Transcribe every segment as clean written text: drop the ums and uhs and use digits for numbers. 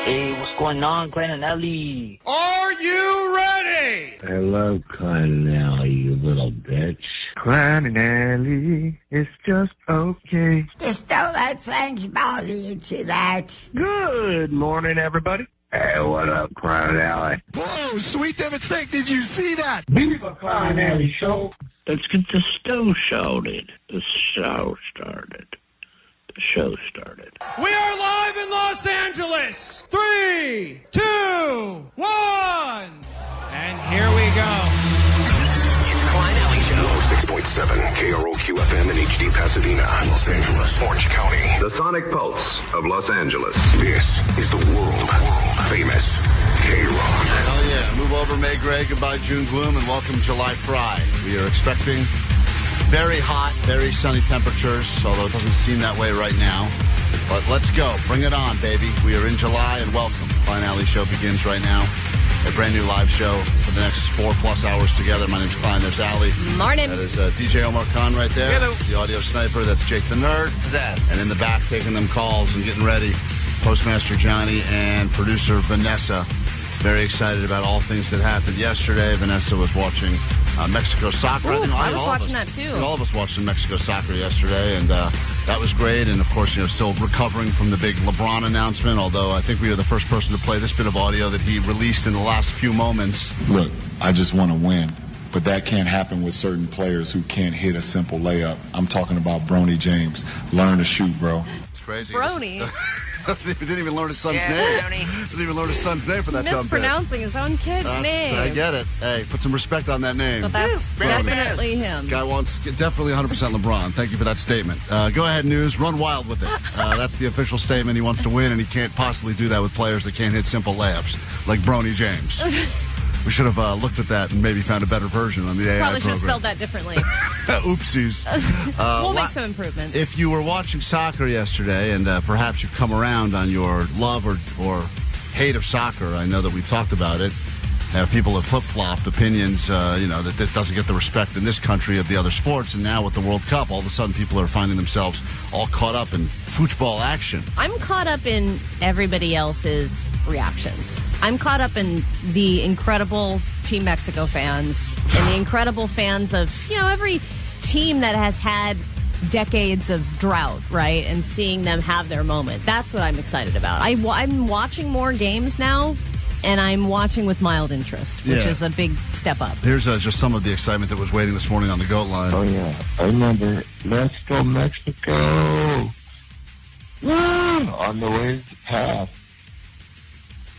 Hey, what's going on, Klein and Ellie? Are you ready? I love Klein and Ellie, you little bitch. Klein and Ellie, it's just okay. Just don't let things bother you too much. Good morning, everybody. Hey, what up, Klein and Ellie? Whoa, sweet David Steak, did you see that? Viva Klein and Ellie show. Let's get the show started. The show started. The show started. We are live in Los Angeles. 3, 2, 1. And here we go. It's Klein Alley Show. 106.7 KROQ FM in HD Pasadena, Los Angeles, Orange County. The sonic pulse of Los Angeles. This is the world famous K-Rock. Hell yeah. Move over, May Gray. Goodbye, June Gloom, and welcome July Fry. We are expecting very hot, very sunny temperatures, although it doesn't seem that way right now. But let's go. Bring it on, baby. We are in July, and welcome. Klein Alley Show begins right now. A brand new live show for the next 4+ hours together. My name's Klein. There's Allie. Morning. That is DJ Omar Khan right there. Hello. The audio sniper. That's Jake the Nerd. What's that? And in the back, taking them calls and getting ready, Postmaster Johnny and producer Vanessa. Very excited about all things that happened yesterday. Vanessa was watching Mexico soccer. Ooh, I was watching that too. All of us watched some Mexico soccer yesterday, and that was great. And of course, still recovering from the big LeBron announcement. Although I think we are the first person to play this bit of audio that he released in the last few moments. Look, I just want to win, but that can't happen with certain players who can't hit a simple layup. I'm talking about Bronny James. Learn to shoot, bro. It's crazy. Bronny. He didn't even learn his son's name. Bronny. Didn't even learn his son's name for that dumb bit. Mispronouncing his own kid's name. I get it. Hey, put some respect on that name. But that's definitely him. Guy wants definitely 100% LeBron. Thank you for that statement. Go ahead, News. Run wild with it. That's the official statement. He wants to win, and he can't possibly do that with players that can't hit simple layups like Bronny James. We should have looked at that and maybe found a better version on the AI Probably program. should have spelled that differently. Oopsies. We'll make some improvements. If you were watching soccer yesterday, and perhaps you've come around on your love or hate of soccer, I know that we've talked about it. People have flip-flopped opinions, that this doesn't get the respect in this country of the other sports. And now with the World Cup, all of a sudden people are finding themselves all caught up in football action. I'm caught up in everybody else's reactions. I'm caught up in the incredible Team Mexico fans and the incredible fans of, every team that has had decades of drought, right? And seeing them have their moment. That's what I'm excited about. I'm watching more games now, and I'm watching with mild interest, which is a big step up. Here's just some of the excitement that was waiting this morning on the GOAT line. Oh, yeah. I remember. Let's go, Mexico. Woo! On the way to Pass.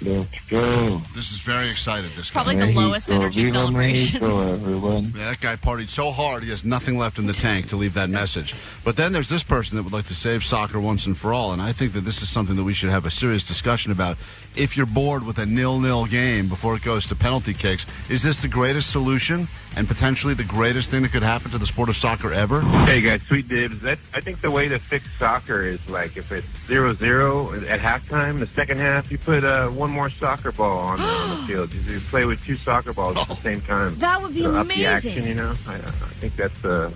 Let's go. This is very excited, this guy. Probably the lowest energy celebration. Mexico, everyone. Yeah, that guy partied so hard, he has nothing left in the tank to leave that message. But then there's this person that would like to save soccer once and for all, and I think that this is something that we should have a serious discussion about. If you're bored with a 0-0 game before it goes to penalty kicks, is this the greatest solution and potentially the greatest thing that could happen to the sport of soccer ever? Hey guys, sweet dibs. I think the way to fix soccer is like if it's 0-0 at halftime, the second half, you put one more soccer ball on the field. You play with 2 soccer balls at the same time. That would be up the amazing. action, I think that's a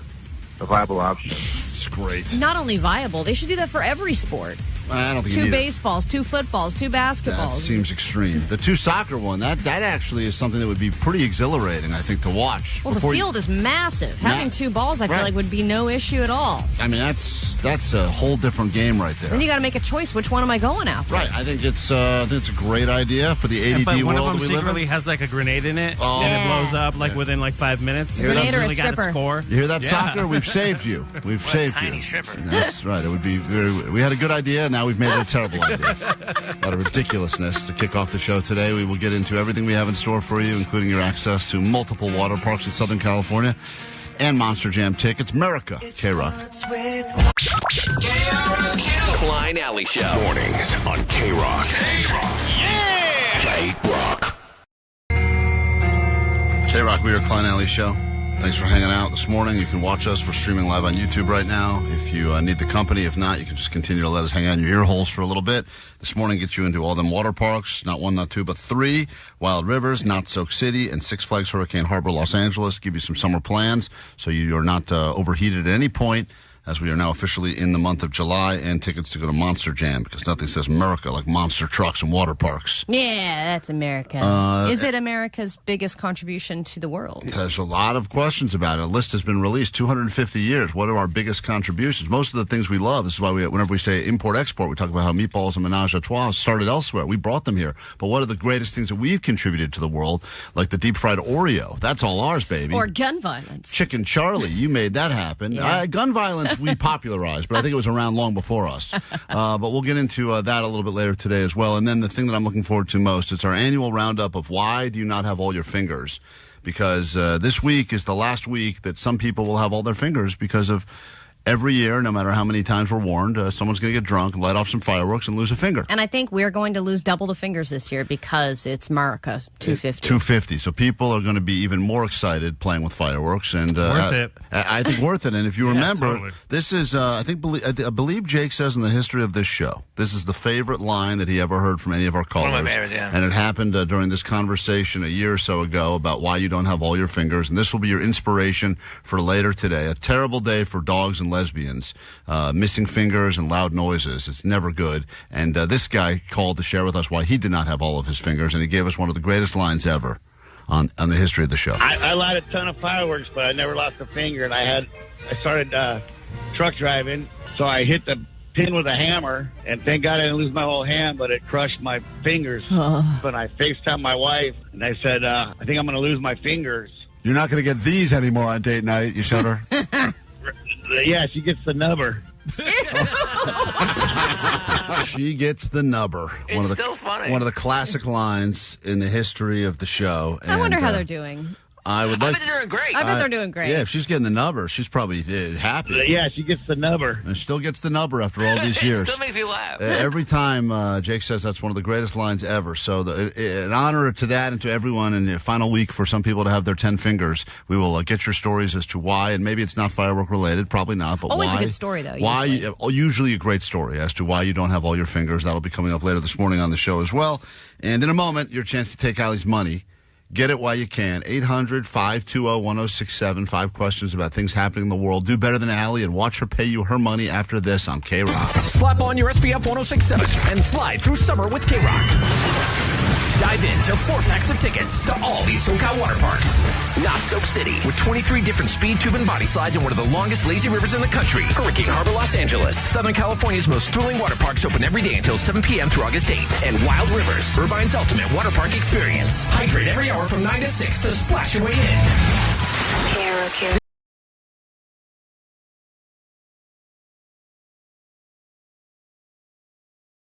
viable option. It's great. Not only viable, they should do that for every sport. I don't think 2 you need baseballs, 2 footballs, 2 basketballs. That seems extreme. The 2 soccer one, that actually is something that would be pretty exhilarating, I think, to watch. Well, the field is massive. Having 2 balls, I feel like, would be no issue at all. I mean, that's a whole different game right there. Then you got to make a choice. Which one am I going after? Right. I think it's a great idea for the ADD but one world of them we live secretly in. has like a grenade in it, Oh. and it blows up within 5 minutes. Grenade or a really got stripper? to score. You hear that, soccer? We've saved you. We've saved you. Tiny stripper. That's right. It would be we had a good idea, now we've made it a terrible idea. A lot of ridiculousness to kick off the show today. We will get into everything we have in store for you, including your access to multiple water parks in Southern California and Monster Jam tickets. America, K-Rock. Klein Alley Show. Mornings on K-Rock. Yeah! K-Rock. K-Rock, we are Klein Alley Show. Thanks for hanging out this morning. You can watch us. We're streaming live on YouTube right now. If you need the company, if not, you can just continue to let us hang out in your ear holes for a little bit. This morning gets you into all them water parks, not 1, not 2, but 3. Wild Rivers, Not Soak City, and Six Flags Hurricane Harbor, Los Angeles. Give you some summer plans so you're not overheated at any point. as we are now officially in the month of July, and tickets to go to Monster Jam, because nothing says America like monster trucks and water parks. Yeah, that's America. Is it America's biggest contribution to the world? There's a lot of questions about it. A list has been released, 250 years. What are our biggest contributions? Most of the things we love, this is why whenever we say import-export, we talk about how meatballs and menage a trois started elsewhere. We brought them here. But what are the greatest things that we've contributed to the world, like the deep-fried Oreo? That's all ours, baby. Or gun violence. Chicken Charlie, you made that happen. Yeah. Gun violence we popularized, but I think it was around long before us. But we'll get into that a little bit later today as well. And then the thing that I'm looking forward to most, it's our annual roundup of why do you not have all your fingers? Because this week is the last week that some people will have all their fingers because of every year, no matter how many times we're warned, someone's going to get drunk, light off some fireworks, and lose a finger. And I think we're going to lose double the fingers this year because it's America 250. 250. So people are going to be even more excited playing with fireworks. And worth it. I think worth it. And if you remember, totally. This is, I believe Jake says in the history of this show, this is the favorite line that he ever heard from any of our callers. One of my favorites, yeah. And it happened during this conversation a year or so ago about why you don't have all your fingers. And this will be your inspiration for later today. A terrible day for dogs and lesbians. Missing fingers and loud noises. It's never good. And this guy called to share with us why he did not have all of his fingers, and he gave us one of the greatest lines ever on the history of the show. I light a ton of fireworks, but I never lost a finger, and I started truck driving, so I hit the pin with a hammer, and thank God I didn't lose my whole hand, but it crushed my fingers. But I FaceTimed my wife, and I said, I think I'm going to lose my fingers. You're not going to get these anymore on date night, you showed her? Yeah, she gets the nubber. She gets the nubber. It's still funny. One of the classic lines in the history of the show. I wonder how they're doing. I bet they're doing great. I bet they're doing great. Yeah, if she's getting the nubber, she's probably happy. Yeah, she gets the nubber. And still gets the nubber after all these years. It still makes me laugh. Every time Jake says that's one of the greatest lines ever. So in honor to that and to everyone, in the final week for some people to have their 10 fingers, we will get your stories as to why, and maybe it's not firework related, probably not, but always why. a good story, though. Usually a great story as to why you don't have all your fingers. That'll be coming up later this morning on the show as well. And in a moment, your chance to take Allie's money. Get it while you can. 800-520-1067. 5 questions about things happening in the world. Do better than Allie and watch her pay you her money after this on K-Rock. Slap on your SPF 1067 and slide through summer with K-Rock. Dive into 4 packs of tickets to all these SoCal water parks. Not Soap City, with 23 different speed, tube, and body slides in one of the longest lazy rivers in the country. Hurricane Harbor, Los Angeles. Southern California's most thrilling water parks open every day until 7 p.m. through August 8th. And Wild Rivers, Irvine's ultimate water park experience. Hydrate every hour from 9 to 6 to splash your way in.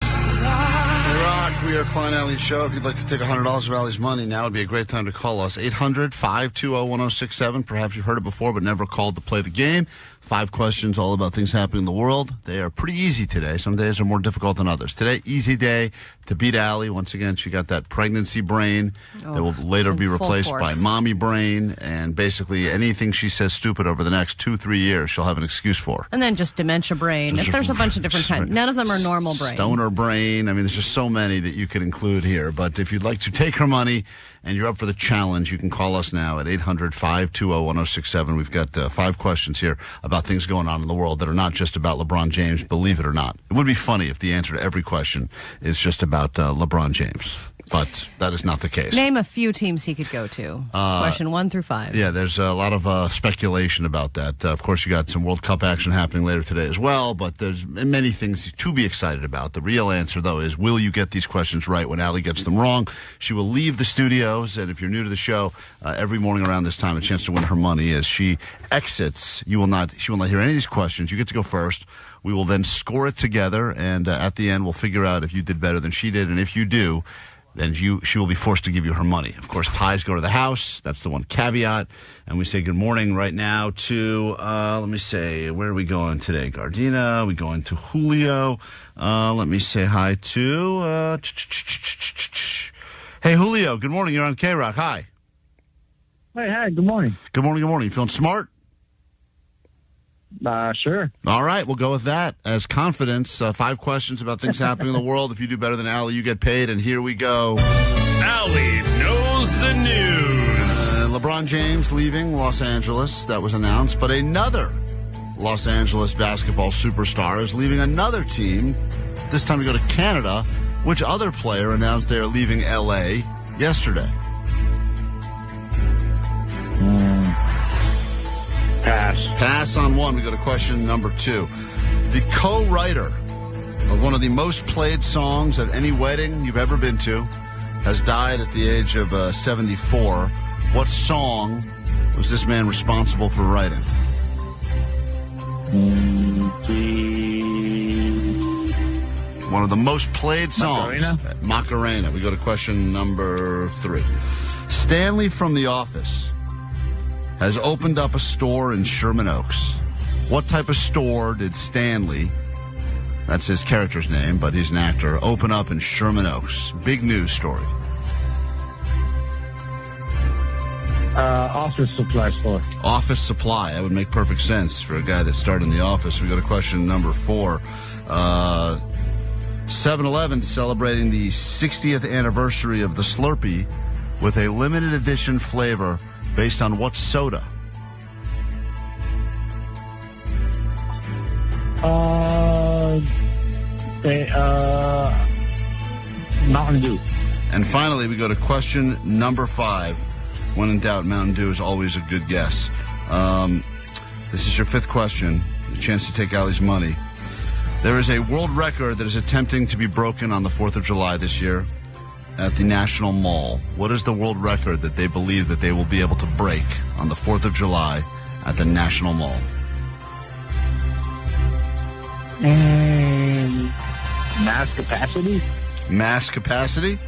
K-Rock. We are Klein Alley's show. If you'd like to take $100 of Alley's money, now would be a great time to call us. 800-520-1067. Perhaps you've heard it before, but never called to play the game. 5 questions all about things happening in the world. They are pretty easy today. Some days are more difficult than others. Today, easy day to beat Allie. Once again, she got that pregnancy brain that will later be replaced by mommy brain. And basically anything she says stupid over the next 2-3 years, she'll have an excuse for. And then just dementia brain. There's a bunch of different kinds. None of them are normal brain. Stoner brain. I mean, there's just so many that you could include here. But if you'd like to take her money and you're up for the challenge, you can call us now at 800-520-1067. We've got 5 questions here about things going on in the world that are not just about LeBron James, believe it or not. It would be funny if the answer to every question is just about LeBron James, but that is not the case. Name a few teams he could go to. Question 1 through 5. Yeah, there's a lot of speculation about that. Of course, you got some World Cup action happening later today as well, but there's many things to be excited about. The real answer, though, is will you get these questions right when Allie gets them wrong? She will leave the studios, and if you're new to the show, every morning around this time, a chance to win her money as she exits. She will not hear any of these questions. You get to go first. We will then score it together, and at the end, we'll figure out if you did better than she did, and if you do, then she will be forced to give you her money. Of course, ties go to the house. That's the one caveat. And we say good morning right now to, let me say, where are we going today? Gardena. We going to Julio. Let me say hi to, hey, Julio. Good morning. You're on K-Rock. Hi. Hey, hi. Good morning. Good morning. Good morning. You feeling smart? Sure. All right, we'll go with that as confidence. 5 questions about things happening in the world. If you do better than Allie, you get paid. And here we go. Allie knows the news. LeBron James leaving Los Angeles. That was announced. But another Los Angeles basketball superstar is leaving another team. This time we go to Canada. Which other player announced they are leaving L.A. yesterday? Pass. Pass on one. We go to question number 2. The co-writer of one of the most played songs at any wedding you've ever been to has died at the age of 74. What song was this man responsible for writing? One of the most played songs. Macarena. We go to question number 3. Stanley from The Office has opened up a store in Sherman Oaks. What type of store did Stanley, that's his character's name, but he's an actor, open up in Sherman Oaks? Big news story. Office supply store. Office supply. That would make perfect sense for a guy that started in the office. We go to question number 4. 7-Eleven celebrating the 60th anniversary of the Slurpee with a limited edition flavor based on what soda? Mountain Dew. And finally, we go to question number 5. When in doubt, Mountain Dew is always a good guess. This is your 5th question. A chance to take Allie's money. There is a world record that is attempting to be broken on the 4th of July this year at the National Mall. What is the world record that they believe that they will be able to break on the 4th of July at the National Mall? Mass capacity? Mass capacity?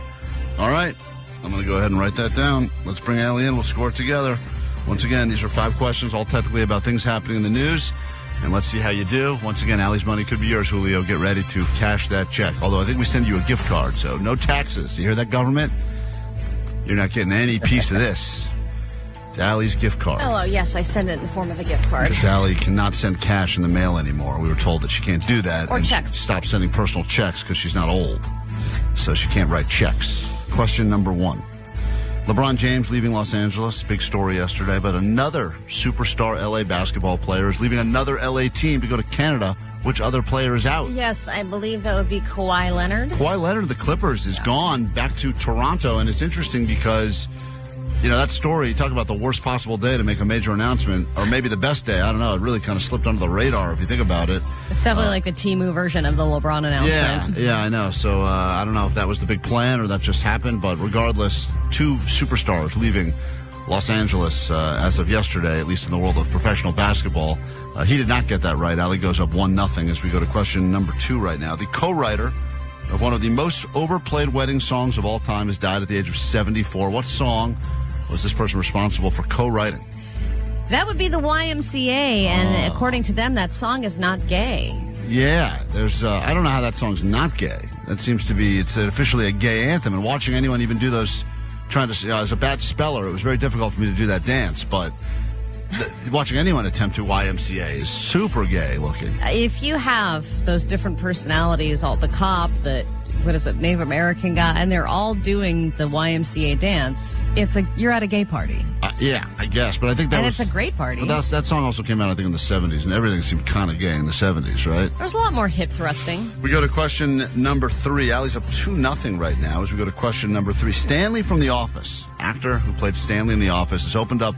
All right. I'm going to go ahead and write that down. Let's bring Allie in. We'll score it together. Once again, these are 5 questions, all technically about things happening in the news. And let's see how you do. Once again, Allie's money could be yours, Julio. Get ready to cash that check. Although I think we send you a gift card, so no taxes. You hear that, government? You're not getting any piece of this. It's Allie's gift card. Oh, yes, I send it in the form of a gift card. Because Allie cannot send cash in the mail anymore. We were told that she can't do that. Or and checks. Stop sending personal checks because she's not old. So she can't write checks. Question number 1. LeBron James leaving Los Angeles. Big story yesterday. But another superstar L.A. basketball player is leaving another L.A. team to go to Canada. Which other player is out? Yes, I believe that would be Kawhi Leonard. Kawhi Leonard of the Clippers is gone back to Toronto. And it's interesting because, you know, that story, you talk about the worst possible day to make a major announcement, or maybe the best day. I don't know. It really kind of slipped under the radar if you think about it. It's definitely like the Temu version of the LeBron announcement. Yeah, I know. So I don't know if that was the big plan or that just happened. But regardless, 2 superstars leaving Los Angeles as of yesterday, at least in the world of professional basketball. He did not get that right. Allie goes up 1-0 as we go to question number 2 right now. The co-writer of one of the most overplayed wedding songs of all time has died at the age of 74. What song was this person responsible for co-writing? That would be the YMCA, and according to them, that song is not gay. Yeah, there's. I don't know how that song's not gay. That seems to be. It's officially a gay anthem. And watching anyone even do those, trying to, as a bad speller, it was very difficult for me to do that dance. But watching anyone attempt to YMCA is super gay looking. If you have those different personalities, all the cop, the Native American guy, and they're all doing the YMCA dance, you're at a gay party. Yeah, I guess, but I think it's a great party. But that song also came out, I think, in the 70s, and everything seemed kind of gay in the 70s, right? There's a lot more hip thrusting. We go to question number 3. Allie's up 2-0 right now as we go to question number 3. Stanley from The Office, actor who played Stanley in The Office, has opened up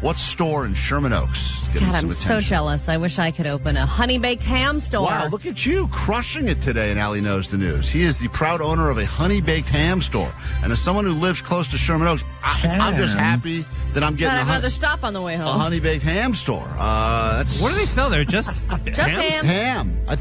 what store in Sherman Oaks? God, I'm so jealous. I wish I could open a honey-baked ham store. Wow, look at you crushing it today in Allie Knows the News. He is the proud owner of a honey-baked ham store. And as someone who lives close to Sherman Oaks, I'm just happy that I'm getting another stop on the way home. A honey-baked ham store. What do they sell there? Just ham? Ham. I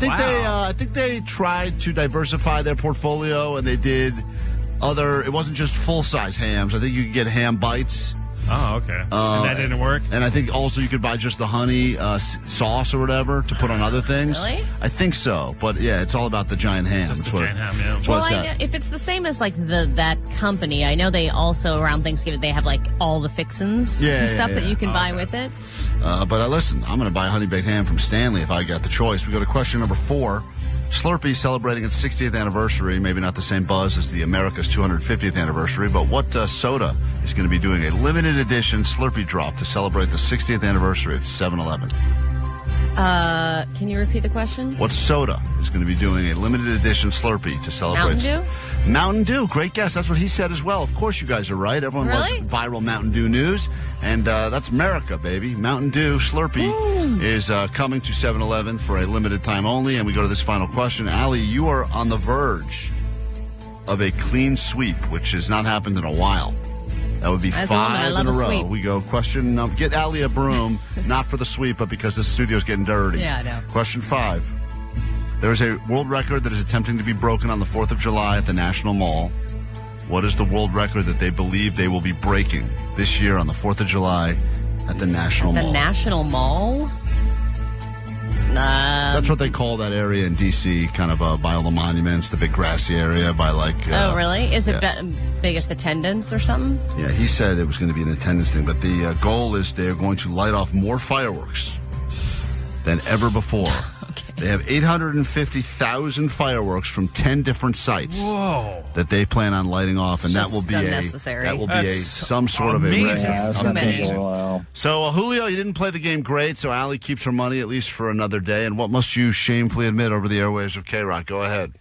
think they tried to diversify their portfolio, and they did it wasn't just full-size hams. I think you could get ham bites. Oh, okay. And that didn't work? And I think also you could buy just the honey sauce or whatever to put on other things. Really? I think so. But, yeah, it's all about the giant ham. Just the giant ham, yeah. Well, I know, if it's the same as, like, that company, I know they also, around Thanksgiving, they have, like, all the fixins and stuff that you can buy with it. But listen, I'm going to buy a honey-baked ham from Stanley if I got the choice. We go to question number 4. Slurpee celebrating its 60th anniversary. Maybe not the same buzz as the America's 250th anniversary, but what soda is going to be doing a limited edition Slurpee drop to celebrate the 60th anniversary at 7-Eleven? Can you repeat the question? What soda is going to be doing a limited edition Slurpee to celebrate? Mountain Dew? Mountain Dew. Great guess. That's what he said as well. Of course you guys are right. Everyone Really? loves viral Mountain Dew news. And that's America, baby. Mountain Dew Slurpee is coming to 7-Eleven for a limited time only. And we go to this final question. Allie, you are on the verge of a clean sweep, which has not happened in a while. That would be As a woman, I 5 love in a a row. sweep. We go question number. Get Allie a broom, not for the sweep, but because the studio's getting dirty. Yeah, I know. Question 5. There is a world record that is attempting to be broken on the 4th of July at the National Mall. What is the world record that they believe they will be breaking this year on the 4th of July at the National Mall? The National Mall? That's what they call that area in D.C., kind of by all the monuments, the big grassy area by like... Oh, really? Is it yeah. biggest attendance or something? Yeah, he said it was going to be an attendance thing, but the goal is they're going to light off more fireworks than ever before. They have 850,000 fireworks from 10 different sites that they plan on lighting off, and that will be some sort of a So Julio, you didn't play the game great, so Allie keeps her money at least for another day. And what must you shamefully admit over the airwaves of K-Rock? Go ahead.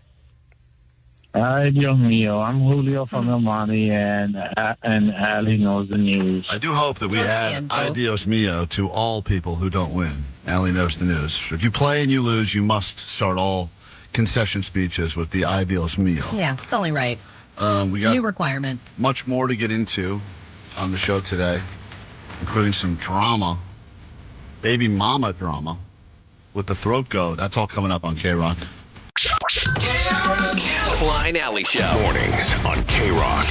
Ay, Dios mío. I'm Julio from El Monte, and Ali knows the news. I do hope that we add Ay Dios mío to all people who don't win. Allie knows the news. If you play and you lose, you must start all concession speeches with the Ay Dios mío. Yeah, it's only right. We got new requirement. Much more to get into on the show today, including some drama, baby mama drama with the throat go. That's all coming up on K-Rock. Klein Alley Show. Mornings on K-Rock.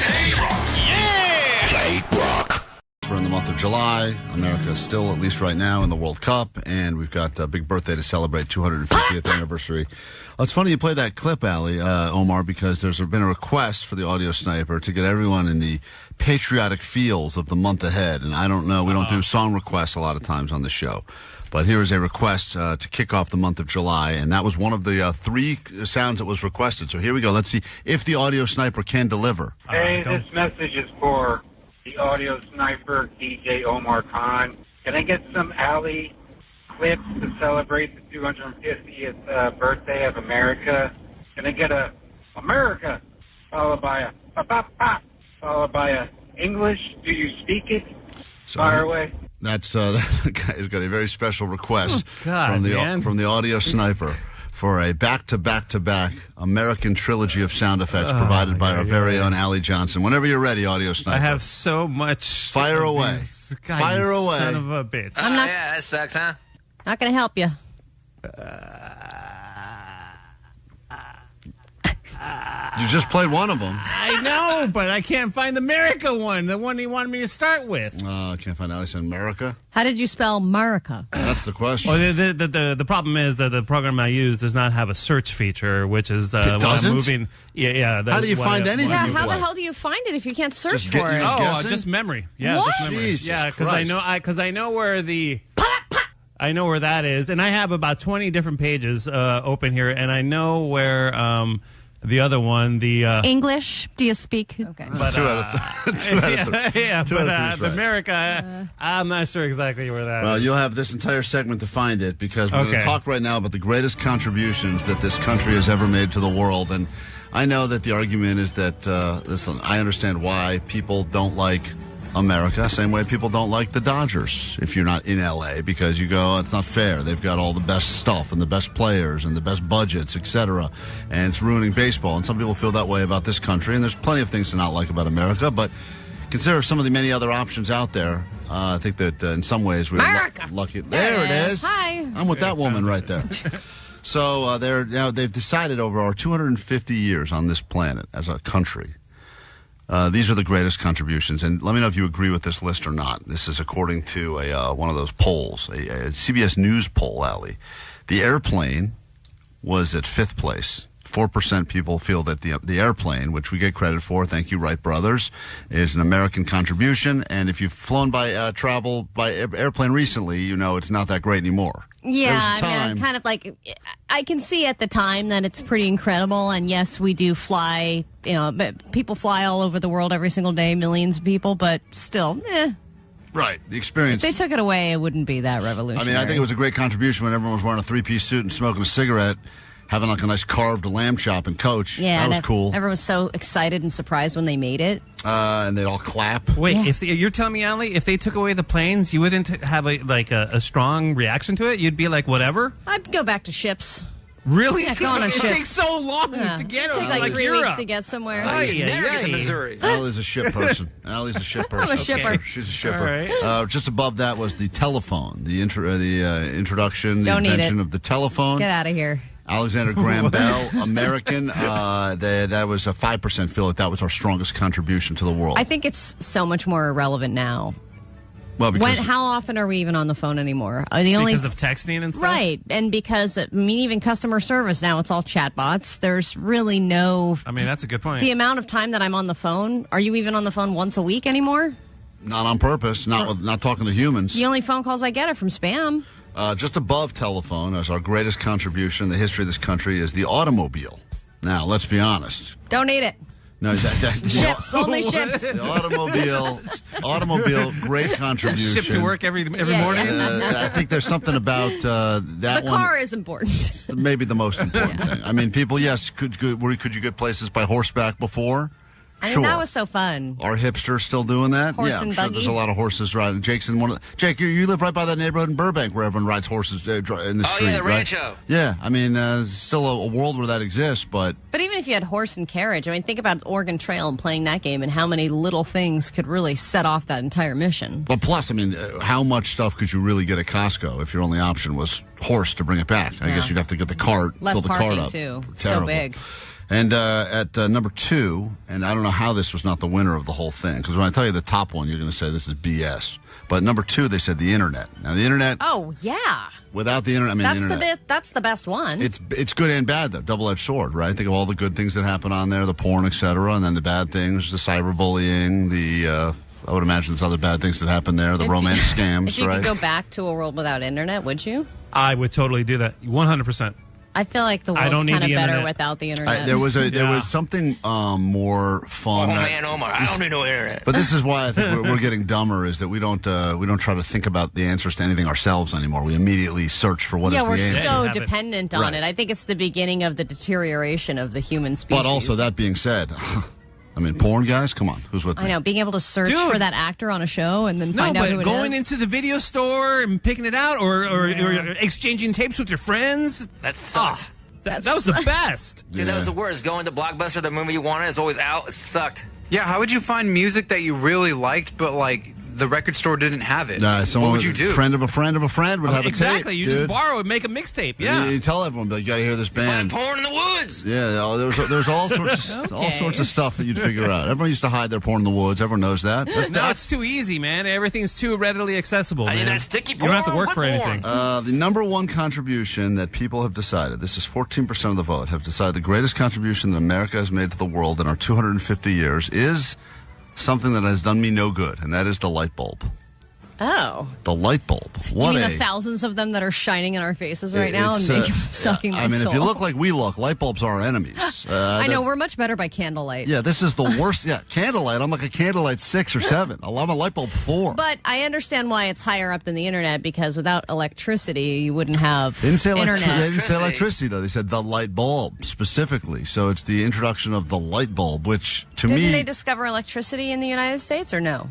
Yeah! K-Rock. We're in the month of July. America is still, at least right now, in the World Cup, and we've got a big birthday to celebrate, 250th anniversary. Well, it's funny you play that clip, Allie, Omar, because there's been a request for the audio sniper to get everyone in the patriotic feels of the month ahead. And I don't know, we don't do song requests a lot of times on the show. But here is a request to kick off the month of July, and that was one of the 3 sounds that was requested. So here we go. Let's see if the audio sniper can deliver. Hey, this message is for the audio sniper, DJ Omar Khan. Can I get some Alley clips to celebrate the 250th birthday of America? Can I get a America followed by a ba-ba-ba, followed by a English? Do you speak it? Fire away. That's that guy's got a very special request from the audio sniper for a back-to-back American trilogy of sound effects provided by our very own Allie Johnson. Whenever you're ready, audio sniper. I have so much. Fire away. Fire away. Son of a bitch. I'm not, yeah, that sucks, huh? not going to help you. You just played one of them. I know, but I can't find the America one, the one he wanted me to start with. I can't find Alice in America. How did you spell America? That's the question. Well, the problem is that the program I use does not have a search feature, which is it doesn't? I'm moving. Yeah. How do you find anything? Yeah, you how play? the hell do you find it if you can't search Just for it? Just memory. Yeah, What? just memory. Jesus yeah, because I know where the. I know where that is, and I have about 20 different pages open here, and I know where the other one, the English. Do you speak? Okay, but, 2 out of 3. yeah, Two but out of 3 is right. America, I'm not sure exactly where that Well, is. you'll have this entire segment to find it because we're going to talk right now about the greatest contributions that this country has ever made to the world. And I know that the argument is that, listen, I understand why people don't like America, same way people don't like the Dodgers if you're not in L.A. because you go, it's not fair. They've got all the best stuff and the best players and the best budgets, etc., and it's ruining baseball. And some people feel that way about this country, and there's plenty of things to not like about America, but consider some of the many other options out there. I think that in some ways we're lucky. There it is. Hi. I'm with that woman right there. So they've decided over our 250 years on this planet as a country, these are the greatest contributions. And let me know if you agree with this list or not. This is according to one of those polls, a CBS News poll, Allie. The airplane was at 5th place. 4% people feel that the airplane, which we get credit for, thank you, Wright Brothers, is an American contribution. And if you've flown by travel by airplane recently, you know it's not that great anymore. Yeah, I mean, kind of like, I can see at the time that it's pretty incredible. And yes, we do fly, but people fly all over the world every single day, millions of people, but still, Right. The experience. If they took it away, it wouldn't be that revolutionary. I mean, I think it was a great contribution when everyone was wearing a three-piece suit and smoking a cigarette, having like a nice carved lamb chop and Coach. Yeah, that was cool. Everyone was so excited and surprised when they made it. And they'd all clap. Wait, if you're telling me, Allie, if they took away the planes, you wouldn't have a strong reaction to it? You'd be like, whatever? I'd go back to ships. Really? Yeah, go on a it ship. takes so long to get It it. takes like 3 Europe. weeks to get somewhere. Never get to Missouri. Allie's a ship person. Allie's a ship person. I'm a shipper. She's a shipper. All right. Just above that was the telephone, the introduction, Don't the need invention it. of the telephone. Get out of here. Alexander Graham Bell, American. That was a 5% feel like that was our strongest contribution to the world. I think it's so much more irrelevant now. Well, because How often are we even on the phone anymore? Because of texting and stuff? Right, and because, even customer service now, it's all chatbots. There's really no... I mean, that's a good point. The amount of time that I'm on the phone, are you even on the phone once a week anymore? not on purpose, not talking to humans. The only phone calls I get are from spam. Just above telephone, as our greatest contribution in the history of this country, is the automobile. Now, let's be honest. Don't need it. No, Ships, only ships. The automobile, great contribution. Ship to work every morning. I think there's something about that the one. car is important. Maybe the most important thing. I mean, people, yes, could you get places by horseback before? I mean, Sure. that was so fun. Are hipsters still doing that? Horse yeah, and I'm sure buggy. there's a lot of horses riding. Jake, you live right by that neighborhood in Burbank where everyone rides horses in the street, yeah, the right? Rancho. Yeah, I mean, still a world where that exists, but But even if you had horse and carriage, I mean, think about Oregon Trail and playing that game and how many little things could really set off that entire mission. But plus, I mean, how much stuff could you really get at Costco if your only option was horse to bring it back? I guess you'd have to get the cart, Less fill the parking, cart up. too. Terrible. So big. And at number 2, and I don't know how this was not the winner of the whole thing, because when I tell you the top one, you're going to say this is BS. But number 2, they said the internet. Now, the internet, Oh, yeah. without the internet, I mean, That's the internet. that's the best one. It's good and bad, though. Double-edged sword, right? Think of all the good things that happen on there, the porn, et cetera, and then the bad things, the cyberbullying, I would imagine there's other bad things that happen there, the romance scams, if you right? could go back to a world without internet, would you? I would totally do that. 100%. I feel like the I world's don't need kind of the better internet. without the internet. There was something more fun. Oh man, Omar, I don't need no internet. But this is why I think we're getting dumber. Is that we don't try to think about the answers to anything ourselves anymore. We immediately search for what is yeah, the we're answer. so dependent on Right. it. I think it's the beginning of the deterioration of the human species. But also, that being said, I mean, porn guys, come on, who's with me? I know, being able to search Dude. for that actor on a show and then No, find out who but it going is. into the video store and picking it out or exchanging tapes with your friends. That sucked. That was the best. Dude, that was the worst. Going to Blockbuster, the movie you wanted is always out. It sucked. Yeah, how would you find music that you really liked, but like the record store didn't have it? Someone What would you do? Friend of a friend of a friend would have a tape. Exactly. You dude. just borrow it, make a mixtape. Yeah. You tell everyone, like, you got to hear this band. Porn in the woods. Yeah, there's all sorts of stuff that you'd figure out. Everyone used to hide their porn in the woods. Everyone knows that. No, it's too easy, man. Everything's too readily accessible. I need man. that sticky You don't have to porn. work What for porn? anything. The number one contribution that people have decided, this is 14% of the vote, have decided the greatest contribution that America has made to the world in our 250 years is something that has done me no good, and that is the light bulb. Oh. The light bulb. What you mean a... the thousands of them that are shining in our faces right now and It's, sucking my I mean, soul? if you look like we look, light bulbs are our enemies. I know, we're much better by candlelight. Yeah, this is the worst. Yeah, candlelight. I'm like a candlelight 6 or 7. I'm a light bulb 4. But I understand why it's higher up than the internet, because without electricity, you wouldn't have They didn't say internet. They didn't say electricity, though. They said the light bulb specifically. So it's the introduction of the light bulb, which to Didn't me, they discover electricity in the United States or no?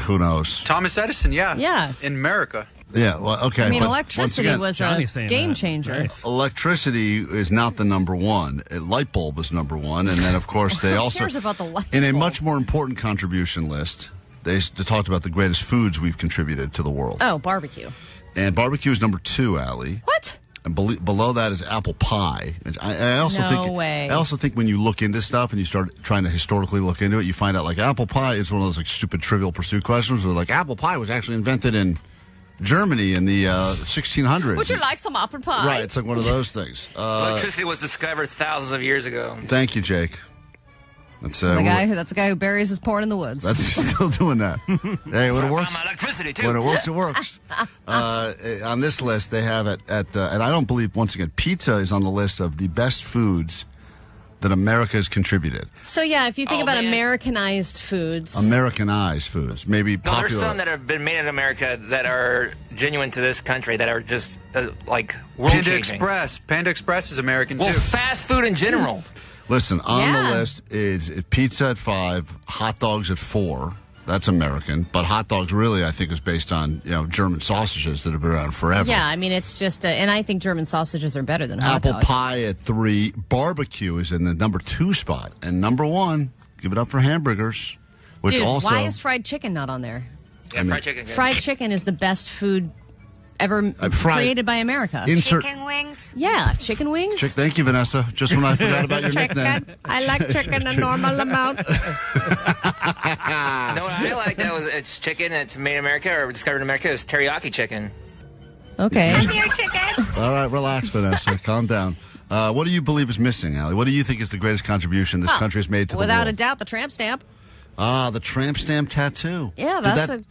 who knows? Thomas Edison, yeah. Yeah. In America. Yeah, well, okay. I mean, but electricity once again, was a game changer. Electricity is not the number one. Light bulb is number one. And then, of course, they Who also, cares about the light in a bulb? much more important contribution list, they talked about the greatest foods we've contributed to the world. Oh, barbecue. And barbecue is number 2, Allie. What? And below that is apple pie. I also No think. way. I also think when you look into stuff and you start trying to historically look into it, you find out like apple pie is one of those like stupid Trivial Pursuit questions where like apple pie was actually invented in Germany in the 1600s. Would you like some apple pie? Right, it's like one of those things. Electricity was discovered thousands of years ago. Thank you, Jake. That's That's the guy who buries his porn in the woods. That's still doing that. Hey, when it works, my electricity too. when it works, it works. On this list, they have it and I don't believe, once again, pizza is on the list of the best foods that America has contributed. So, yeah, if you think about Americanized foods. Americanized foods, maybe popular. No, there's some that have been made in America that are genuine to this country that are just like world-changing. Panda Express is American, too. Well, fast food in general. Listen, on the list is pizza at 5, hot dogs at 4. That's American. But hot dogs really, I think, is based on, German sausages that have been around forever. Yeah, I mean, it's just, and I think German sausages are better than hot dogs. Apple pie at 3. Barbecue is in the number 2 spot. And number 1, give it up for hamburgers. Which Dude, also, why is fried chicken not on there? Yeah, fried chicken. Fried chicken is the best food ever created by America. Chicken wings? Yeah, chicken wings. Thank you, Vanessa. Just when I forgot about your nickname. I like chicken a normal amount. No, what I like it's chicken that's made in America or discovered in America is teriyaki chicken. Okay. Here, chicken. All right, relax, Vanessa. Calm down. What do you believe is missing, Allie? What do you think is the greatest contribution this country has made to the world? Without a doubt, the tramp stamp. The tramp stamp tattoo. Yeah,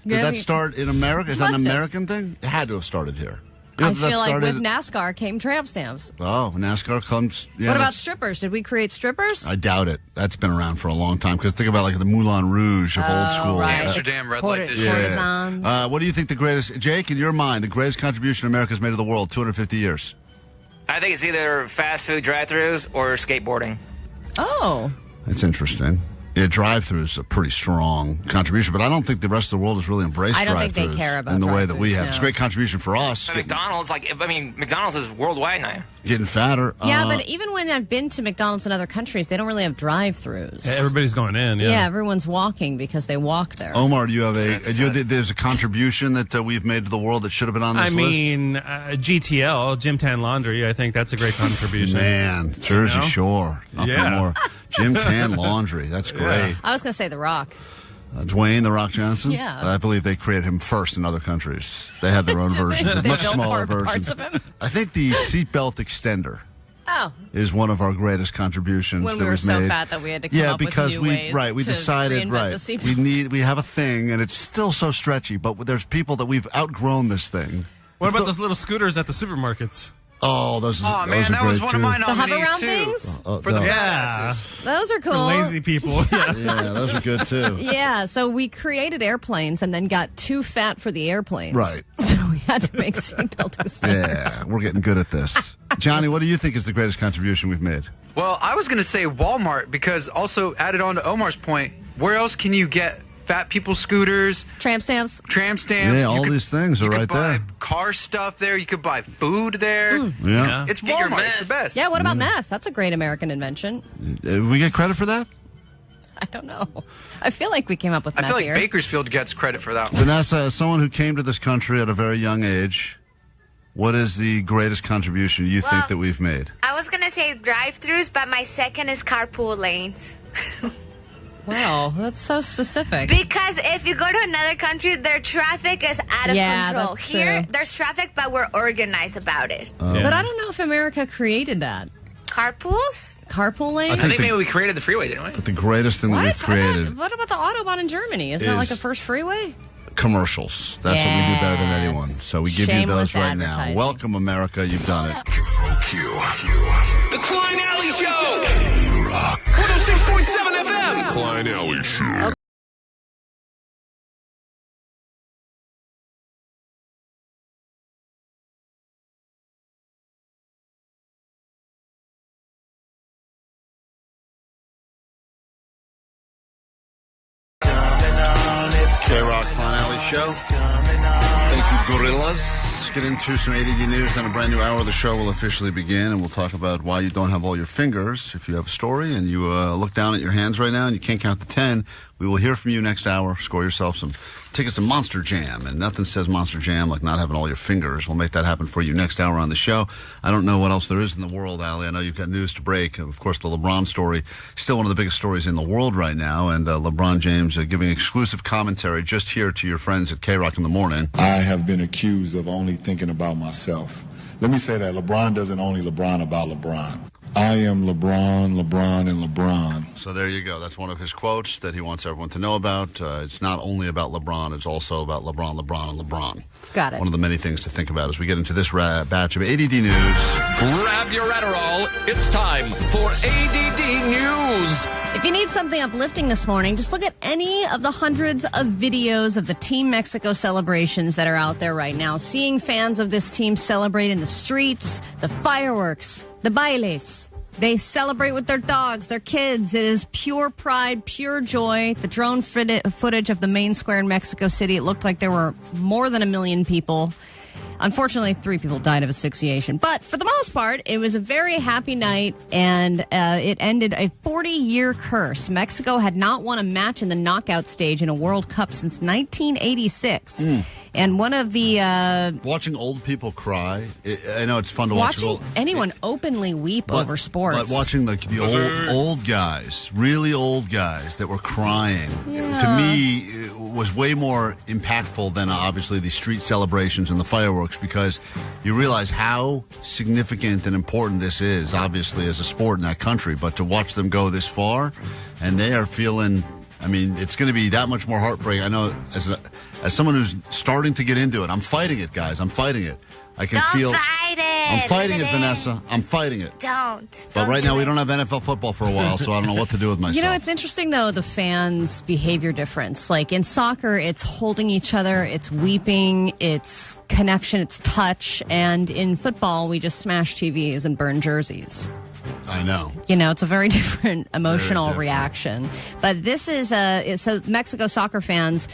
did that start in America? Is that an American thing? It had to have started here. I feel like with NASCAR came tramp stamps. Oh, NASCAR comes. Yeah, what about strippers? Did we create strippers? I doubt it. That's been around for a long time. Because think about like the Moulin Rouge of old school. Right. Amsterdam red light district. Courtesans. What do you think the greatest, Jake, in your mind, the greatest contribution America's made to the world, 250 years? I think it's either fast food drive-thrus or skateboarding. Oh. That's interesting. Yeah, drive-thru is a pretty strong contribution, but I don't think the rest of the world has really embraced drive-thrus. I don't think they care about in the way that we have. No. It's a great contribution for us. McDonald's, McDonald's is worldwide now. Getting fatter. Yeah, but even when I've been to McDonald's in other countries, they don't really have drive-thrus. Yeah, everybody's going in. Yeah, everyone's walking because they walk there. Omar, do you have there's a contribution that we've made to the world that should have been on this list? I mean, GTL, Gym Tan Laundry, I think that's a great contribution. Man, Jersey Shore. Nothing more. Gym Tan Laundry. That's great. I was going to say The Rock. Dwayne, The Rock Johnson? Yeah. I believe they created him first in other countries. They had their own versions, much smaller versions. I think the seatbelt extender is one of our greatest contributions when that we were we've so made. fat that we had to come up with new ways we to decided, reinvent the seatbelt. we have a thing, and it's still so stretchy, but there's people that we've outgrown this thing. What about those little scooters at the supermarkets? Oh, those man, that was one of my nominees, the hover round too. Things? For the badasses. Those are cool. For lazy people. Yeah, those are good, too. Yeah, so we created airplanes and then got too fat for the airplanes. Right. So we had to make seatbelt extenders. Yeah, we're getting good at this. Johnny, what do you think is the greatest contribution we've made? Well, I was going to say Walmart because also added on to Omar's point, where else can you get fat people scooters? Tramp stamps. Yeah, all these things are right there. You could buy car stuff there. You could buy food there. Yeah. It's Walmart. It's the best. Yeah, what about meth? That's a great American invention. We get credit for that? I don't know. I feel like we came up with meth I feel like here. Bakersfield gets credit for that one. Vanessa, as someone who came to this country at a very young age, what is the greatest contribution you think that we've made? I was going to say drive-thrus, but my second is carpool lanes. Wow, that's so specific. Because if you go to another country, their traffic is out of control. That's Here, true. there's traffic, but we're organized about it. But I don't know if America created that. Carpools? Carpool lanes? I think maybe we created the freeway, didn't we? But the greatest thing that we've created, What about the Autobahn in Germany? Isn't that like the first freeway? commercials. That's what we do better than anyone. So we give you those right now. Welcome, America. You've done it. The Klein Alley Show. K-Rock. 106.7 FM. The Klein Alley Show. K-Rock Klein Alley Show. Thank you, Gorillas. Get into some A.D.D news, and a brand new hour of the show will officially begin, and we'll talk about why you don't have all your fingers. If you have a story and you look down at your hands right now and you can't count to 10, we will hear from you next hour. Score yourself some tickets to Monster Jam, and nothing says Monster Jam like not having all your fingers. We'll make that happen for you next hour on the show. I don't know what else there is in the world, Allie. I know you've got news to break. Of course, the LeBron story, still one of the biggest stories in the world right now, and LeBron James giving exclusive commentary just here to your friends at K-Rock in the morning. I have been accused of only thinking about myself. Let me say that LeBron doesn't only LeBron about LeBron. I am LeBron, LeBron, and LeBron. So there you go. That's one of his quotes that he wants everyone to know about. It's not only about LeBron, it's also about LeBron, LeBron, and LeBron. Got it. One of the many things to think about as we get into this batch of ADD news. Grab your Adderall. It's time for ADD News. If you need something uplifting this morning, just look at any of the hundreds of videos of the Team Mexico celebrations that are out there right now. Seeing fans of this team celebrate in the streets, the fireworks, the bailes. They celebrate with their dogs, their kids. It is pure pride, pure joy. The drone footage of the main square in Mexico City, it looked like there were more than 1 million people. Unfortunately, 3 people died of asphyxiation. But for the most part, it was a very happy night, and it ended a 40-year curse. Mexico had not won a match in the knockout stage in a World Cup since 1986. And one of the... watching old people cry, I know it's fun to watch. Watching anyone openly weep over sports. But watching the old guys, really old guys that were crying, to me, it was way more impactful than obviously the street celebrations and the fireworks, because you realize how significant and important this is, obviously, as a sport in that country. But to watch them go this far, and they are feeling... I mean, it's going to be that much more heartbreaking. I know as someone who's starting to get into it, I'm fighting it, guys. I'm fighting it. I can feel... Fight it. I'm fighting it, Vanessa. I'm fighting it. Don't. But right now, we don't have NFL football for a while, so I don't know what to do with myself. You know, it's interesting, though, the fans' behavior difference. Like, in soccer, it's holding each other, it's weeping, it's connection, it's touch. And in football, we just smash TVs and burn jerseys. I know. You know, it's a very different emotional reaction. But this is so Mexico soccer fans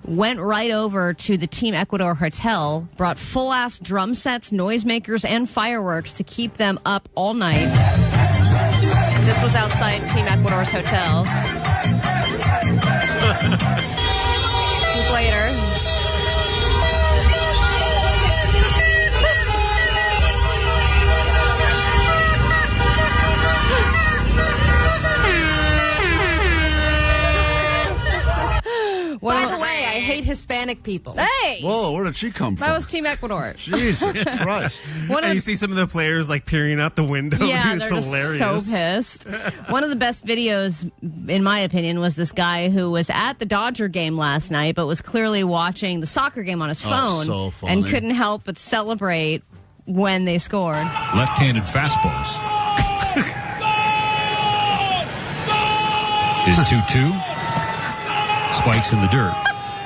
went right over to the Team Ecuador Hotel, brought full-ass drum sets, noisemakers, and fireworks to keep them up all night. And this was outside Team Ecuador's hotel. This is later. By the way, I hate Hispanic people. Hey! Whoa, where did she come from? That was Team Ecuador. Jesus Christ. And you see some of the players like peering out the window. Yeah, it's they're hilarious. just so pissed. One of the best videos, in my opinion, was this guy who was at the Dodger game last night, but was clearly watching the soccer game on his phone so funny. and couldn't help but celebrate when they scored. Left-handed fastballs. Is 2-2. Spikes in the dirt.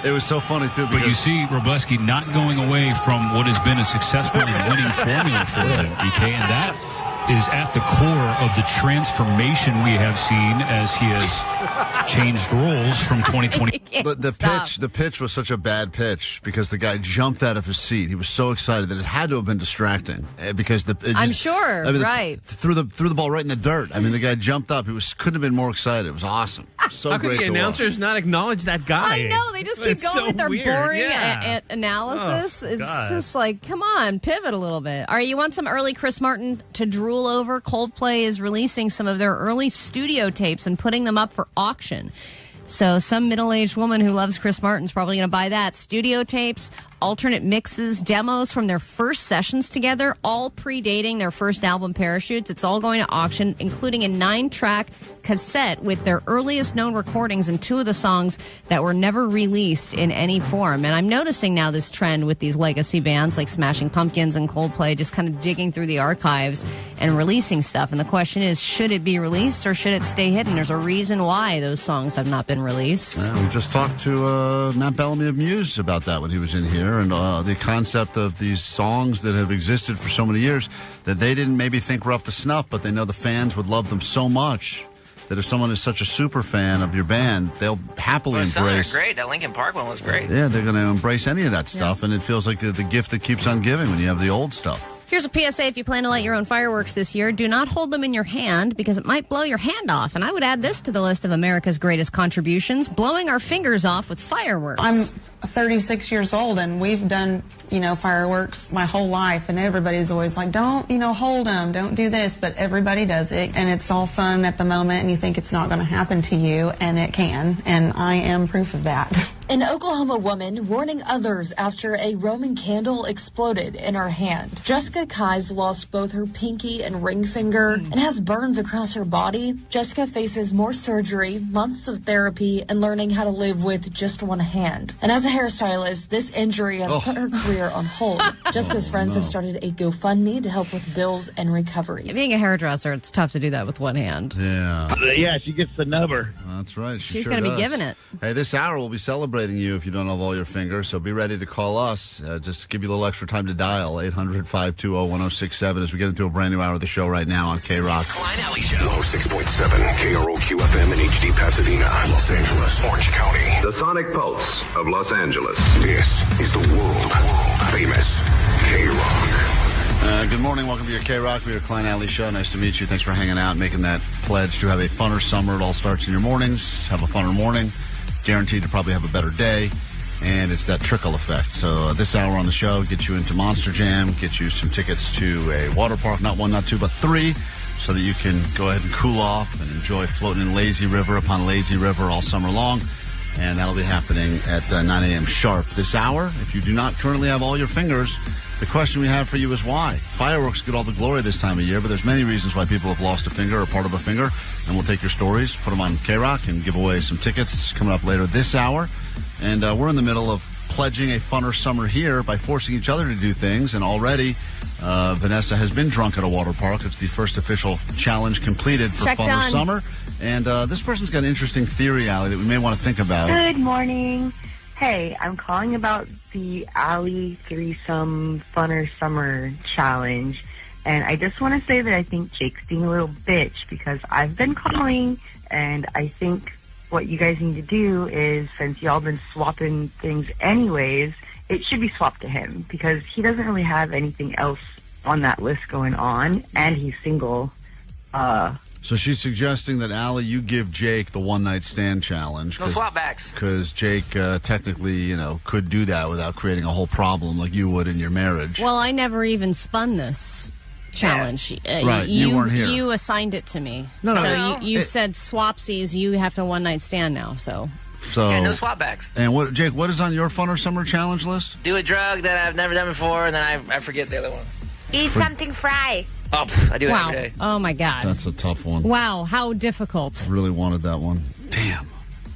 It was so funny, too. But you see Robleski not going away from what has been a successful and winning formula for him, BK, and that is at the core of the transformation we have seen as he has changed roles from 2020. But the pitch was such a bad pitch because the guy jumped out of his seat. He was so excited that it had to have been distracting because I'm sure, right? Threw the ball right in the dirt. I mean, the guy jumped up. Couldn't have been more excited. It was awesome. So How great could the to announcers watch. not acknowledge that guy? I know, they just keep going with their boring analysis. Oh, it's God. just like, come on, pivot a little bit. All right, you want some early Chris Martin to drool over? Coldplay is releasing some of their early studio tapes and putting them up for auction. So some middle-aged woman who loves Chris Martin's probably going to buy that. Studio tapes, alternate mixes, demos from their first sessions together, all predating their first album, Parachutes. It's all going to auction, including a 9-track cassette with their earliest known recordings and 2 of the songs that were never released in any form. And I'm noticing now this trend with these legacy bands like Smashing Pumpkins and Coldplay just kind of digging through the archives and releasing stuff. And the question is, should it be released or should it stay hidden? There's a reason why those songs have not been released. Yeah, we just talked to Matt Bellamy of Muse about that when he was in here, and the concept of these songs that have existed for so many years that they didn't maybe think were up to snuff, but they know the fans would love them so much that if someone is such a super fan of your band, they'll happily Some are embrace. great. That Linkin Park one was great. Yeah, they're going to embrace any of that stuff, and it feels like the gift that keeps on giving when you have the old stuff. Here's a PSA if you plan to light your own fireworks this year. Do not hold them in your hand because it might blow your hand off. And I would add this to the list of America's greatest contributions, blowing our fingers off with fireworks. I'm 36 years old and we've done, fireworks my whole life, and everybody's always like, don't, hold them, don't do this, but everybody does it, and it's all fun at the moment, and you think it's not going to happen to you, and it can, and I am proof of that. An Oklahoma woman warning others after a Roman candle exploded in her hand. Jessica Kai's lost both her pinky and ring finger and has burns across her body. Jessica faces more surgery, months of therapy, and learning how to live with just one hand. And as a hairstylist, this injury has put her career on hold. Jessica's friends have started a GoFundMe to help with bills and recovery. Being a hairdresser, it's tough to do that with one hand. Yeah. Yeah, she gets the nubber. That's right. She's going to be giving it. Hey, this hour we'll be celebrating you if you don't have all your fingers, so be ready to call us. Just to give you a little extra time to dial 800-520-1067 as we get into a brand new hour of the show right now on K-Rock. Klein Alley Show. 106.7 KROQ FM in HD Pasadena, Los Angeles, Orange County. The Sonic Pulse of Los Angeles. This is the world famous K-Rock. Good morning. Welcome to your K-Rock. We are Klein Alley Show. Nice to meet you. Thanks for hanging out, making that pledge to have a funner summer. It all starts in your mornings. Have a funner morning. Guaranteed to probably have a better day. And it's that trickle effect. So this hour on the show, get you into Monster Jam, get you some tickets to a water park, not one, not two, but three, so that you can go ahead and cool off and enjoy floating in lazy river upon lazy river all summer long. And that'll be happening at 9 a.m. sharp this hour. If you do not currently have all your fingers, the question we have for you is why? Fireworks get all the glory this time of year, but there's many reasons why people have lost a finger or part of a finger. And we'll take your stories, put them on K-Rock, and give away some tickets coming up later this hour. And we're in the middle of pledging a funner summer here by forcing each other to do things. And already, Vanessa has been drunk at a water park. It's the first official challenge completed for funner summer. And this person's got an interesting theory, Allie, that we may want to think about. Good morning. Hey, I'm calling about the Alley Threesome Funner Summer Challenge. And I just want to say that I think Jake's being a little bitch because I've been calling, and I think what you guys need to do is, since y'all been swapping things anyways, it should be swapped to him because he doesn't really have anything else on that list going on, and he's single. So she's suggesting that, Allie, you give Jake the one-night stand challenge. No swap backs. Because Jake technically, could do that without creating a whole problem like you would in your marriage. Well, I never even spun this challenge. Right, you weren't here. You assigned it to me. No. You said swapsies, you have to one-night stand now, so... Yeah, no swap backs. And Jake, what is on your funner summer challenge list? Do a drug that I've never done before, and then I forget the other one. Eat something fried. Oh, I do that every day. Oh, my God. That's a tough one. Wow, how difficult. I really wanted that one. Damn.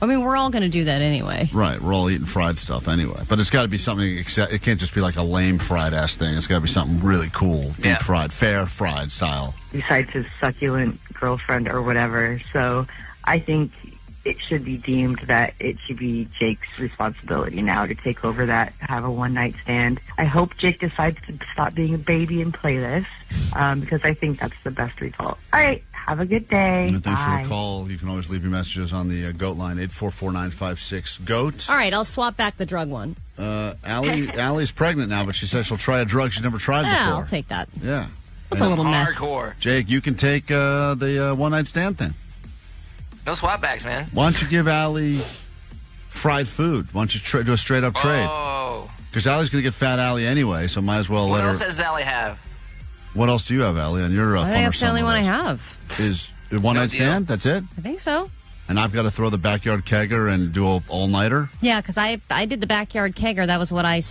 I mean, we're all going to do that anyway. Right, we're all eating fried stuff anyway. But it's got to be something, it can't just be like a lame fried-ass thing. It's got to be something really cool, deep fried, fair fried style. Besides his succulent girlfriend or whatever. So I think it should be deemed that it should be Jake's responsibility now to take over that, have a one-night stand. I hope Jake decides to stop being a baby and play this, because I think that's the best result. All right, have a good day. And thanks for the call. You can always leave your messages on the GOAT line, 844-956-GOAT. All right, I'll swap back the drug one. Allie's pregnant now, but she says she'll try a drug she's never tried before. Yeah, I'll take that. Yeah. That's a little hardcore. Jake, you can take the one-night stand thing. No swap backs, man. Why don't you give Allie fried food? Why don't you do a straight-up trade? Oh. Because Allie's going to get fat Allie anyway, so might as well let her... What else does Allie have? What else do you have, Allie, on your I think that's the only one I have. Is it one-night stand? That's it? I think so. And I've got to throw the backyard kegger and do an all-nighter? Yeah, because I did the backyard kegger. That was what I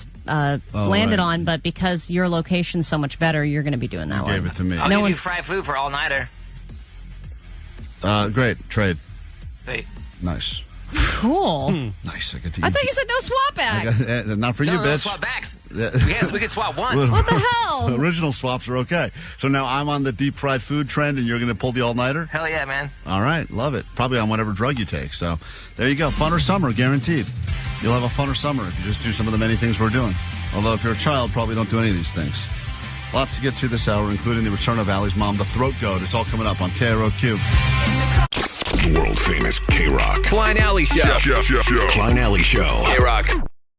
landed on, but because your location's so much better, you're going to be doing that one. Gave it to me. I'll give you fried food for all-nighter. Great. Trade. Hey. Nice. Cool. Nice. I thought you said no swap backs. Not for you, bitch. No swap backs. We could swap once. What the hell? Original swaps are okay. So now I'm on the deep fried food trend, and you're going to pull the all-nighter? Hell yeah, man. All right. Love it. Probably on whatever drug you take. So there you go. Funner summer, guaranteed. You'll have a funner summer if you just do some of the many things we're doing. Although if you're a child, probably don't do any of these things. Lots to get to this hour, including the return of Allie's mom, the Throat Goat. It's all coming up on KROQ. World famous K-Rock. Klein Alley Show. Klein Alley Show. K-Rock.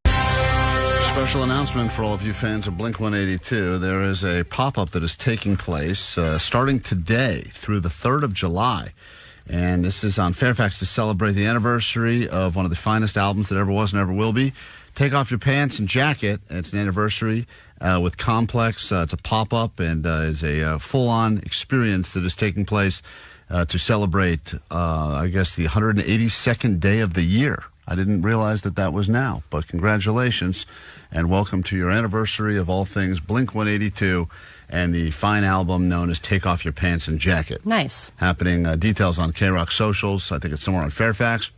Special announcement for all of you fans of Blink-182. There is a pop-up that is taking place starting today through the 3rd of July. And this is on Fairfax to celebrate the anniversary of one of the finest albums that ever was and ever will be. Take off your pants and jacket. It's an anniversary with Complex. It's a pop-up and is a full-on experience that is taking place to celebrate, I guess, the 182nd day of the year. I didn't realize that was now. But congratulations, and welcome to your anniversary of all things Blink-182 and the fine album known as Take Off Your Pants and Jacket. Nice. Happening, details on K-Rock socials. I think it's somewhere on Fairfax.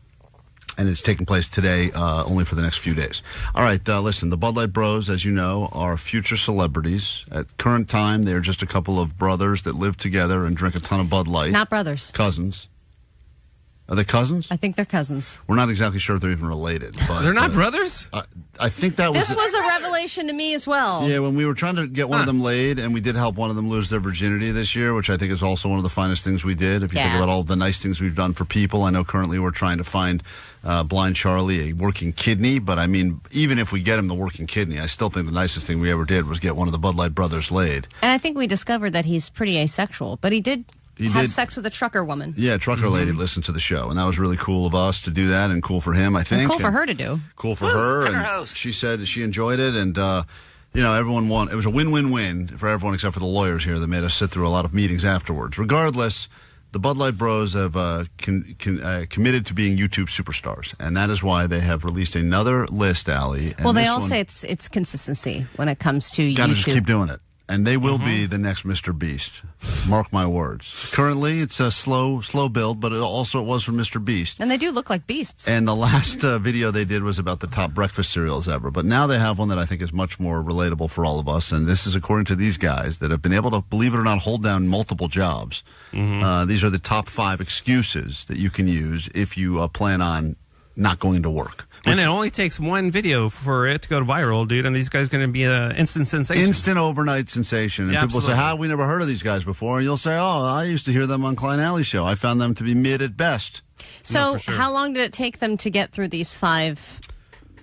And it's taking place today, only for the next few days. All right, listen, the Budlight Bros, as you know, are future celebrities. At current time, they're just a couple of brothers that live together and drink a ton of Bud Light. Not brothers. Cousins. Are they cousins? I think they're cousins. We're not exactly sure if they're even related. But, they're not brothers? I think that was... This was a revelation to me as well. Yeah, when we were trying to get one of them laid, and we did help one of them lose their virginity this year, which I think is also one of the finest things we did. If you think about all the nice things we've done for people, I know currently we're trying to find Blind Charlie a working kidney, but I mean, even if we get him the working kidney, I still think the nicest thing we ever did was get one of the Budlight brothers laid. And I think we discovered that he's pretty asexual, but he did have sex with a trucker woman. Yeah, trucker lady listened to the show, and that was really cool of us to do that, and cool for him, I think. And cool for her to do. Cool for her. And she said she enjoyed it, and everyone won. It was a win-win-win for everyone except for the lawyers here that made us sit through a lot of meetings afterwards. Regardless, the Budlight Bros have committed to being YouTube superstars, and that is why they have released another list, Allie. Well, they all say it's consistency when it comes to YouTube. Gotta just keep doing it. And they will be the next Mr. Beast. Mark my words. Currently, it's a slow build, but it was for Mr. Beast. And they do look like beasts. And the last video they did was about the top breakfast cereals ever. But now they have one that I think is much more relatable for all of us. And this is according to these guys that have been able to, believe it or not, hold down multiple jobs. These are the top 5 excuses that you can use if you plan on not going to work. And it only takes one video for it to go viral, dude, and these guys are going to be an instant sensation. Instant overnight sensation. And people say, we never heard of these guys before. And you'll say, I used to hear them on Klein Alley Show. I found them to be mid at best. So how long did it take them to get through these 5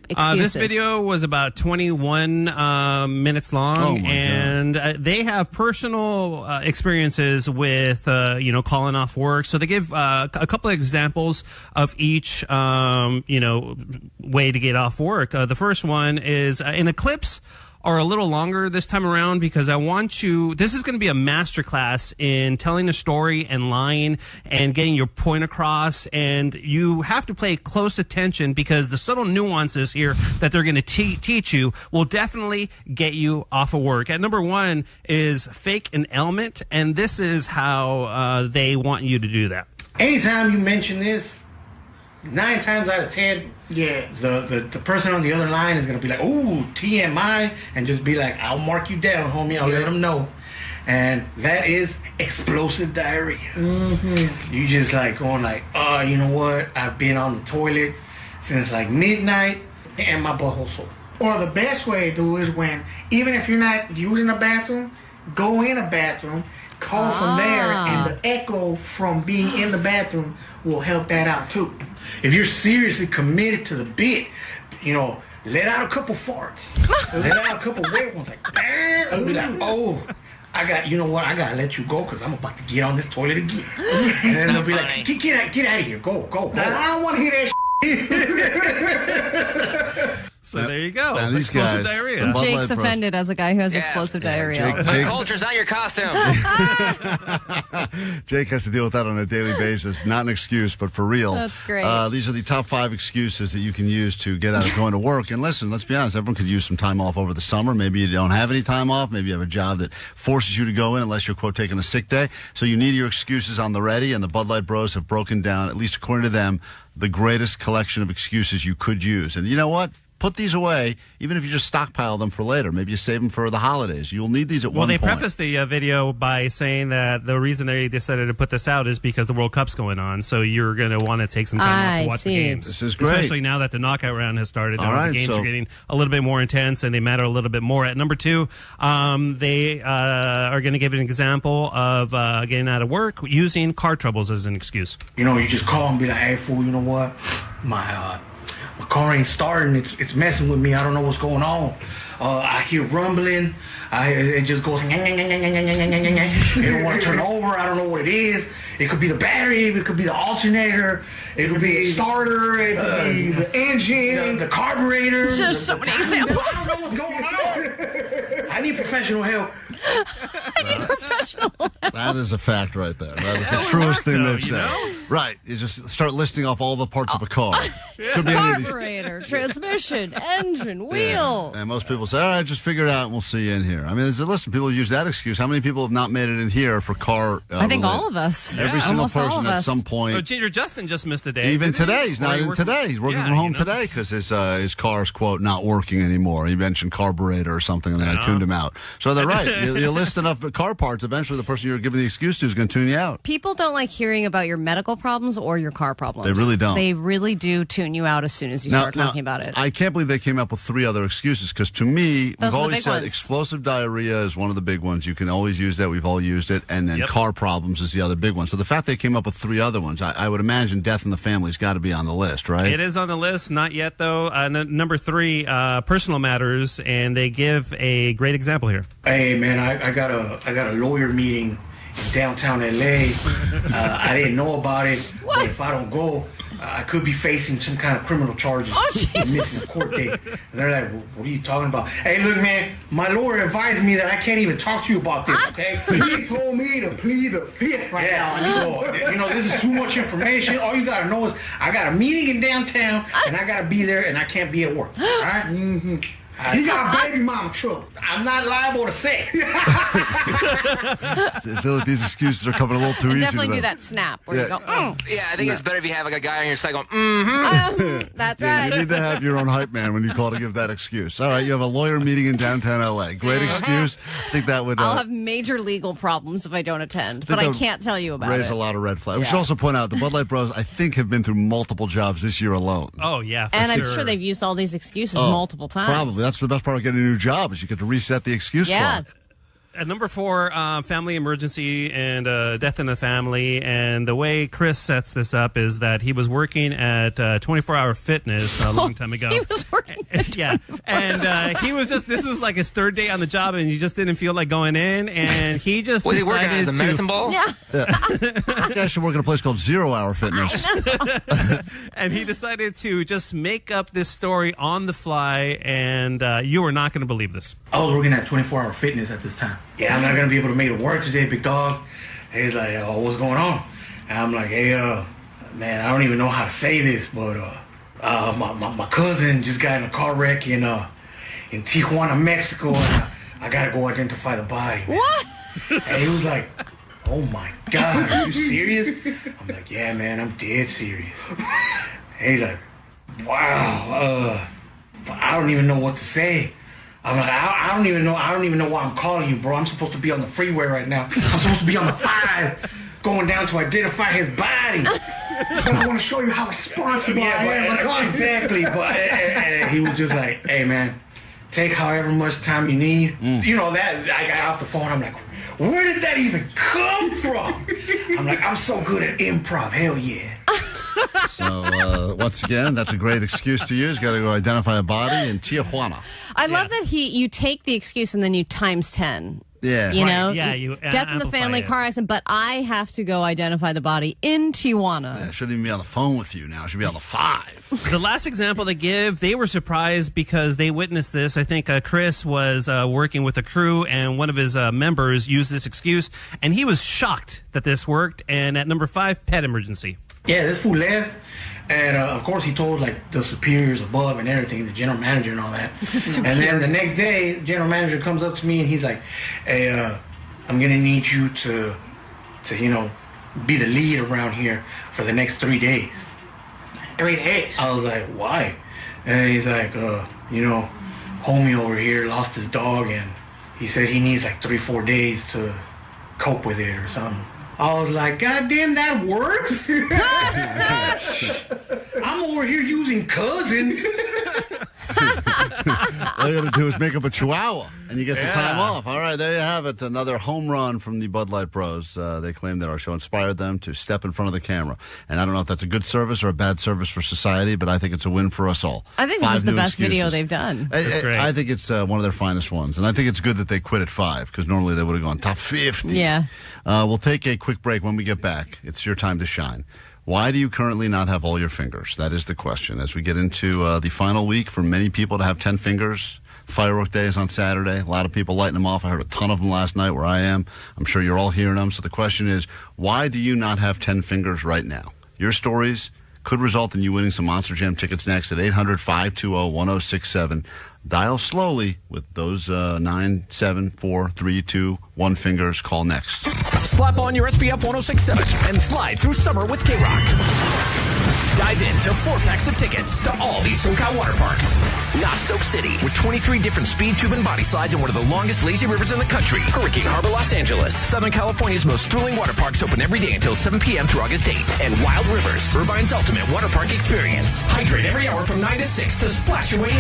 excuses? This video was about 21 minutes long, and they have personal experiences with, calling off work. So they give a couple of examples of each, way to get off work. The first one is in the clips are a little longer this time around because I want you, this is going to be a masterclass in telling a story and lying and getting your point across, and you have to pay close attention because the subtle nuances here that they're going to teach you will definitely get you off of work. At number 1 is fake an ailment, and this is how they want you to do that. Anytime you mention this, 9 times out of 10, the person on the other line is gonna be like, "Ooh, TMI," and just be like, "I'll mark you down, homie. I'll let them know." And that is explosive diarrhea. You just going you know what? I've been on the toilet since midnight, and my butthole's sore. Or the best way to do is when, even if you're not using a bathroom, go in a bathroom, call from there, and the echo from being in the bathroom will help that out too. If you're seriously committed to the bit, let out a couple farts. Let out a couple wet ones, and be like, I gotta let you go because I'm about to get on this toilet again. And then they'll be like, get out of here, go. I don't want to hear that So there you go. Now, these guys, diarrhea. Jake's offended as a guy who has explosive diarrhea. My culture's not your costume. Jake has to deal with that on a daily basis. Not an excuse, but for real. That's great. These are the top 5 excuses that you can use to get out of going to work. And listen, let's be honest, everyone could use some time off over the summer. Maybe you don't have any time off. Maybe you have a job that forces you to go in unless you're, quote, taking a sick day. So you need your excuses on the ready, and the Budlight Bros have broken down, at least according to them, the greatest collection of excuses you could use. And you know what? Put these away, even if you just stockpile them for later. Maybe you save them for the holidays. You'll need these at one point. Well, they prefaced the video by saying that the reason they decided to put this out is because the World Cup's going on, so you're going to want to take some time off to watch the games. This is great. Especially now that the knockout round has started. All right, the games are getting a little bit more intense, and they matter a little bit more. At number 2, they are going to give an example of getting out of work using car troubles as an excuse. You just call and be like, "Hey, fool, you know what? My car ain't starting. It's messing with me. I don't know what's going on. I hear rumbling. It just goes. It don't want to turn over. I don't know what it is. It could be the battery. It could be the alternator. It could be the starter. It could be the engine, the carburetor. Just so many examples. I don't know what's going on. I need professional help. I need professional help. That is a fact right there. That is the truest thing they've said. Right. You just start listing off all the parts of a car. Could be any of these. Carburetor, transmission, engine, wheel. And most people say, all right, just figure it out and we'll see you in here. I mean, listen, people use that excuse. How many people have not made it in here for car I think all of us. Every single person at some point. Oh, Ginger Justin just missed a day. Even today. He's not in today. He's working from home today because his car's, quote, not working anymore. He mentioned carburetor or something, and then I tuned him out. So they're right. You list enough car parts, eventually the person you're giving the excuse to is going to tune you out. People don't like hearing about your medical problems or your car problems. They really don't. They really do tune you out as soon as you start talking about it. I can't believe they came up with 3 other excuses because to me, we've always said explosive diarrhea is one of the big ones. You can always use that. We've all used it. And then car problems is the other big one. So the fact they came up with 3 other ones, I would imagine death in the family's got to be on the list, right? It is on the list. Not yet, though. Number 3, personal matters, and they give a great example here. Hey, man, I got a lawyer meeting in downtown L.A. I didn't know about it, but if I don't go, I could be facing some kind of criminal charges for missing a court date. And they're like, what are you talking about? Hey, look, man, my lawyer advised me that I can't even talk to you about this, okay? He told me to plead the fifth right now. So, this is too much information. All you got to know is I got a meeting in downtown, and I got to be there, and I can't be at work, all right? Mm-hmm. He got baby mama trouble. I'm not liable to say. I feel like these excuses are coming a little too easy. Definitely do that snap where you go, Yeah, I think it's better if you have like a guy on your side going, that's right. You need to have your own hype man when you call to give that excuse. All right, you have a lawyer meeting in downtown L.A. Great excuse. I think that would... I'll have major legal problems if I don't attend, but I can't tell you about it. Raise a lot of red flags. We should also point out the Budlight Bros, I think, have been through multiple jobs this year alone. Oh, yeah, And I'm sure they've used all these excuses multiple times. Probably. That's the best part of getting a new job is you get to reset the excuse clock. At number 4, family emergency and death in the family. And the way Chris sets this up is that he was working at 24-Hour Fitness a long time ago. He was working and he was this was like his 3rd day on the job, and he just didn't feel like going in. And he just was he working as a medicine ball? Yeah. That guy should work at a place called 0 Hour Fitness. And he decided to just make up this story on the fly, and you are not going to believe this. I was working at 24-Hour Fitness at this time. Yeah, I'm not going to be able to make it work today, big dog. He's like, oh, what's going on? And I'm like, hey, man, I don't even know how to say this, but my cousin just got in a car wreck in Tijuana, Mexico, and I got to go identify the body. Man. What? And he was like, oh, my God, are you serious? I'm like, yeah, man, I'm dead serious. And he's like, wow, I don't even know what to say. I'm like, I don't even know why I'm calling you, bro. I'm supposed to be on the freeway right now. I'm supposed to be on the 5 going down to identify his body. But I want to show you how responsible I am. Exactly. But and he was just like, hey, man, take however much time you need. You know, that I got off the phone. I'm like, where did that even come from? I'm like, I'm so good at improv. Hell yeah. So, once again, that's a great excuse to use. Got to go identify a body in Tijuana. I love that you take the excuse and then you times 10. Yeah. You know? Yeah, you death in the family, car accident, but I have to go identify the body in Tijuana. Yeah, I shouldn't even be on the phone with you now. I should be on the 5. The last example they give, they were surprised because they witnessed this. I think Chris was working with a crew, and one of his members used this excuse, and he was shocked that this worked. And at number 5, pet emergency. Yeah, this fool left, and of course he told like the superiors above and everything, the general manager and all that. And then the next day, the general manager comes up to me and he's like, "Hey, I'm gonna need you to be the lead around here for the next 3 days." 3 days. I was like, "Why?" And he's like, homie over here lost his dog, and he said he needs like 3-4 days to cope with it or something. I was like, God damn, that works? I'm over here using cousins. All you got to do is make up a chihuahua, and you get the time off. All right, there you have it. Another home run from the Budlight Bros. They claim that our show inspired them to step in front of the camera. And I don't know if that's a good service or a bad service for society, but I think it's a win for us all. I think this is the best video they've done. That's great. I think it's one of their finest ones. And I think it's good that they quit at 5, because normally they would have gone top 50. Yeah. We'll take a quick break. When we get back, it's your time to shine. Why do you currently not have all your fingers? That is the question. As we get into the final week for many people to have 10 fingers, firework day is on Saturday. A lot of people lighting them off. I heard a ton of them last night where I am. I'm sure you're all hearing them. So the question is, why do you not have 10 fingers right now? Your stories could result in you winning some Monster Jam tickets next at 800-520-1067. Dial slowly with those 9, 7, 4, 3, 2, 1 fingers. Call next. Slap on your SPF 1067 and slide through summer with K-Rock. Dive into 4 packs of tickets to all these SoCal water parks. Not Soak City, with 23 different speed, tube, and body slides in one of the longest lazy rivers in the country. Hurricane Harbor, Los Angeles. Southern California's most thrilling water parks open every day until 7 p.m. through August 8th. And Wild Rivers, Irvine's ultimate water park experience. Hydrate every hour from 9 to 6 to splash your way in.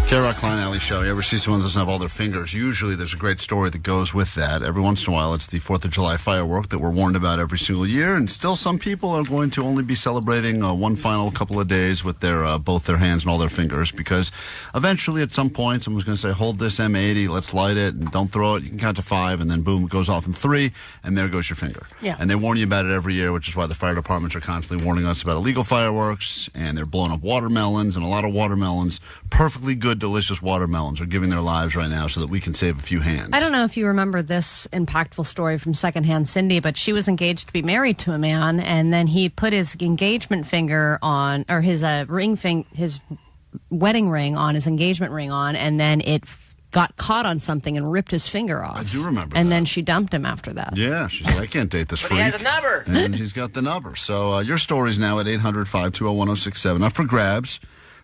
K-Rock, Klein, Alley Show. You ever see someone that doesn't have all their fingers? Usually there's a great story that goes with that. Every once in a while, it's the 4th of July firework that we're warned about every single year, and still some people are going to only be celebrating one final couple of days with their both their hands and all their fingers, because eventually at some point someone's going to say, hold this M80, let's light it, and don't throw it. You can count to 5, and then boom, it goes off in 3, and there goes your finger. Yeah. And they warn you about it every year, which is why the fire departments are constantly warning us about illegal fireworks, and they're blowing up watermelons, and a lot of watermelons, perfectly good, delicious watermelons, are giving their lives right now so that we can save a few hands. I don't know if you remember this impactful story from secondhand Cindy, but she was engaged to be married to a man, and then he put his engagement finger on, or his his wedding ring on, his engagement ring on, and then it got caught on something and ripped his finger off. I do remember and that. then she dumped him after that. Yeah, she said, I can't date this But freak. he has a number. And he's got the number. So your story's now at 800-520-1067. Up for grabs.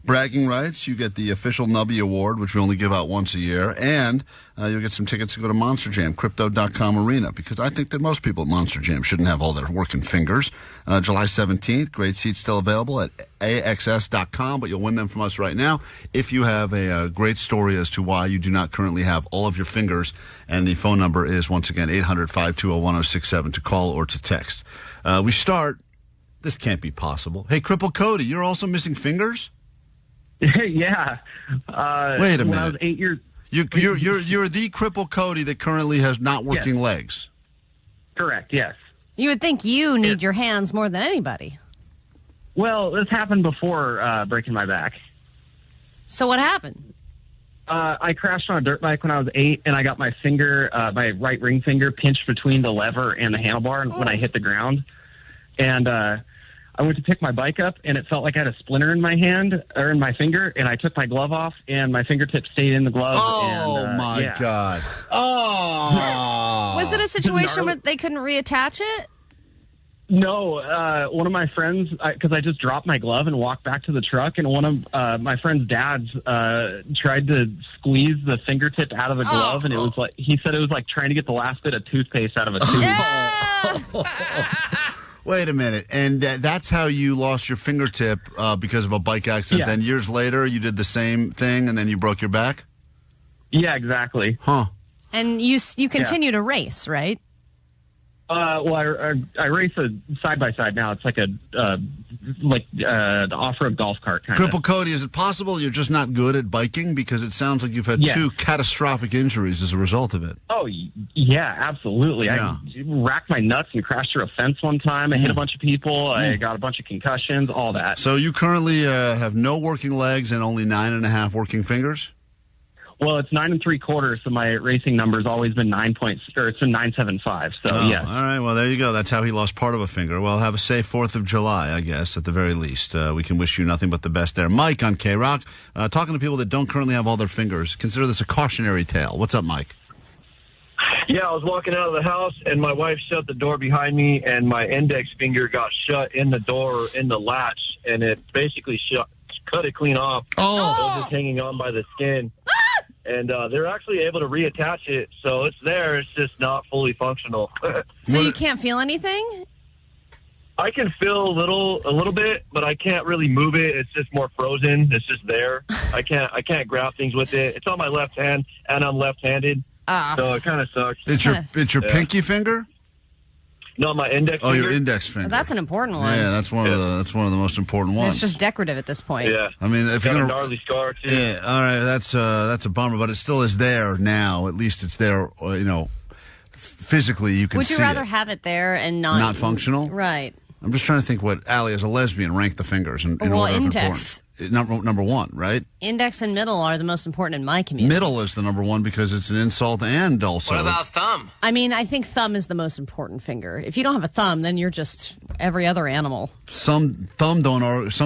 Bragging rights, you get the official Nubby Award, which we only give out once a year, and you'll get some tickets to go to Monster Jam, Crypto.com Arena, because I think that most people at Monster Jam shouldn't have all their working fingers. July 17th, great seats still available at AXS.com, but you'll win them from us right now if you have a great story as to why you do not currently have all of your fingers, and the phone number is, once again, 800-520-1067 to call or to text. We start, this can't be possible. Hey, Cripple Cody, you're also missing fingers? Yeah. Wait a minute. When I was 8 years... You're the Cripple Cody that currently has not working legs. Correct, yes. You would think you need your hands more than anybody. Well, this happened before breaking my back. So what happened? I crashed on a dirt bike when I was 8, and I got my finger, my right ring finger, pinched between the lever and the handlebar when I hit the ground. And I went to pick my bike up, and it felt like I had a splinter in my hand, or in my finger, and I took my glove off, and my fingertip stayed in the glove. My God. Oh. Was it a situation where they couldn't reattach it? No, one of my friends, because I just dropped my glove and walked back to the truck, and one of my friend's dads tried to squeeze the fingertip out of the glove, and it was like, he said it was like trying to get the last bit of toothpaste out of a tube. Wait a minute. And that's how you lost your fingertip because of a bike accident. Yeah. Then years later, you did the same thing, and then you broke your back? Yeah, exactly. Huh. And you continue to race, right? Well, I race a side-by-side now. It's like an off-road golf cart kind of. Cripple Cody, is it possible you're just not good at biking? Because it sounds like you've had 2 catastrophic injuries as a result of it. Oh, yeah, absolutely. Yeah. I racked my nuts and crashed through a fence one time. I hit a bunch of people. I got a bunch of concussions, all that. So you currently have no working legs and only 9.5 working fingers? Well, it's 9 3/4, so my racing number's always been 9.75. So yeah. All right. Well, there you go. That's how he lost part of a finger. Well, have a safe 4th of July, I guess, at the very least. We can wish you nothing but the best there. Mike on K-Rock, talking to people that don't currently have all their fingers. Consider this a cautionary tale. What's up, Mike? Yeah, I was walking out of the house, and my wife shut the door behind me, and my index finger got shut in the door, in the latch, and it basically cut it clean off. It was just hanging on by the skin. And they're actually able to reattach it, so it's there. It's just not fully functional. So you can't feel anything? I can feel a little bit, but I can't really move it. It's just more frozen. It's just there. I can't grab things with it. It's on my left hand, and I'm left-handed, so it kind of sucks. It's your pinky finger? No, my index finger. Oh, your index finger. Well, that's an important one. Yeah, that's one of the most important ones. It's just decorative at this point. Yeah. I mean, if you're got gonna a gnarly scar too. Yeah, all right, that's a bummer, but it still is there now. At least it's there, physically you can see it. Would you rather have it there and not functional? Right. I'm just trying to think what Allie, as a lesbian, ranked the fingers in order of index. number one, right? Index and middle are the most important in my community. Middle is the number one because it's an insult and also. What about thumb? I mean, I think thumb is the most important finger. If you don't have a thumb, then you're just every other animal. Some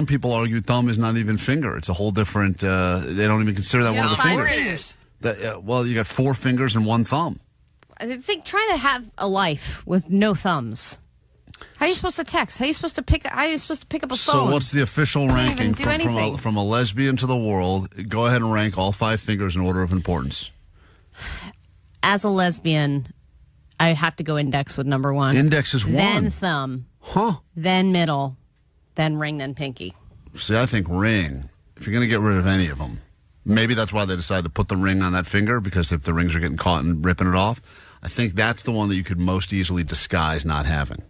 people argue thumb is not even finger. It's a whole different. They don't even consider that one of the fingers. It is. Well, you got 4 fingers and 1 thumb. I think trying to have a life with no thumbs. How are you supposed to text? How are you supposed to pick up a phone? So what's the official ranking from a lesbian to the world? Go ahead and rank all 5 fingers in order of importance. As a lesbian, I have to go index with number 1. Index is 1. Then thumb. Huh. Then middle. Then ring, then pinky. See, I think ring. If you're going to get rid of any of them, maybe that's why they decided to put the ring on that finger, because if the rings are getting caught and ripping it off, I think that's the one that you could most easily disguise not having.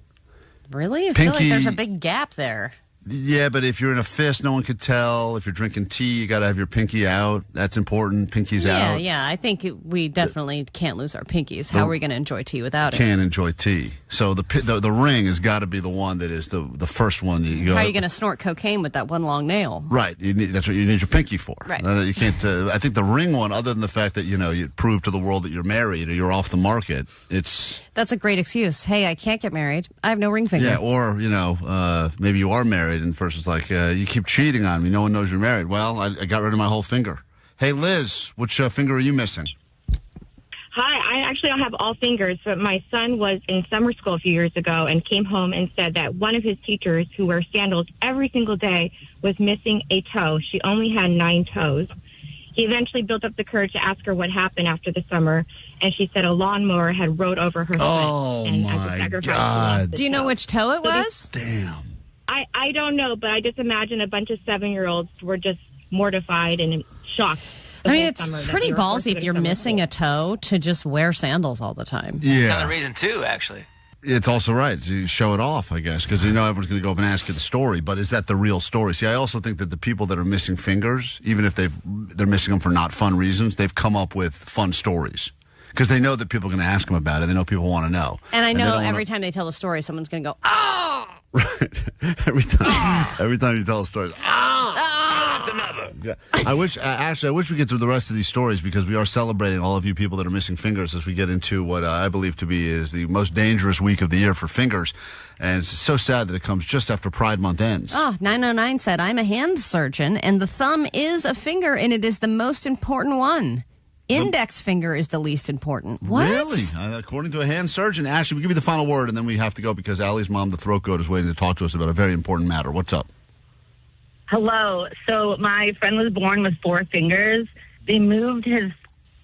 Really? I Pinky, feel like there's a big gap there. Yeah, but if you're in a fist, no one could tell. If you're drinking tea, you got to have your pinky out. That's important. Pinky's out. Yeah. I think we definitely can't lose our pinkies. How are we going to enjoy tea without it? Can't enjoy tea. So the ring has got to be the one that is the first one that you go. How are you going to snort cocaine with that one long nail? Right. That's what you need your pinky for. Right. You can't. I think the ring one, other than the fact that you prove to the world that you're married or you're off the market, that's a great excuse. Hey, I can't get married. I have no ring finger. Yeah, or maybe you are married and the person's like, you keep cheating on me. No one knows you're married. Well, I got rid of my whole finger. Hey, Liz, which finger are you missing? Hi, I actually don't have all fingers, but my son was in summer school a few years ago and came home and said that one of his teachers, who wears sandals every single day, was missing a toe. She only had 9 toes. He eventually built up the courage to ask her what happened after the summer, and she said a lawnmower had rode over her foot. Oh, and my God. Do you know which toe it was? Damn. I don't know, but I just imagine a bunch of 7-year-olds were just mortified and shocked. I mean, it's pretty ballsy if you're missing a toe to just wear sandals all the time. Yeah. That's another reason, too, actually. It's also right. So you show it off, I guess, because everyone's going to go up and ask you the story. But is that the real story? See, I also think that the people that are missing fingers, even if they're missing them for not fun reasons, they've come up with fun stories. Because they know that people are going to ask them about it. They know people want to know. And I know every time they tell the story, someone's going to go, oh! Right. Every time you tell a story, Yeah. I wish we get through the rest of these stories, because we are celebrating all of you people that are missing fingers as we get into what I believe to be is the most dangerous week of the year for fingers. And it's so sad that it comes just after Pride Month ends. 909 said, I'm a hand surgeon, and the thumb is a finger, and it is the most important one. Index finger is the least important. What? Really? According to a hand surgeon. Ashley, we'll give you the final word, and then we have to go because Allie's mom, the throat goat, is waiting to talk to us about a very important matter. What's up? Hello. So my friend was born with 4 fingers. They moved his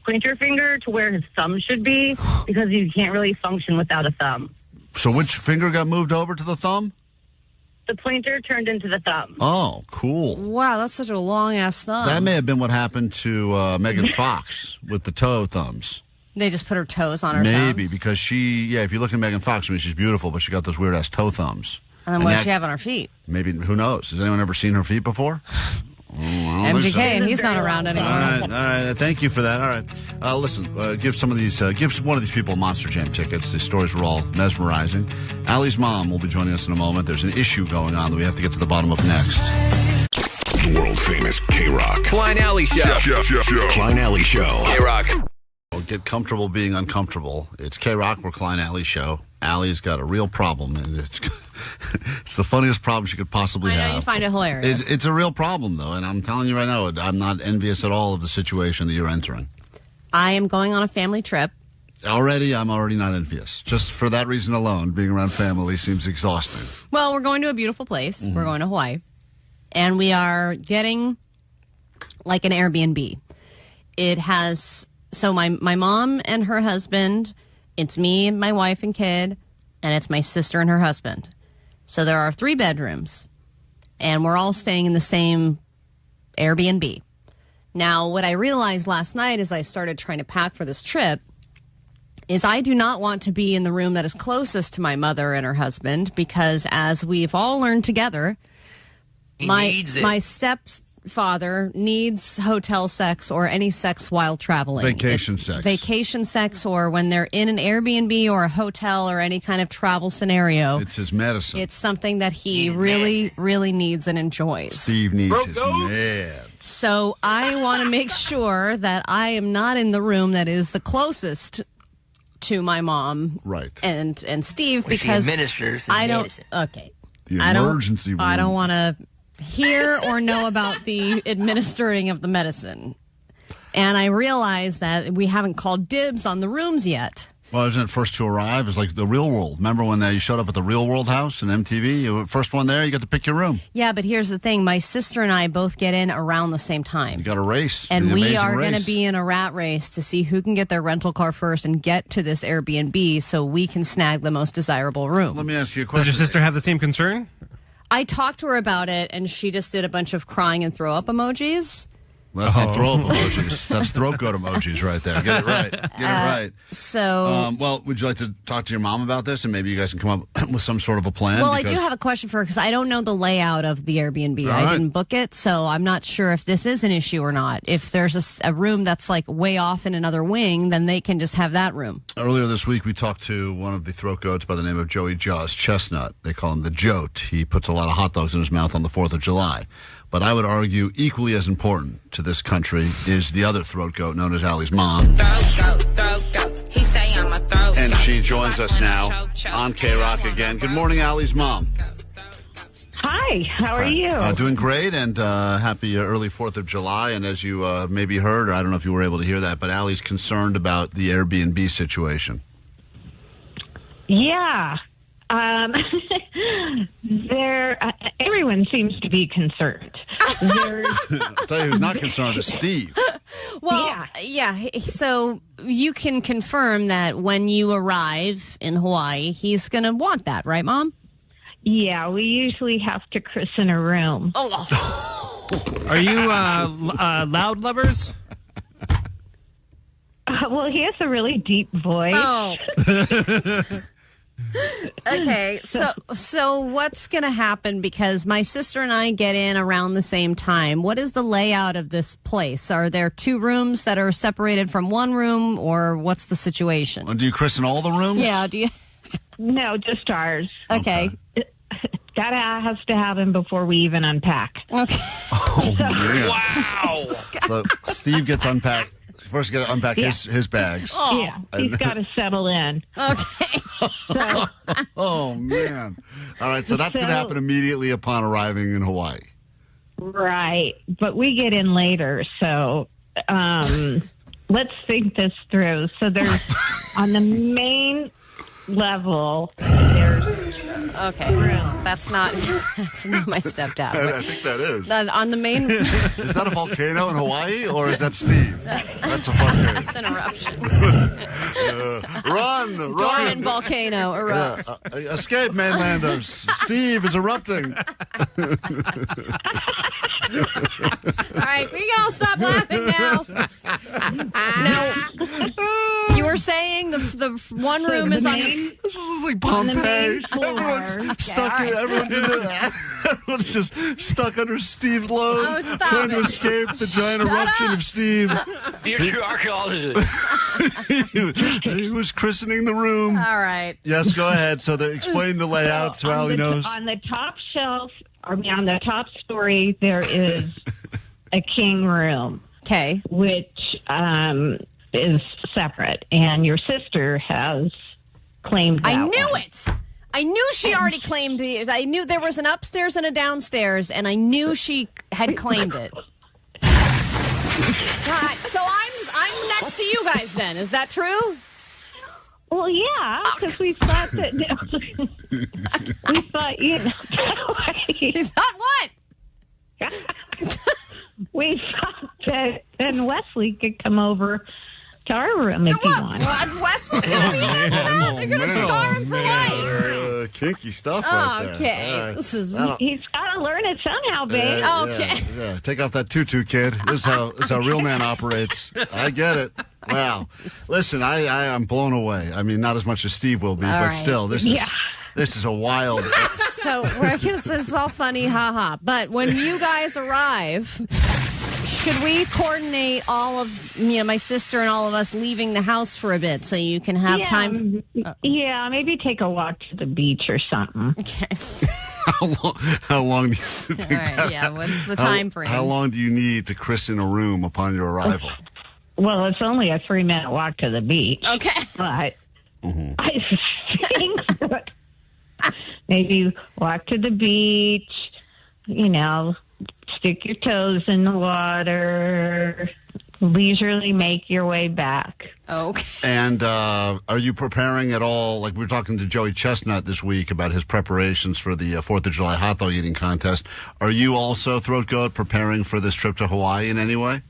pointer finger to where his thumb should be because you can't really function without a thumb. So which finger got moved over to the thumb? The pointer turned into the thumb. Oh, cool. Wow, that's such a long-ass thumb. That may have been what happened to Megan Fox with the toe thumbs. They just put her toes on her Maybe, thumbs? because if you look at Megan Fox, I mean, she's beautiful, but she got those weird-ass toe thumbs. And then what does she have on her feet? Maybe, who knows? Has anyone ever seen her feet before? MGK, and he's not around anymore. All right. Thank you for that. All right. Listen, give one of these people Monster Jam tickets. These stories were all mesmerizing. Allie's mom will be joining us in a moment. There's an issue going on that we have to get to the bottom of next. World famous K-Rock. Klein Alley Show. Klein Alley Show. K-Rock. Get comfortable being uncomfortable. It's K-Rock. We're Klein Alley Show. Allie's got a real problem, and it's the funniest problem she could possibly have. I know you find it hilarious. It's a real problem, though, and I'm telling you right now, I'm not envious at all of the situation that you're entering. I am going on a family trip. I'm already not envious. Just for that reason alone, being around family seems exhausting. Well, we're going to a beautiful place. Mm-hmm. We're going to Hawaii. And we are getting like an Airbnb. It has... So my mom and her husband, it's me, my wife and kid, and it's my sister and her husband. So there are 3 bedrooms, and we're all staying in the same Airbnb. Now, what I realized last night as I started trying to pack for this trip is I do not want to be in the room that is closest to my mother and her husband, because as we've all learned together, my father needs hotel sex or any sex while traveling. Vacation sex. Vacation sex, or when they're in an Airbnb or a hotel or any kind of travel scenario. It's his medicine. It's something that he really needs and enjoys. Steve needs his meds. So I want to make sure that I am not in the room that is the closest to my mom, right? And Steve, Where she because administers the I don't. medicine. Okay, The emergency room. I don't want to hear or know about the administering of the medicine. And I realize that we haven't called dibs on the rooms yet. Well, isn't it first to arrive? It's like the Real World. Remember when you showed up at the Real World house in MTV? You were first one there, you got to pick your room. Yeah, but here's the thing. My sister and I both get in around the same time. You got a race. And The we amazing are going to race. be in a rat race to see who can get their rental car first and get to this Airbnb so we can snag the most desirable room. Let me ask you a Does question. your sister have the same concern? I talked to her about it, and she just did a bunch of crying and throw up emojis. That's not throw up emojis. That's throat goat emojis right there. Get it right. Get it right. So, well, would you like to talk to your mom about this, and maybe you guys can come up with some sort of a plan? well, I do have a question for her because I don't know the layout of the Airbnb. All I right. didn't book it, so I'm not sure if this is an issue or not. If there's a room that's like way off in another wing, then they can just have that room. Earlier this week, we talked to one of the throat goats by the name of Joey Jaws Chestnut. They call him the Jote. He puts a lot of hot dogs in his mouth on the 4th of July. But I would argue equally as important to this country is the other throat goat known as Allie's mom. And she joins us now on K-Rock again. Good morning, Allie's mom. Hi, how are you? Doing great, and happy early 4th of July. And as you maybe heard, or I don't know if you were able to hear that, but Allie's concerned about the Airbnb situation. Yeah. Everyone seems to be concerned. I'll tell you who's not concerned is Steve. Well, yeah. So you can confirm that when you arrive in Hawaii, he's going to want that, right, Mom? Yeah, we usually have to christen a room. Oh. Are you loud lovers? Well, he has a really deep voice. Oh. Okay, so what's going to happen? Because my sister and I get in around the same time. What is the layout of this place? Are there two rooms that are separated from one room, or what's the situation? Do you christen all the rooms? Yeah, do you? No, just ours. Okay. That has to happen before we even unpack. Okay. Oh, man. Wow. So Steve gets unpacked. First, got to unpack his bags. Oh. Yeah, he's got to settle in. Okay. Oh, man. All right, so that's going to happen immediately upon arriving in Hawaii. Right, but we get in later, so let's think this through. So there's, on the main level, there's that's not my stepdad. I think that is. On the main, is that a volcano in Hawaii, or is that Steve? That's a volcano. That's an eruption. Run! Dormant volcano erupts. Escape, mainlanders! Steve is erupting. All right, we can all stop laughing now. Now, you were saying the one room is on. This is like Pompeii. Everyone's stuck in. Everyone's just stuck under Steve's load, Oh, stop trying to it. escape the giant eruption of Steve. Future archaeologist. He was christening the room. All right. Yes, go ahead. So explain the layout so Allie knows. On the top shelf, on the top story, there is a king room. Okay. Which is separate, and your sister has claimed that I knew one. it. I knew she already claimed it. I knew there was an upstairs and a downstairs, and I knew she had claimed it. God, so I'm next to you guys then. Is that true? Well, yeah, because we thought that we thought You thought what? We thought that then Wesley could come over to our room if he wanted. Wesley's gonna be there for that? They're gonna scar him for life. Kinky stuff right there. Okay. All right. This is He's got to learn it somehow, babe. Okay. Yeah. Take off that tutu, kid. This is how real man operates. I get it. Wow. Listen, I am blown away. I mean, not as much as Steve will be, All but right. still, this is a wild. So it's all funny, haha. But when you guys arrive, should we coordinate all of my sister and all of us leaving the house for a bit so you can have time? Yeah, maybe take a walk to the beach or something. Okay. How long do you think All right, yeah, what's the time frame? How long do you need to christen a room upon your arrival? Well, it's only a 3-minute walk to the beach. Okay. But I think that maybe walk to the beach, stick your toes in the water, leisurely make your way back. Okay. And are you preparing at all? Like, we were talking to Joey Chestnut this week about his preparations for the 4th of July hot dog eating contest. Are you also, Throat Goat, preparing for this trip to Hawaii in any way?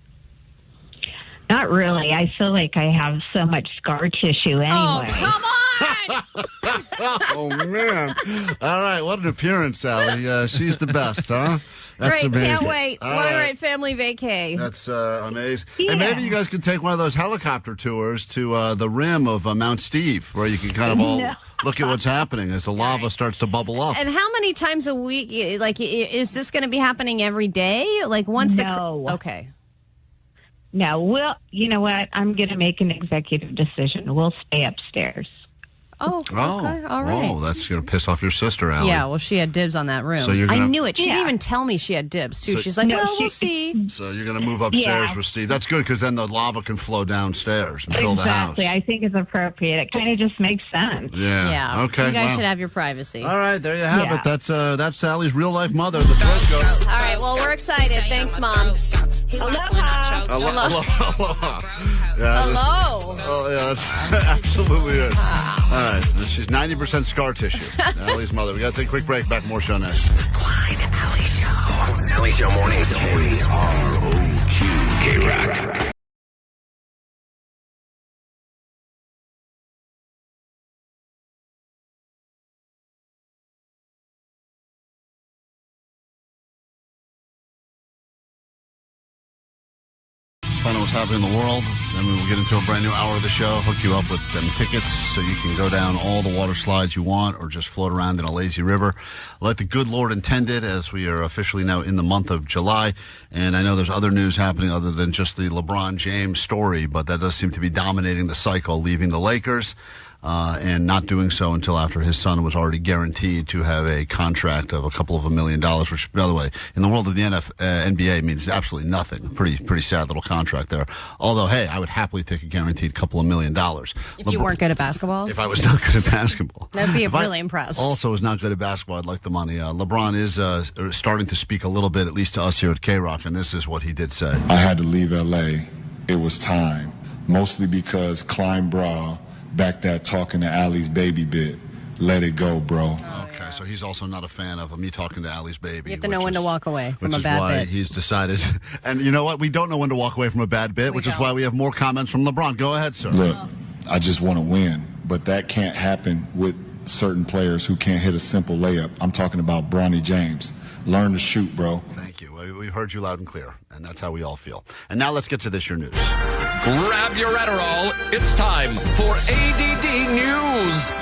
Not really. I feel like I have so much scar tissue anyway. Oh, come on! Oh, man. All right. What an appearance, Sally. She's the best, huh? That's Great. amazing. Can't wait. All What a right. great family vacay. That's amazing. And maybe you guys can take one of those helicopter tours to the rim of Mount Steve, where you can kind of all look at what's happening as the lava starts to bubble up. And how many times a week? Like, is this going to be happening every day? Like once? No. Okay. No, you know what? I'm going to make an executive decision. We'll stay upstairs. Oh, okay. All right. Oh, that's going to piss off your sister, Allie. Yeah, well, she had dibs on that room. So you're gonna- I knew it. She didn't even tell me she had dibs, too. So- She's like, No, we'll see. So you're going to move upstairs Yeah. with Steve. That's good, because then the lava can flow downstairs and fill the house. Exactly. I think it's appropriate. It kind of just makes sense. Yeah. Okay. You guys well. should have your privacy. All right, there you have Yeah. it. That's Sally's real life mother, the Throat Goat. All right, well, we're excited. Thanks, Mom. Aloha. Aloha. Yeah, Hello. Oh, yeah, that's absolutely it. All right, she's 90% scar tissue. Allie's mother. We got to take a quick break. Back, more show next. Klein and Alley Show. Alley Show mornings. KROQ. K-Rock. Find out what's happening in the world. Then we will get into a brand new hour of the show, hook you up with them tickets so you can go down all the water slides you want or just float around in a lazy river like the good Lord intended, as we are officially now in the month of July. And I know there's other news happening other than just the LeBron James story, but that does seem to be dominating the cycle, leaving the Lakers. And not doing so until after his son was already guaranteed to have a contract of $2 million, which, by the way, in the world of the NBA means absolutely nothing. Pretty sad little contract there. Although, hey, I would happily take a guaranteed $2 million. If you weren't good at basketball? If I was not good at basketball. That'd be If I really impressed. Also was not good at basketball, I'd like the money. LeBron is starting to speak a little bit, at least to us here at K-Rock, and this is what he did say. I had to leave L.A. It was time, mostly because Klein back that talking to Allie's baby bit. Let it go, bro. Okay, so he's also not a fan of me talking to Allie's baby. You have to know when to walk away from which a is bad why bit. he's decided. And you know what? We don't know when to walk away from a bad bit, which is why we have more comments from LeBron. Go ahead, sir. Look, I just want to win, but that can't happen with certain players who can't hit a simple layup. I'm talking about Bronny James. Learn to shoot, bro. Thank you. We heard you loud and clear, and that's how we all feel. And now let's get to this, your news. Grab your Adderall. It's time for A.D.D. News.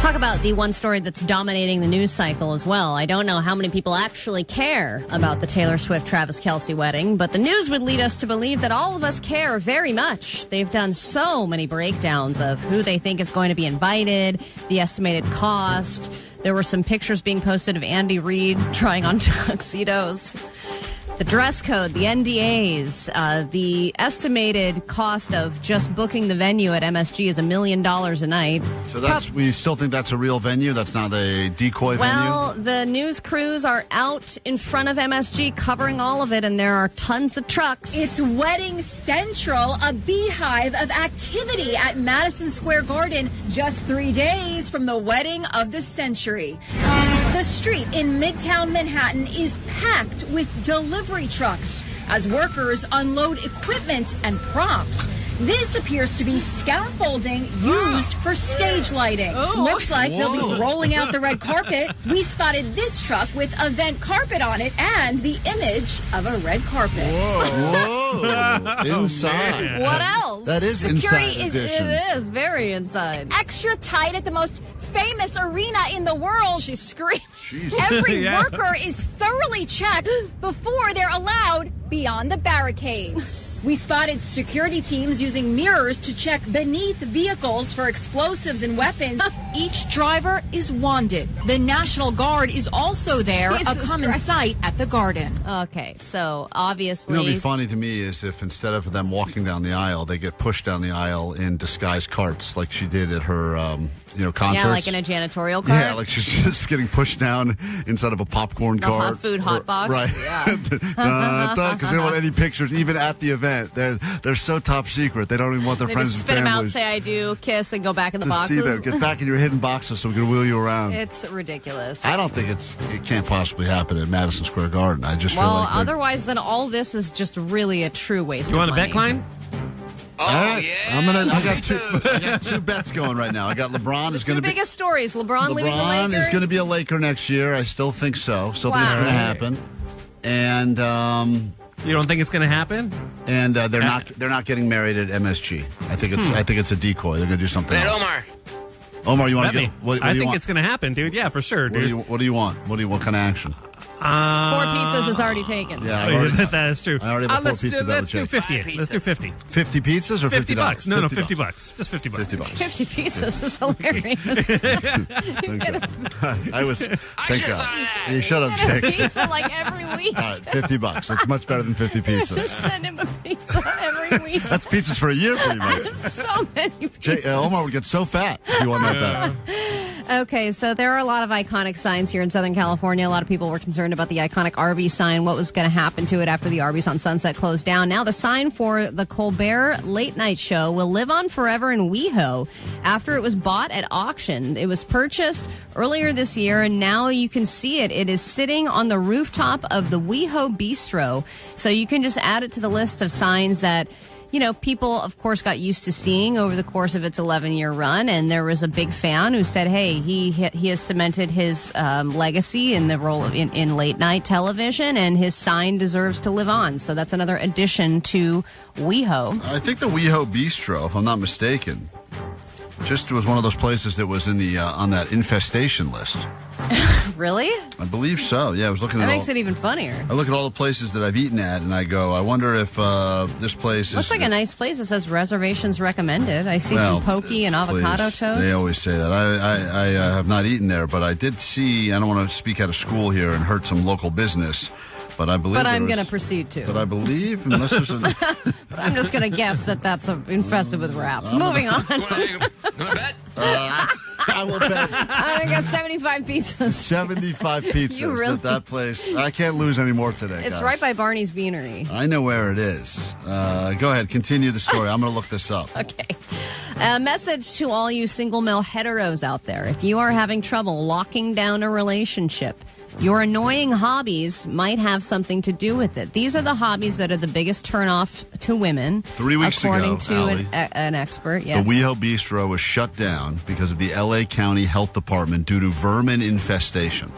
Talk about the one story that's dominating the news cycle as well. I don't know how many people actually care about the Taylor Swift-Travis Kelce wedding, but the news would lead us to believe that all of us care very much. They've done so many breakdowns of who they think is going to be invited, the estimated cost. There were some pictures being posted of Andy Reid trying on tuxedos. The dress code, the NDAs, the estimated cost of just booking the venue at MSG is $1 million a night. So we still think that's a real venue? That's not a decoy Well, venue? the news crews are out in front of MSG covering all of it, and there are tons of trucks. It's Wedding Central, a beehive of activity at Madison Square Garden, just 3 days from the wedding of the century. The street in Midtown Manhattan is packed with delivery trucks as workers unload equipment and props. This appears to be scaffolding used for stage lighting. Looks like they'll be rolling out the red carpet. We spotted this truck with event carpet on it and the image of a red carpet. Whoa. Inside. What else? That is Security inside edition. It is very inside. Extra tight at the most famous arena in the world. She's screaming. Every worker is thoroughly checked before they're allowed beyond the barricades. We spotted security teams using mirrors to check beneath vehicles for explosives and weapons. Each driver is wanded. The National Guard is also there, a common sight at the Garden. Okay, so obviously... What'd be funny to me is if instead of them walking down the aisle, they get pushed down the aisle in disguised carts like she did at her, concerts. Yeah, like in a janitorial cart. Yeah, like she's just getting pushed down inside of a popcorn cart. Hot food hot box. Right. Yeah. Because they don't want any pictures, even at the event. They're so top secret. They don't even want their They friends just and spit them out, families say I do, kiss, and go back in the to boxes. see them. Get back in your hidden boxes so we can wheel you around. It's ridiculous. I don't think it can't possibly happen at Madison Square Garden. I just feel Well, like otherwise, then all this is just really a true waste You of want to money. bet, Klein? All right. I got two bets going right now. I got LeBron is going to be biggest stories. LeBron leaving the Lakers. is going to be a Laker next year. I still think so. Still think it's going to happen. And you don't think it's going to happen? And they're not getting married at MSG. I think it's a decoy. They're going to do something else. Omar, you want to Bet get? me. What I do you think want? it's going to happen, dude. Yeah, for sure, dude. What do you want? What kind of action? 4 pizzas is already taken. Yeah, that is true. I already have a 4 pizza. Let's do 50. Let's do 50. 50 pizzas or $50? $50. No, $50 bucks. Just $50 bucks. 50 pizzas is hilarious. I was. Thank God. You shut up, Jake. Pizza like every week. All right, $50. It's much better than 50 pizzas. Just send him a pizza every week. That's pizzas for a year, pretty much. So many pizzas. Jake, Omar would get so fat if you want that. Okay, so there are a lot of iconic signs here in Southern California. A lot of people were concerned about the iconic Arby's sign, what was going to happen to it after the Arby's on Sunset closed down. Now the sign for the Colbert late night show will live on forever in WeHo after it was bought at auction. It was purchased earlier this year, and now you can see it. It is sitting on the rooftop of the WeHo Bistro, so you can just add it to the list of signs that people, of course, got used to seeing over the course of its 11-year run. And there was a big fan who said, hey, he has cemented his legacy in the role of in late night television, and his sign deserves to live on. So that's another addition to WeHo. I think the WeHo Bistro, if I'm not mistaken, just was one of those places that was in the on that infestation list. Really? I believe so. Yeah, I was looking That at makes it even funnier. I look at all the places that I've eaten at, and I go, I wonder if this place Looks is... like a nice place. It says reservations recommended. I see some poke and avocado please. toast. They always say that. I have not eaten there, but I did see, I don't want to speak out of school here and hurt some local business, but I believe... But I'm going to proceed to. But I believe, unless there's a... But I'm just going to guess that that's infested with rats. Moving on. I will bet. I got 75 pizzas. 75 pizzas at that place. I can't lose any more today, It's guys. right by Barney's Beanery. I know where it is. Go ahead. Continue the story. I'm going to look this up. Okay. A message to all you single male heteros out there. If you are having trouble locking down a relationship, your annoying hobbies might have something to do with it. These are the hobbies that are the biggest turnoff to women. 3 weeks according ago, to Allie, an expert. Yes. the WeHo Bistro was shut down because of the L.A. County Health Department due to vermin infestation.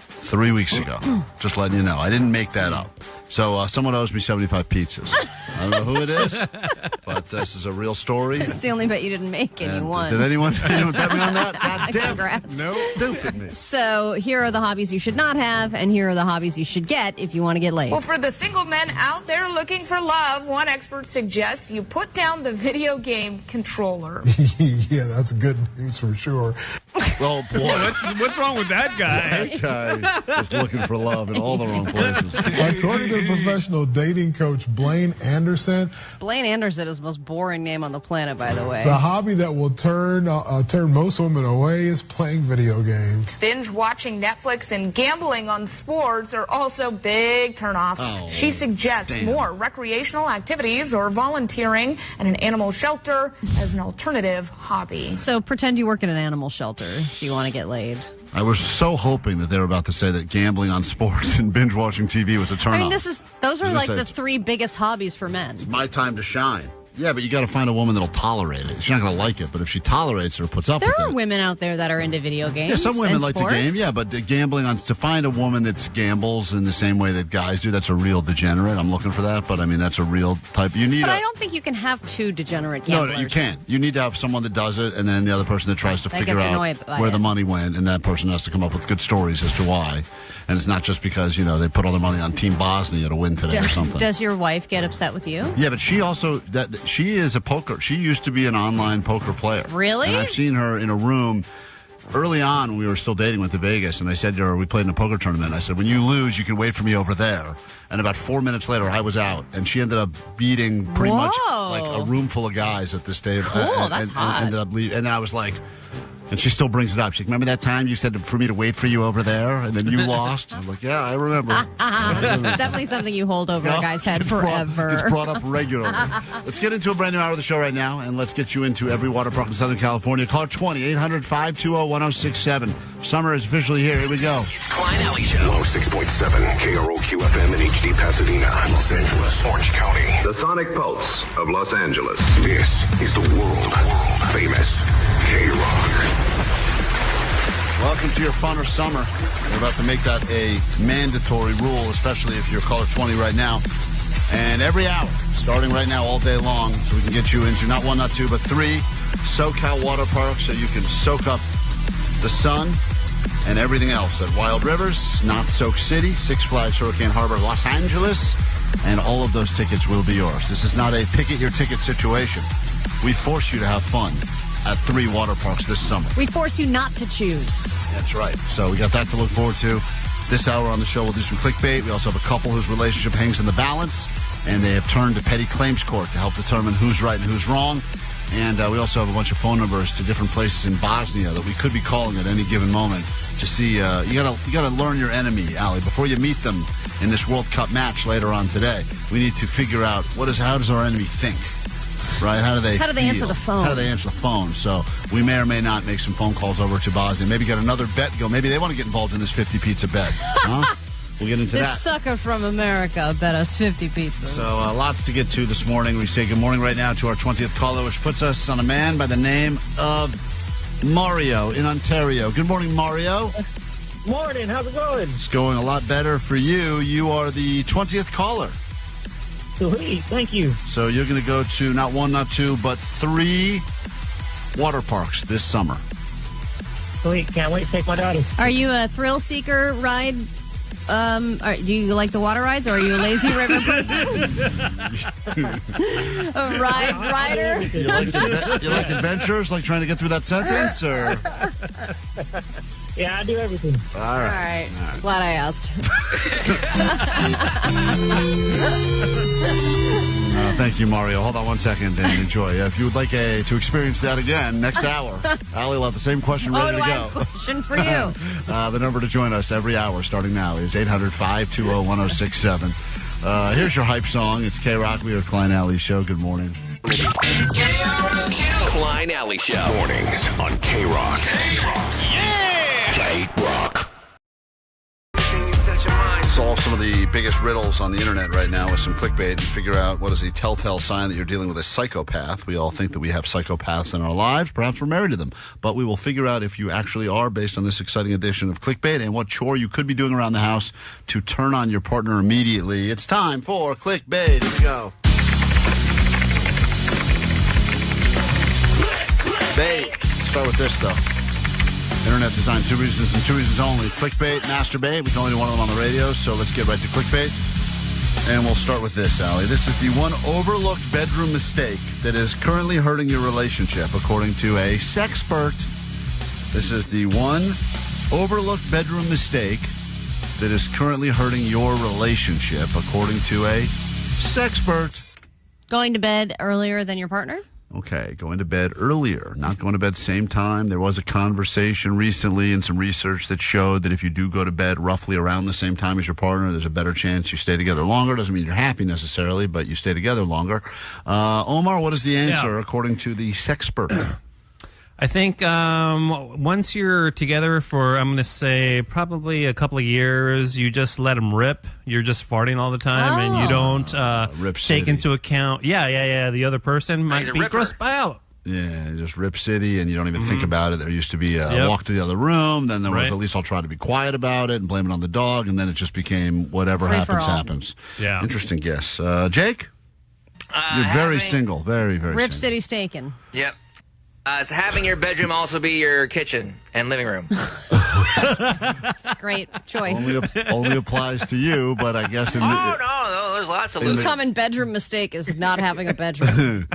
3 weeks ago. Just letting you know. I didn't make that up. So someone owes me 75 pizzas. I don't know who it is, but this is a real story. It's the only bet you didn't make, and you won. Did anyone bet me on that? God damn. Congrats. No, stupid me. So here are the hobbies you should not have, and here are the hobbies you should get if you want to get laid. Well, for the single men out there looking for love, one expert suggests you put down the video game controller. Yeah, that's good news for sure. Oh, boy. What's wrong with that guy? That guy is looking for love in all the wrong places. According to professional dating coach Blaine Anderson. Blaine Anderson is the most boring name on the planet, by the way. The hobby that will turn most women away is playing video games. Binge watching Netflix and gambling on sports are also big turnoffs. Oh, she suggests more recreational activities or volunteering at an animal shelter as an alternative hobby. So pretend you work in an animal shelter if you want to get laid. I was so hoping that they were about to say that gambling on sports and binge watching TV was a turn I mean, on. those are like the three biggest hobbies for men. It's my time to shine. Yeah, but you got to find a woman that'll tolerate it. She's not going to like it, but if she tolerates it or puts up with it. There are women out there that are into video games. Yeah, some women and like sports. to game. Yeah, but to find a woman that gambles in the same way that guys do, that's a real degenerate. I'm looking for that, but I mean, that's a real type. But I don't think you can have two degenerate gamblers. No, you can't. You need to have someone that does it, and then the other person that tries to figure out where the money went, and that person has to come up with good stories as to why. And it's not just because, they put all their money on Team Bosnia to win today or something. Does your wife get upset with you? Yeah, but she also, she is a poker. She used to be an online poker player. Really? And I've seen her in a room early on when we were still dating, went to Vegas, and I said to her, we played in a poker tournament. I said, when you lose, you can wait for me over there. And about 4 minutes later, I was out, and she ended up beating pretty much like a room full of guys at this table. Cool, that's hot. And ended up leaving. And then I was like, and she still brings it up. She's like, remember that time you said for me to wait for you over there, and then you lost? I'm like, yeah, I remember. It's definitely something you hold over a guy's head forever. It's brought up regularly. Let's get into a brand new hour of the show right now, and let's get you into every water park in Southern California. Call 800-520-1067. Summer is officially here. Here we go. It's Klein Alley Show. 106.7 KROQ FM in HD Pasadena, Los Angeles, Orange County. The Sonic Pulse of Los Angeles. This is the world famous K-Rock. Welcome to your funner summer. We're about to make that a mandatory rule, especially if you're caller 20 right now. And every hour, starting right now all day long, so we can get you into not one, not two, but 3 SoCal water parks so you can soak up the sun and everything else at Wild Rivers, Not Soak City, Six Flags Hurricane Harbor, Los Angeles, and all of those tickets will be yours. This is not a pick-at-your-ticket situation. We force you to have fun at 3 water parks this summer. We force you not to choose. That's right. So we got that to look forward to. This hour on the show, we'll do some clickbait. We also have a couple whose relationship hangs in the balance, and they have turned to petty claims court to help determine who's right and who's wrong. And we also have a bunch of phone numbers to different places in Bosnia that we could be calling at any given moment to see. You gotta learn your enemy, Allie, before you meet them in this World Cup match later on today. We need to figure out how does our enemy think. Right? How do they answer the phone? How do they answer the phone? So we may or may not make some phone calls over to Bosnia. Maybe get another bet go. Maybe they want to get involved in this 50 pizza bet. Huh? We'll get into that. This sucker from America bet us 50 pizzas. So lots to get to this morning. We say good morning right now to our 20th caller, which puts us on a man by the name of Mario in Ontario. Good morning, Mario. Morning. How's it going? It's going a lot better for you. You are the 20th caller. Sweet, thank you. So you're going to go to not 1, not 2, but 3 water parks this summer. Sweet, can't wait to take my daughter. Are you a thrill seeker ride? Do you like the water rides, or are you a lazy river person? A rider? You like adventures, like trying to get through that sentence, or? Yeah, I do everything. All right. Glad I asked. Thank you, Mario. Hold on one second and enjoy. If you would like to experience that again next hour, Allie will have the same question ready to go. I have a question for you. The number to join us every hour starting now is 800-520-1067. Here's your hype song. It's K-Rock. We are Klein Alley Show. Good morning. Klein Alley Show. Mornings on K-Rock. Yeah! K-Rock. Solve some of the biggest riddles on the internet right now with some clickbait and figure out what is the telltale sign that you're dealing with a psychopath. We all think that we have psychopaths in our lives. Perhaps we're married to them. But we will figure out if you actually are based on this exciting edition of Clickbait and what chore you could be doing around the house to turn on your partner immediately. It's time for Clickbait. Here we go. Bait. Start with this, though. Internet designed 2 reasons and 2 reasons only. Clickbait, masturbate. We can only do one of them on the radio, so let's get right to clickbait. And we'll start with this, Allie. This is the one overlooked bedroom mistake that is currently hurting your relationship, according to a sexpert. This is the one overlooked bedroom mistake that is currently hurting your relationship, according to a sexpert. Going to bed earlier than your partner? Okay, going to bed earlier, not going to bed same time. There was a conversation recently and some research that showed that if you do go to bed roughly around the same time as your partner, there's a better chance you stay together longer. Doesn't mean you're happy necessarily, but you stay together longer. Omar, what is the answer according to the sexpert? I think once you're together for, I'm going to say, probably a couple of years, you just let them rip. You're just farting all the time, and you don't take into account, the other person might be grossed out. Yeah, just rip city, and you don't even think about it. There used to be a walk to the other room, then there was at least I'll try to be quiet about it and blame it on the dog, and then it just became whatever happens. Yeah. Interesting guess. Jake? You're very single. Very, very Rip single. City's taken. Yep. So having your bedroom also be your kitchen and living room. That's a great choice. Only applies to you, but I guess no, there's lots of Most common bedroom mistake is not having a bedroom.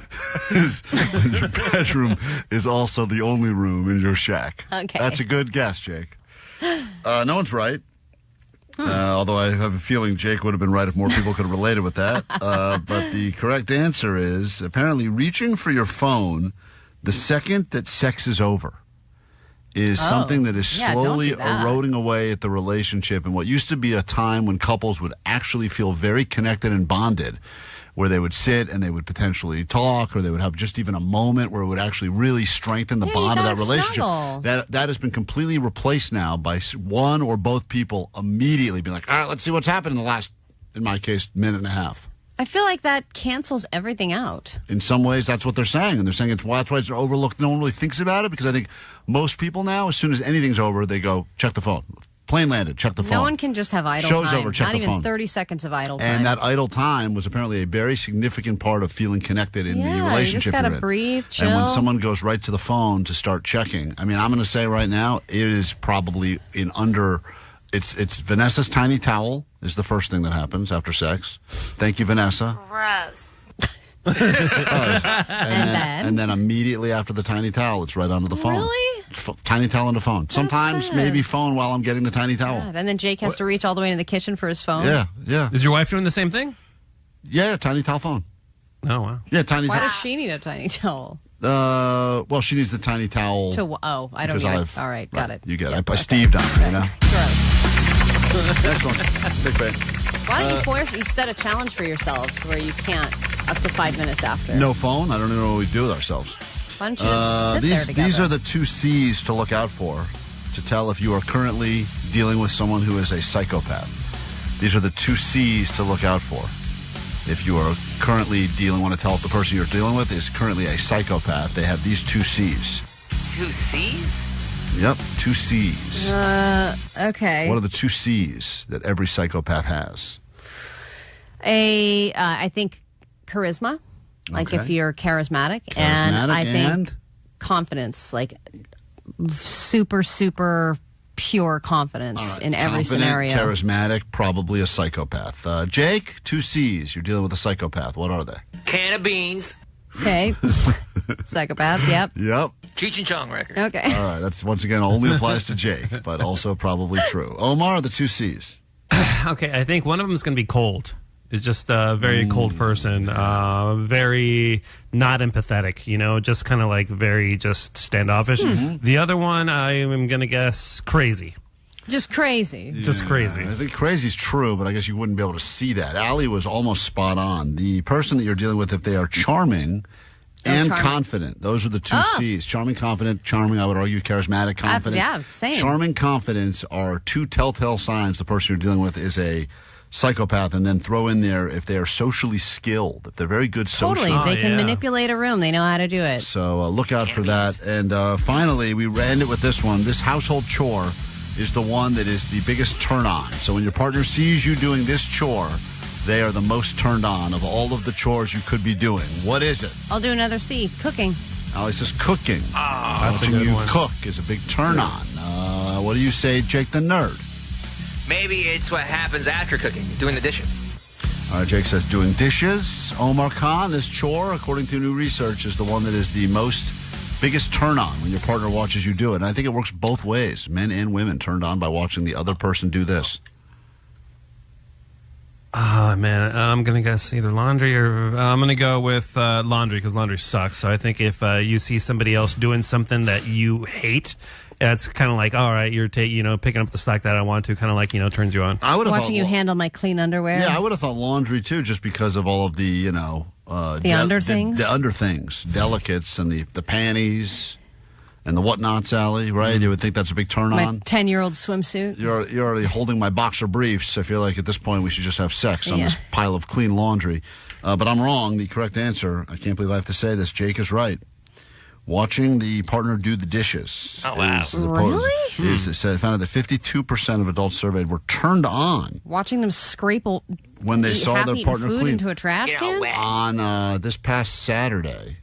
Your bedroom is also the only room in your shack. Okay. That's a good guess, Jake. No one's right. Although I have a feeling Jake would have been right if more people could have related with that. But the correct answer is apparently reaching for your phone the second that sex is over is something that is slowly eroding away at the relationship. And what used to be a time when couples would actually feel very connected and bonded, where they would sit and they would potentially talk, or they would have just even a moment where it would actually really strengthen the bond of that relationship. That has been completely replaced now by one or both people immediately being like, all right, let's see what's happened in the last, in my case, minute and a half. I feel like that cancels everything out. In some ways, that's what they're saying. And they're saying that's why it's overlooked. No one really thinks about it, because I think most people now, as soon as anything's over, they go, check the phone. Plane landed, check the phone. No one can just have idle Show's time. over, check Not the even phone. 30 seconds of idle time. And that idle time was apparently a very significant part of feeling connected in the relationship. You just got to breathe, chill. And when someone goes right to the phone to start checking, I mean, I'm going to say right now, it is probably it's Vanessa's tiny towel is the first thing that happens after sex. Thank you, Vanessa. Gross. And then immediately after the tiny towel, it's right onto the phone. Really? Tiny towel onto phone. Sometimes maybe phone while I'm getting the tiny towel. God. And then Jake has to reach all the way into the kitchen for his phone. Yeah. Is your wife doing the same thing? Yeah, tiny towel phone. Oh, wow. Yeah, tiny Why towel. does she need a tiny towel? Well, she needs the tiny towel. I don't need it. All right, got it. You get it. I Steved on her, you know? Next one. Big fan. Why don't you set a challenge for yourselves where you can't up to 5 minutes after? No phone? I don't even know what we do with ourselves. Why don't you just sit there together? These are the 2 C's to look out for to tell if you are currently dealing with someone who is a psychopath. These are the 2 C's to look out for. If you are currently want to tell if the person you're dealing with is currently a psychopath, they have these 2 C's. 2 C's? Yep, 2 C's. Okay. What are the 2 C's that every psychopath has? I think charisma, like if you're charismatic, and I think confidence, like super, super pure confidence in every scenario. Charismatic, probably a psychopath. Jake, 2 C's. You're dealing with a psychopath. What are they? Can of beans. Okay. Psychopath, yep. Yep. Cheech and Chong record. Okay. All right, that's once again only applies to Jake, but also probably true. Omar, the 2 C's. Okay, I think one of them is going to be cold. It's just a very cold person, very not empathetic, just kind of like very just standoffish. The other one, I am going to guess crazy. Just crazy. Just crazy. I think crazy's true, but I guess you wouldn't be able to see that. Allie was almost spot on. The person that you're dealing with, if they are charming and confident, those are the 2 C's. Charming, confident. Charming, I would argue, charismatic, confident. Same. Charming, confidence are 2 telltale signs the person you're dealing with is a psychopath, and then throw in there if they are socially skilled, if they're very good socially. Totally. They can manipulate a room. They know how to do it. So look out for that. And finally, we end it with this one. This household chore is the one that is the biggest turn on. So when your partner sees you doing this chore, they are the most turned on of all of the chores you could be doing. What is it? I'll do another C. Cooking. Allie says cooking. That's Watching a good you one. cook is a big turn on. What do you say, Jake the nerd? Maybe it's what happens after cooking, doing the dishes. All right, Jake says doing dishes. Omar Khan, this chore, according to new research, is the one that is the biggest turn on when your partner watches you do it. And I think it works both ways. Men and women turned on by watching the other person do this. Oh, man, I'm going to guess either laundry or I'm going to go with laundry because laundry sucks. So I think if you see somebody else doing something that you hate, it's kind of like, all right, you're picking up the slack that I want to, kind of like, turns you on. I would have Watching you handle my clean underwear. Yeah, I would have thought laundry, too, just because of all of the, the under things? The under things, delicates and the panties. and the whatnots alley, right? You would think that's a big turn My on. 10-year-old swimsuit. You're already holding my boxer briefs. I feel like at this point we should just have sex on this pile of clean laundry. But I'm wrong. The correct answer, I can't believe I have to say this, Jake is right. Watching the partner do the dishes. Oh, wow. Found that 52% of adults surveyed were turned on Watching them scrape when they saw their partner food clean. into a trash can? On this past Saturday,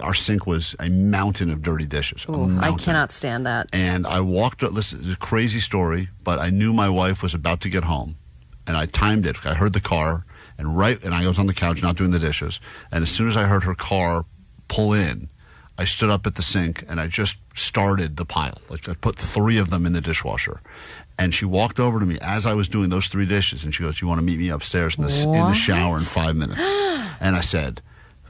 our sink was a mountain of dirty dishes. Ooh, I cannot stand that. And I walked up, listen, it's a crazy story, but I knew my wife was about to get home. And I timed it. I heard the car, and I was on the couch not doing the dishes. And as soon as I heard her car pull in, I stood up at the sink and I just started the pile. Like I put 3 of them in the dishwasher. And she walked over to me as I was doing those 3 dishes and she goes, "You want to meet me upstairs in the shower in 5 minutes?" And I said,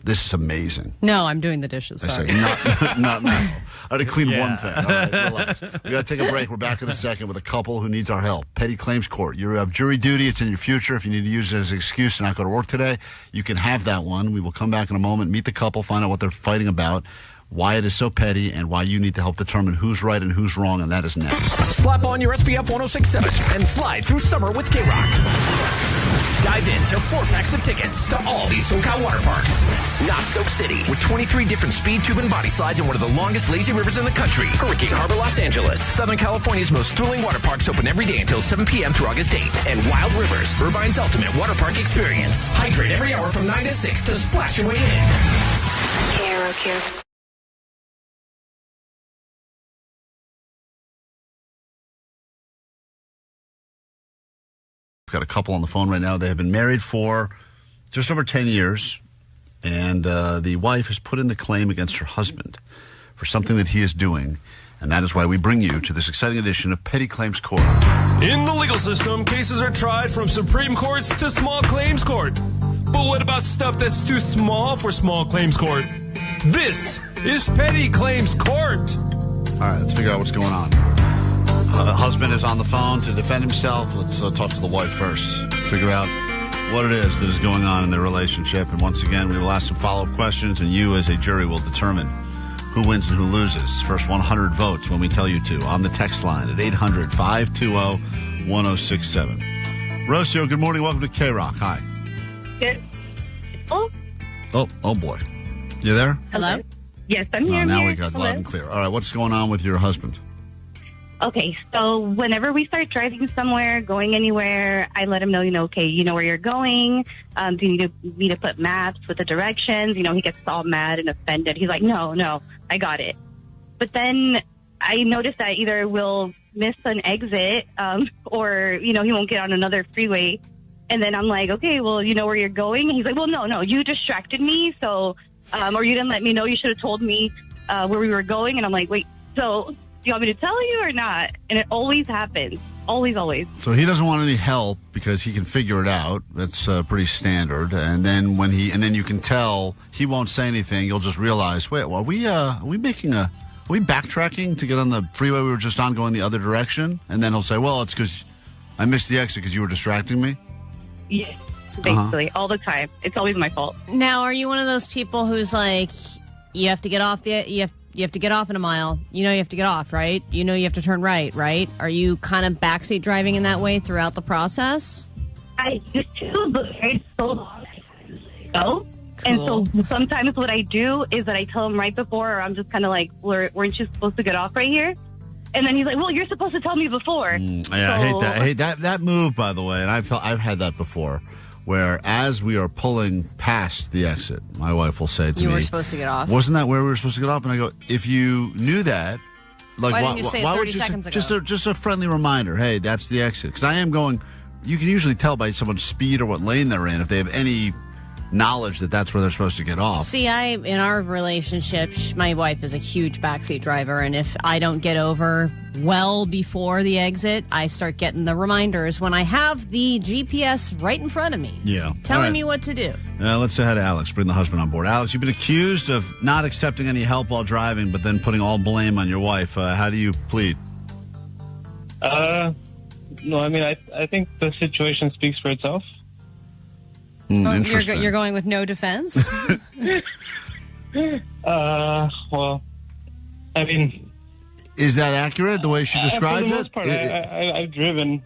"This is amazing." No, I'm doing the dishes. Sorry. I said, not now. I had to clean one thing. All right, relax. We got to take a break. We're back in a second with a couple who needs our help. Petty claims court. You have jury duty. It's in your future. If you need to use it as an excuse to not go to work today, you can have that one. We will come back in a moment, meet the couple, find out what they're fighting about, why it is so petty, and why you need to help determine who's right and who's wrong, and that is next. Slap on your SPF 1067 and slide through summer with K-Rock. Dive into 4 packs of tickets to all these SoCal water parks. Not Soak City, with 23 different speed, tube, and body slides in one of the longest lazy rivers in the country. Hurricane Harbor, Los Angeles. Southern California's most thrilling water parks open every day until 7 p.m. through August 8th. And Wild Rivers, Irvine's ultimate water park experience. Hydrate every hour from 9 to 6 to splash your way in. KROQ. Got a couple on the phone right now. They have been married for just over 10 years, and the wife has put in the claim against her husband for something that he is doing, and that is why we bring you to this exciting edition of Petty Claims Court. In the legal system, cases are tried from Supreme Courts to small claims court. But what about stuff that's too small for small claims court? This is Petty Claims Court. All right, let's figure out what's going on. The husband is on the phone to defend himself. Let's talk to the wife first. Figure out what it is that is going on in their relationship. And once again, we will ask some follow-up questions, and you as a jury will determine who wins and who loses. First 100 votes when we tell you to on the text line at 800-520-1067. Rocio, good morning. Welcome to K-Rock. Hi. Good. Oh. Oh, boy. You there? Hello? Yes, I'm here. Now we got loud and clear. All right, what's going on with your husband? Okay, so whenever we start driving somewhere, going anywhere, I let him know, okay, you know where you're going. Do you need me to put maps with the directions? He gets all mad and offended. He's like, no, I got it. But then I noticed that either we'll miss an exit or, he won't get on another freeway. And then I'm like, okay, well, you know where you're going? And he's like, well, no, you distracted me. So, or you didn't let me know. You should have told me where we were going. And I'm like, wait, so... do you want me to tell you or not? And it always happens. Always. So he doesn't want any help because he can figure it out. That's pretty standard. And then then you can tell he won't say anything. You'll just realize, wait, well, are we backtracking to get on the freeway we were just on going the other direction? And then he'll say, well, it's because I missed the exit because you were distracting me? Yeah, basically. All the time. It's always my fault. Now, are you one of those people who's like, you have to get off you have to get off in a mile. You have to get off, right? You have to turn right? Are you kind of backseat driving in that way throughout the process? I used to, but it's so long. Cool. And so sometimes what I do is that I tell him right before, or I'm just kind of like, weren't you supposed to get off right here? And then he's like, well, you're supposed to tell me before. I hate that move, by the way. And I've had that before. Where as we are pulling past the exit, my wife will say to me, you were supposed to get off. Wasn't that where we were supposed to get off? And I go, if you knew that, like, why didn't you say 30 seconds ago? Just a friendly reminder, hey, that's the exit. Because I am going, you can usually tell by someone's speed or what lane they're in if they have any knowledge that that's where they're supposed to get off. See, in our relationship, my wife is a huge backseat driver, and if I don't get over well before the exit, I start getting the reminders when I have the GPS right in front of me. Yeah. Telling me what to do. Let's say hi to Alex, bring the husband on board. Alex, you've been accused of not accepting any help while driving, but then putting all blame on your wife. How do you plead? No, I mean, I think the situation speaks for itself. Interesting. You're going with no defense? Well, I mean, is that accurate the way she describes for the most part, I've driven.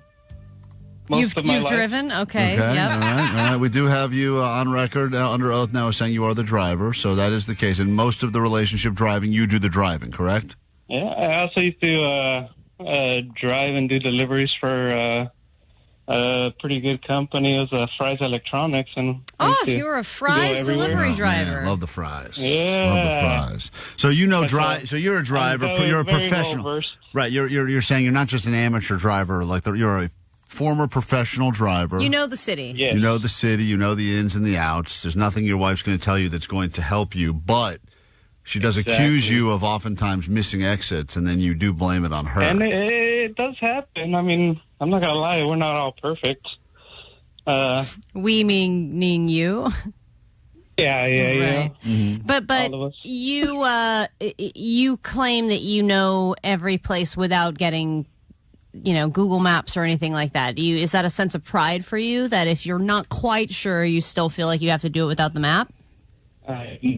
Most of my You've life. driven? Okay. Okay, Yep. all right. We do have you on record under oath now as saying you are the driver, so that is the case. And most of the relationship driving, you do the driving, correct? Yeah, I also used to drive and do deliveries for a pretty good company. It was Fry's Electronics. And You were a Fry's delivery driver. Man, love the fries. Yeah. Love the fries. So you know, So you're a driver. You're a professional, well-versed. right? You're saying you're not just an amateur driver. Like you're a former professional driver. You know the city. You know the city. You know the ins and the outs. There's nothing your wife's going to tell you that's going to help you, but she does accuse you of oftentimes missing exits, and then you do blame it on her. And it does happen. I mean, I'm not going to lie. We're not all perfect. We meaning you. Yeah. Right. Mm-hmm. But you claim that you know every place without getting, Google Maps or anything like that. Is that a sense of pride for you that if you're not quite sure, you still feel like you have to do it without the map? I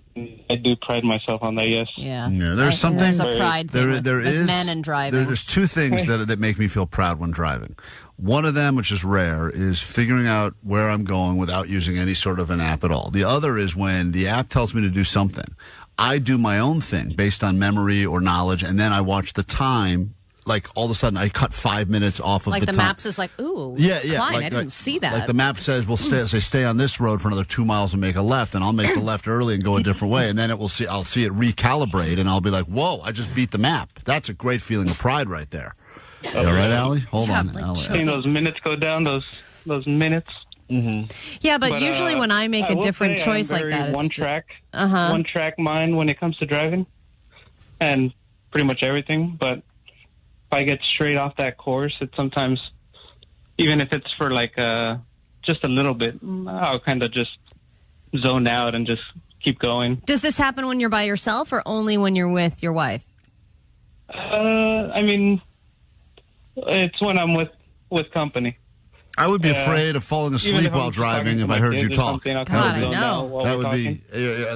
do pride myself on that. Yes. Yeah. There's something. There's a pride thing with is men and driving. There's two things that make me feel proud when driving. One of them, which is rare, is figuring out where I'm going without using any sort of an app at all. The other is when the app tells me to do something. I do my own thing based on memory or knowledge, and then I watch the time. Like, all of a sudden, I cut 5 minutes off of the time. Like the maps is like, ooh, yeah. Klein, I didn't see that. Like the map says, stay on this road for another 2 miles and make a left, and I'll make the left early and go a different way, and then I'll see it recalibrate, and I'll be like, whoa, I just beat the map. That's a great feeling of pride right there. All right, Allie? Hold on, Allie. Seeing those minutes go down, those minutes. Mm-hmm. Yeah, but usually when I make a different choice like that, it's one track mind when it comes to driving, and pretty much everything. But if I get straight off that course, it's sometimes, even if it's for like just a little bit, I'll kind of just zone out and just keep going. Does this happen when you're by yourself or only when you're with your wife? I mean, it's when I'm with company. I would be afraid of falling asleep while driving if I heard you talk. God, I know. That would be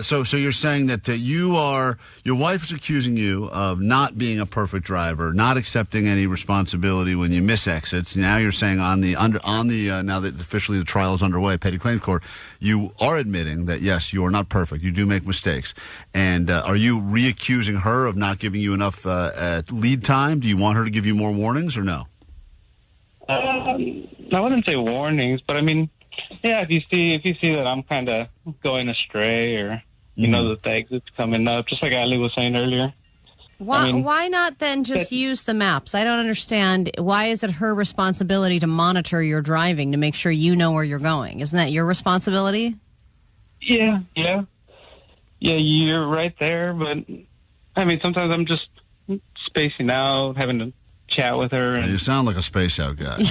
so. So you're saying that your wife is accusing you of not being a perfect driver, not accepting any responsibility when you miss exits. Now you're saying now that officially the trial is underway, petty claims court, you are admitting that yes, you are not perfect. You do make mistakes, and are you reaccusing her of not giving you enough lead time? Do you want her to give you more warnings or no? I wouldn't say warnings, but I mean, yeah, if you see that I'm kind of going astray, or you know that the exit's coming up, just like Ali was saying earlier. Why not then just use the maps? I don't understand. Why is it her responsibility to monitor your driving to make sure you know where you're going? Isn't that your responsibility? Yeah, you're right there. But I mean, sometimes I'm just spacing out, having to chat with her. And you sound like a space out guy.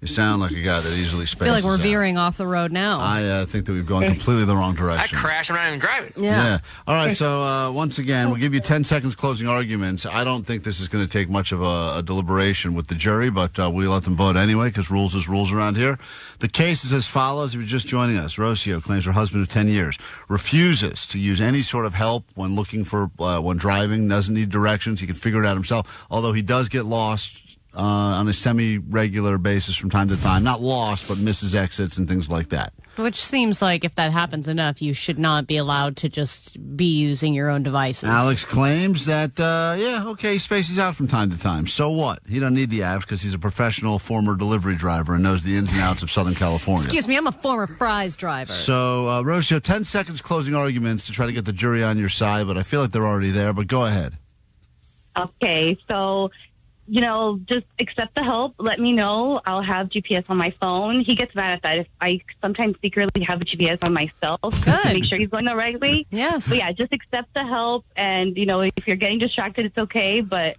You sound like a guy that easily spaces out. I feel like we're veering off the road now. I think that we've gone completely the wrong direction. I crashed. I'm not even driving. Yeah. All right. So once again, we'll give you 10 seconds closing arguments. I don't think this is going to take much of a deliberation with the jury, but we let them vote anyway because rules is rules around here. The case is as follows. If you're just joining us, Rocio claims her husband of 10 years refuses to use any sort of help when looking for when driving. Doesn't need directions. He can figure it out himself. Although he does get lost on a semi-regular basis from time to time. Not lost, but misses exits and things like that. Which seems like if that happens enough, you should not be allowed to just be using your own devices. Alex claims that, he spaces out from time to time. So what? He doesn't need the apps because he's a professional former delivery driver and knows the ins and outs of Southern California. Excuse me, I'm a former Fry's driver. So, Rocio, 10 seconds closing arguments to try to get the jury on your side, but I feel like they're already there, but go ahead. Okay, so just accept the help. Let me know. I'll have GPS on my phone. He gets mad at that. If I sometimes secretly have a GPS on myself to make sure he's going the right way. Yes. But yeah, just accept the help. And, if you're getting distracted, it's okay. But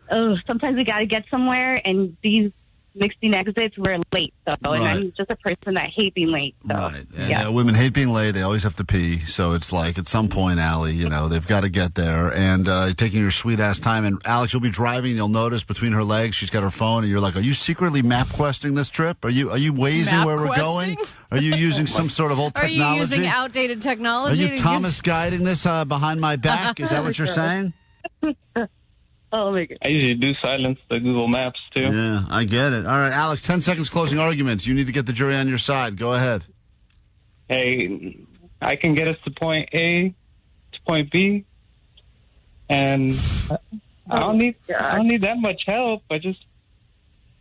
sometimes we got to get somewhere. And these mixing exits, we're late. So, and I'm just a person that hates being late. So, right. And women hate being late. They always have to pee. So it's like at some point, Allie, they've got to get there. And taking your sweet-ass time. And, Alex, you'll be driving. You'll notice between her legs, she's got her phone. And you're like, are you secretly map-questing this trip? Are you Waze-ing where we're going? Are you using some sort of old technology? Are you using outdated technology? Are you Thomas guiding this behind my back? Is that what you're saying? Oh my God. I usually do silence the Google Maps too. Yeah, I get it. All right, Alex, 10 seconds closing arguments. You need to get the jury on your side. Go ahead. Hey, I can get us to point A to point B, and I don't need that much help. I just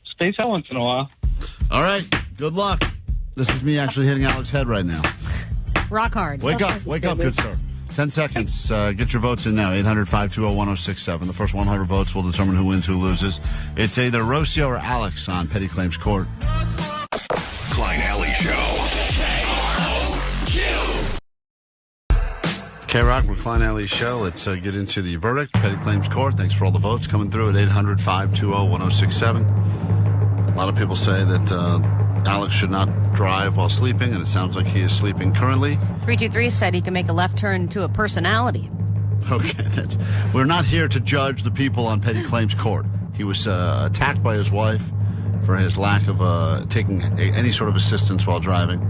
space out once in a while. All right, good luck. This is me actually hitting Alex's head right now. Rock hard. Wake up, good sir. 10 seconds. Get your votes in now. 800-520-1067. The first 100 votes will determine who wins, who loses. It's either Rocio or Alex on Petty Claims Court. Klein Alley Show. K-Rock, we're Klein Alley Show. Let's get into the verdict. Petty Claims Court. Thanks for all the votes coming through at 800-520-1067. A lot of people say that Alex should not drive while sleeping, and it sounds like he is sleeping currently. 323 said he can make a left turn to a personality. Okay, we're not here to judge the people on Petty Claims Court. He was attacked by his wife for his lack of taking any sort of assistance while driving.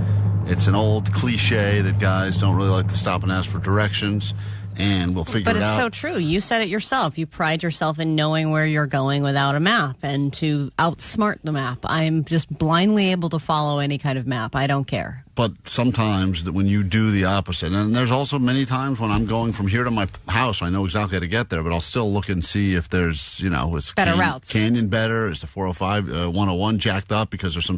It's an old cliche that guys don't really like to stop and ask for directions, and we'll figure it out. But it's so true. You said it yourself. You pride yourself in knowing where you're going without a map and to outsmart the map. I'm just blindly able to follow any kind of map. I don't care. But sometimes when you do the opposite, and there's also many times when I'm going from here to my house, I know exactly how to get there, but I'll still look and see if there's, it's better routes. Canyon better? Is the 405, 101 jacked up because there's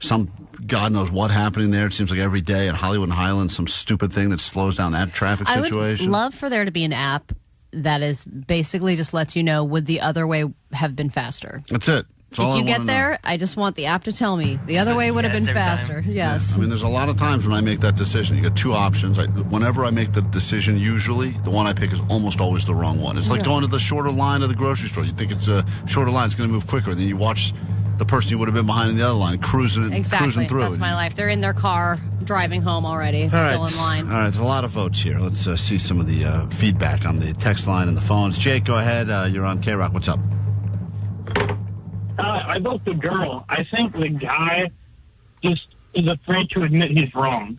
some God knows what happening there? It seems like every day at Hollywood and Highlands, some stupid thing that slows down that traffic situation. I would love for there to be an app that is basically just lets you know, would the other way have been faster? That's it. If you get there, I just want the app to tell me the other way would have been faster. Yes. Yeah. I mean, there's a lot of times when I make that decision. You got two options. Whenever I make the decision, usually the one I pick is almost always the wrong one. It's like going to the shorter line of the grocery store. You think it's a shorter line, it's going to move quicker. And then you watch the person you would have been behind in the other line cruising through. That's my life. They're in their car driving home already, still in line. All right, there's a lot of votes here. Let's see some of the feedback on the text line and the phones. Jake, go ahead. You're on K-Rock. What's up? I vote the girl. I think the guy just is afraid to admit he's wrong.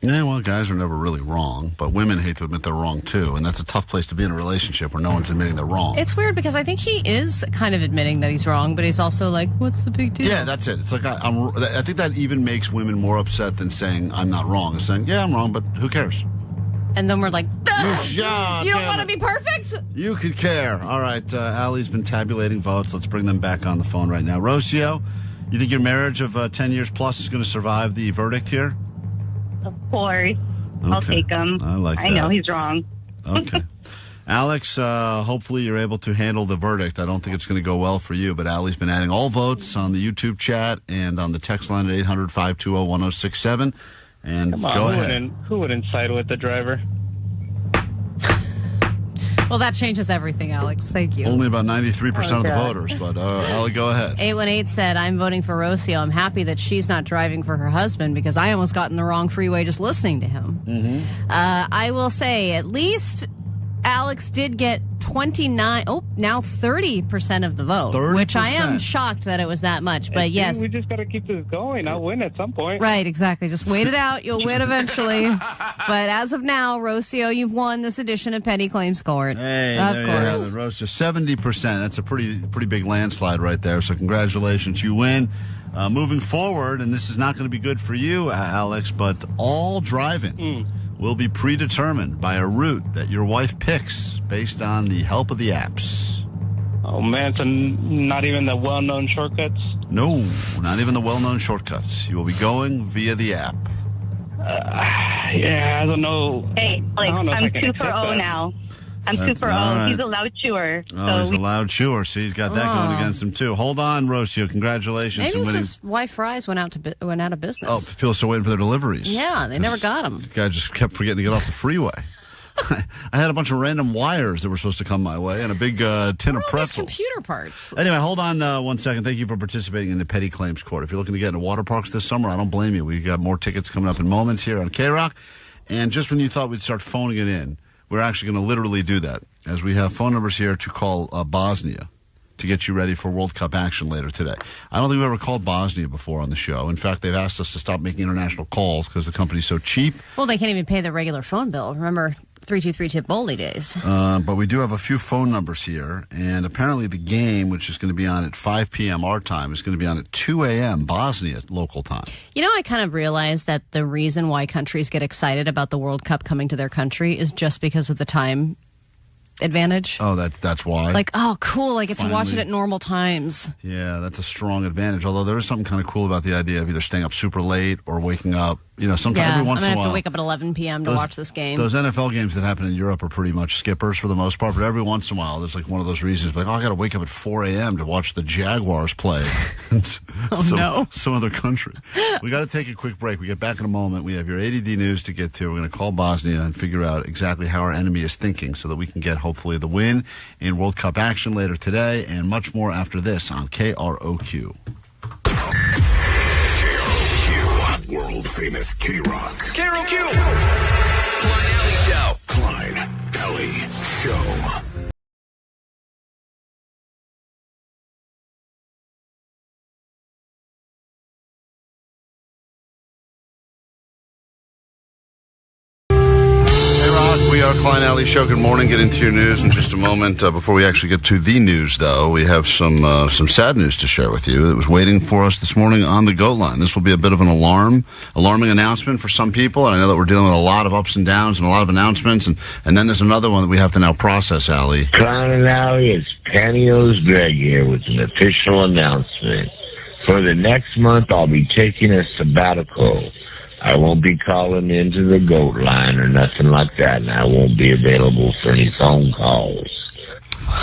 Yeah, well, guys are never really wrong, but women hate to admit they're wrong, too, and that's a tough place to be in a relationship where no one's admitting they're wrong. It's weird because I think he is kind of admitting that he's wrong, but he's also like, what's the big deal? Yeah, that's it. It's like, I think that even makes women more upset than saying, I'm not wrong. It's saying, yeah, I'm wrong, but who cares? And then we're like, you don't want to be perfect? You could care. All right, Allie's been tabulating votes. Let's bring them back on the phone right now. Rocio, you think your marriage of 10 years plus is going to survive the verdict here? Of course. Okay. I'll take him. I like that. I know he's wrong. Okay. Alex, hopefully you're able to handle the verdict. I don't think it's going to go well for you, but Allie's been adding all votes on the YouTube chat and on the text line at 800-520-1067. And Come on, go ahead. Who wouldn't side with the driver? Well, that changes everything, Alex. Thank you. Only about 93% of the voters, but Allie, go ahead. 818 said, I'm voting for Rocio. I'm happy that she's not driving for her husband because I almost got in the wrong freeway just listening to him. Mm-hmm. I will say, at least Alex did get 30% of the vote, 30%. Which I am shocked that it was that much. But yes. We just got to keep this going. I'll win at some point. Right, exactly. Just wait it out. You'll win eventually. But as of now, Rocio, you've won this edition of Petty Claims Court. Hey, of there course. you have it, Rocio. 70%. That's a pretty big landslide right there. So congratulations. You win. Moving forward, and this is not going to be good for you, Alex, but all driving will be predetermined by a route that your wife picks based on the help of the apps. Oh, man, so not even the well-known shortcuts? No, not even the well-known shortcuts. You will be going via the app. Yeah, I don't know. Hey, I'm 2-for-0 now. I'm 2-for-0. right. He's a loud chewer. Oh, he's a loud chewer. See, he's got that going against him, too. Hold on, Rocio. Congratulations. Maybe on winning. his wife Fry's went out of business. Oh, people are still waiting for their deliveries. Yeah, they never got them. The guy just kept forgetting to get off the freeway. I had a bunch of random wires that were supposed to come my way and a big tin of pretzels. Computer parts. Anyway, hold on 1 second. Thank you for participating in the Petty Claims Court. If you're looking to get into water parks this summer, I don't blame you. We've got more tickets coming up in moments here on K-Rock. And just when you thought we'd start phoning it in, we're actually going to literally do that, as we have phone numbers here to call Bosnia to get you ready for World Cup action later today. I don't think we've ever called Bosnia before on the show. In fact, they've asked us to stop making international calls because the company's so cheap. Well, they can't even pay the regular phone bill. Remember, 323-tip bowling days. But we do have a few phone numbers here, and apparently the game, which is going to be on at 5 p.m. our time, is going to be on at 2 a.m. Bosnia local time. You know, I kind of realized that the reason why countries get excited about the World Cup coming to their country is just because of the time advantage. Oh, that's why? Like, oh, cool, I get to watch it at normal times. Yeah, that's a strong advantage, although there is something kind of cool about the idea of either staying up super late or waking up. You know, sometimes every once in a while. I'm going to have to wake up at 11 p.m. to watch this game. Those NFL games that happen in Europe are pretty much skippers for the most part, but every once in a while there's like one of those reasons, like, oh, I got to wake up at 4 a.m. to watch the Jaguars play. Some other country. We got to take a quick break. We get back in a moment. We have your A.D.D news to get to. We're going to call Bosnia and figure out exactly how our enemy is thinking so that we can get, hopefully, the win in World Cup action later today, and much more after this on KROQ. World famous K-Rock. KROQ. Klein Alley Show. Klein Alley Show. We are Klein Alley Show. Good morning. Get into your news in just a moment. Before we actually get to the news, though, we have some sad news to share with you that was waiting for us this morning on the GOAT line. This will be a bit of an alarming announcement for some people, and I know that we're dealing with a lot of ups and downs and a lot of announcements, and then there's another one that we have to now process, Allie. Klein and Alley, it's Pantyhose Greg here with an official announcement. For the next month, I'll be taking a sabbatical. I won't be calling into the GOAT line or nothing like that, and I won't be available for any phone calls.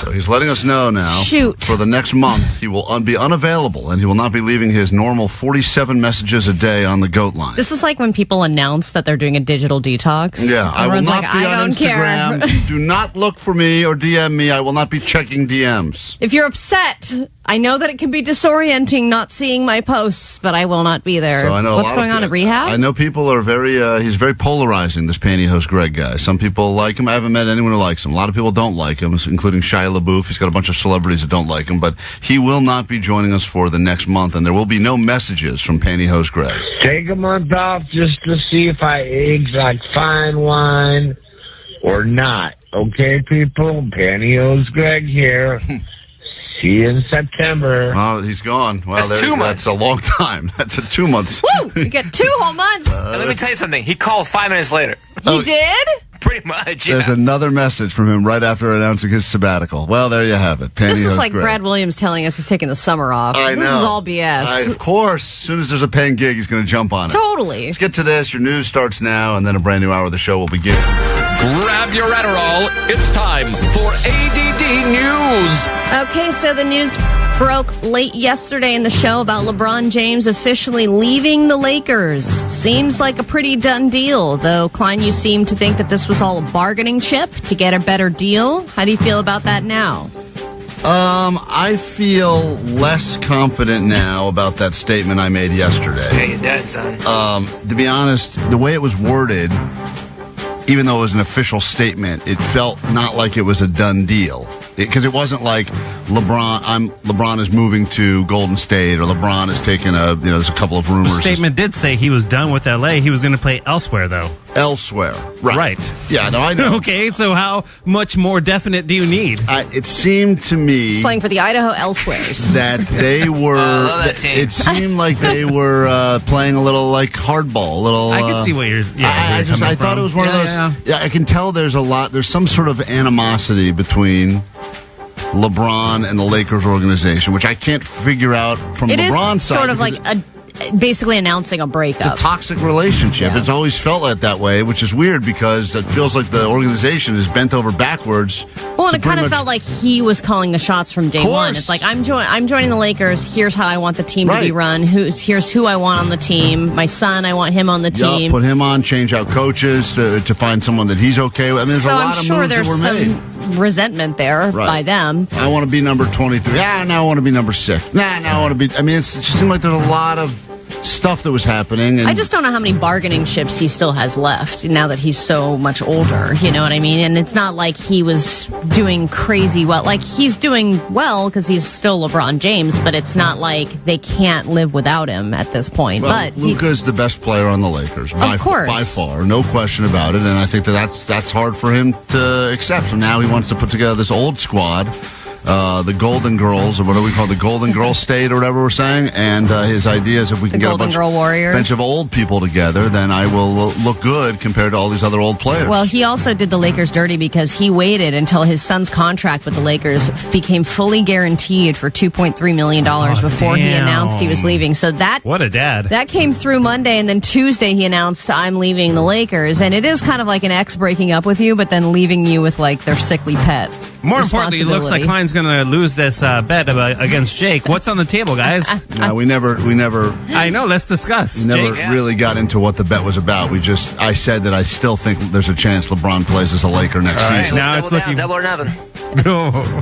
So he's letting us know now. Shoot. For the next month, he will be unavailable, and he will not be leaving his normal 47 messages a day on the GOAT line. This is like when people announce that they're doing a digital detox. Yeah, I will not be on Instagram. Care. Do not look for me or DM me. I will not be checking DMs. If you're upset, I know that it can be disorienting not seeing my posts, but I will not be there. So I know what's going on at rehab? I know people are he's very polarizing, this Pantyhose Greg guy. Some people like him. I haven't met anyone who likes him. A lot of people don't like him, including Shia LaBeouf. He's got a bunch of celebrities that don't like him, but he will not be joining us for the next month, and there will be no messages from Pantyhose Greg. Take a month off just to see if I age like fine wine or not. Okay, people? Pantyhose Greg here. See you in September. Oh, he's gone. Well, that's 2 months. That's a long time. That's 2 months. Woo! You get 2 whole months. Let me tell you something. He called 5 minutes later. He did? Pretty much, yeah. There's another message from him right after announcing his sabbatical. Well, there you have it. This is like Greg. Brad Williams telling us he's taking the summer off. I know. This is all BS. Of course. As soon as there's a paying gig, he's going to jump on it. Totally. Let's get to this. Your news starts now, and then a brand new hour of the show will begin. Grab your Adderall. It's time for A.D.D News. Okay, so the news broke late yesterday in the show about LeBron James officially leaving the Lakers. Seems like a pretty done deal, though, Klein, you seem to think that this was all a bargaining chip to get a better deal. How do you feel about that now? I feel less confident now about that statement I made yesterday. Yeah, you're dead, son. To be honest, the way it was worded, even though it was an official statement, it felt not like it was a done deal. Because it wasn't like LeBron is moving to Golden State, or LeBron is taking there's a couple of rumors. The statement did say he was done with L.A. He was going to play elsewhere, though. Elsewhere, right. Yeah, no, I know. Okay, so how much more definite do you need? It seemed to me... He's playing for the Idaho Elsewheres. That they were... It seemed like they were playing a little like hardball. I can see what you're... I thought it was one of those... Yeah, I can tell there's some sort of animosity between LeBron and the Lakers organization, which I can't figure out from LeBron's side. It is sort of like basically announcing a breakup. It's a toxic relationship. Yeah. It's always felt like that way, which is weird because it feels like the organization is bent over backwards. Well, and it kind of felt like he was calling the shots from day one. It's like, I'm joining the Lakers. Here's how I want the team to be run. Here's who I want on the team. My son, I want him on the team. Put him on, change out coaches to find someone that he's okay with. I mean, there's a lot of moves that were made. Resentment there by them. I want to be number 23. Now I want to be number 6. Now I want to be... I mean, it just seemed like there's a lot of stuff that was happening. And I just don't know how many bargaining chips he still has left now that he's so much older. You know what I mean? And it's not like he was doing crazy well. Like, he's doing well because he's still LeBron James, but it's not like they can't live without him at this point. Well, but Luka's the best player on the Lakers, of course, by far, no question about it. And I think that's hard for him to accept. So now he wants to put together this old squad, the Golden Girls, or what do we call it, the Golden Girl State, or whatever we're saying. And his idea is if we can get a bunch of old people together, then I will look good compared to all these other old players. Well, he also did the Lakers dirty because he waited until his son's contract with the Lakers became fully guaranteed for $2.3 million before he announced he was leaving. So what a dad. That came through Monday, and then Tuesday he announced, I'm leaving the Lakers. And it is kind of like an ex breaking up with you, but then leaving you with like their sickly pet. More importantly, it looks like Klein's going to lose this bet against Jake. What's on the table, guys? We never. I know. Let's discuss. We never really got into what the bet was about. I said that I still think there's a chance LeBron plays as a Laker next season. Now it's looking double or nothing.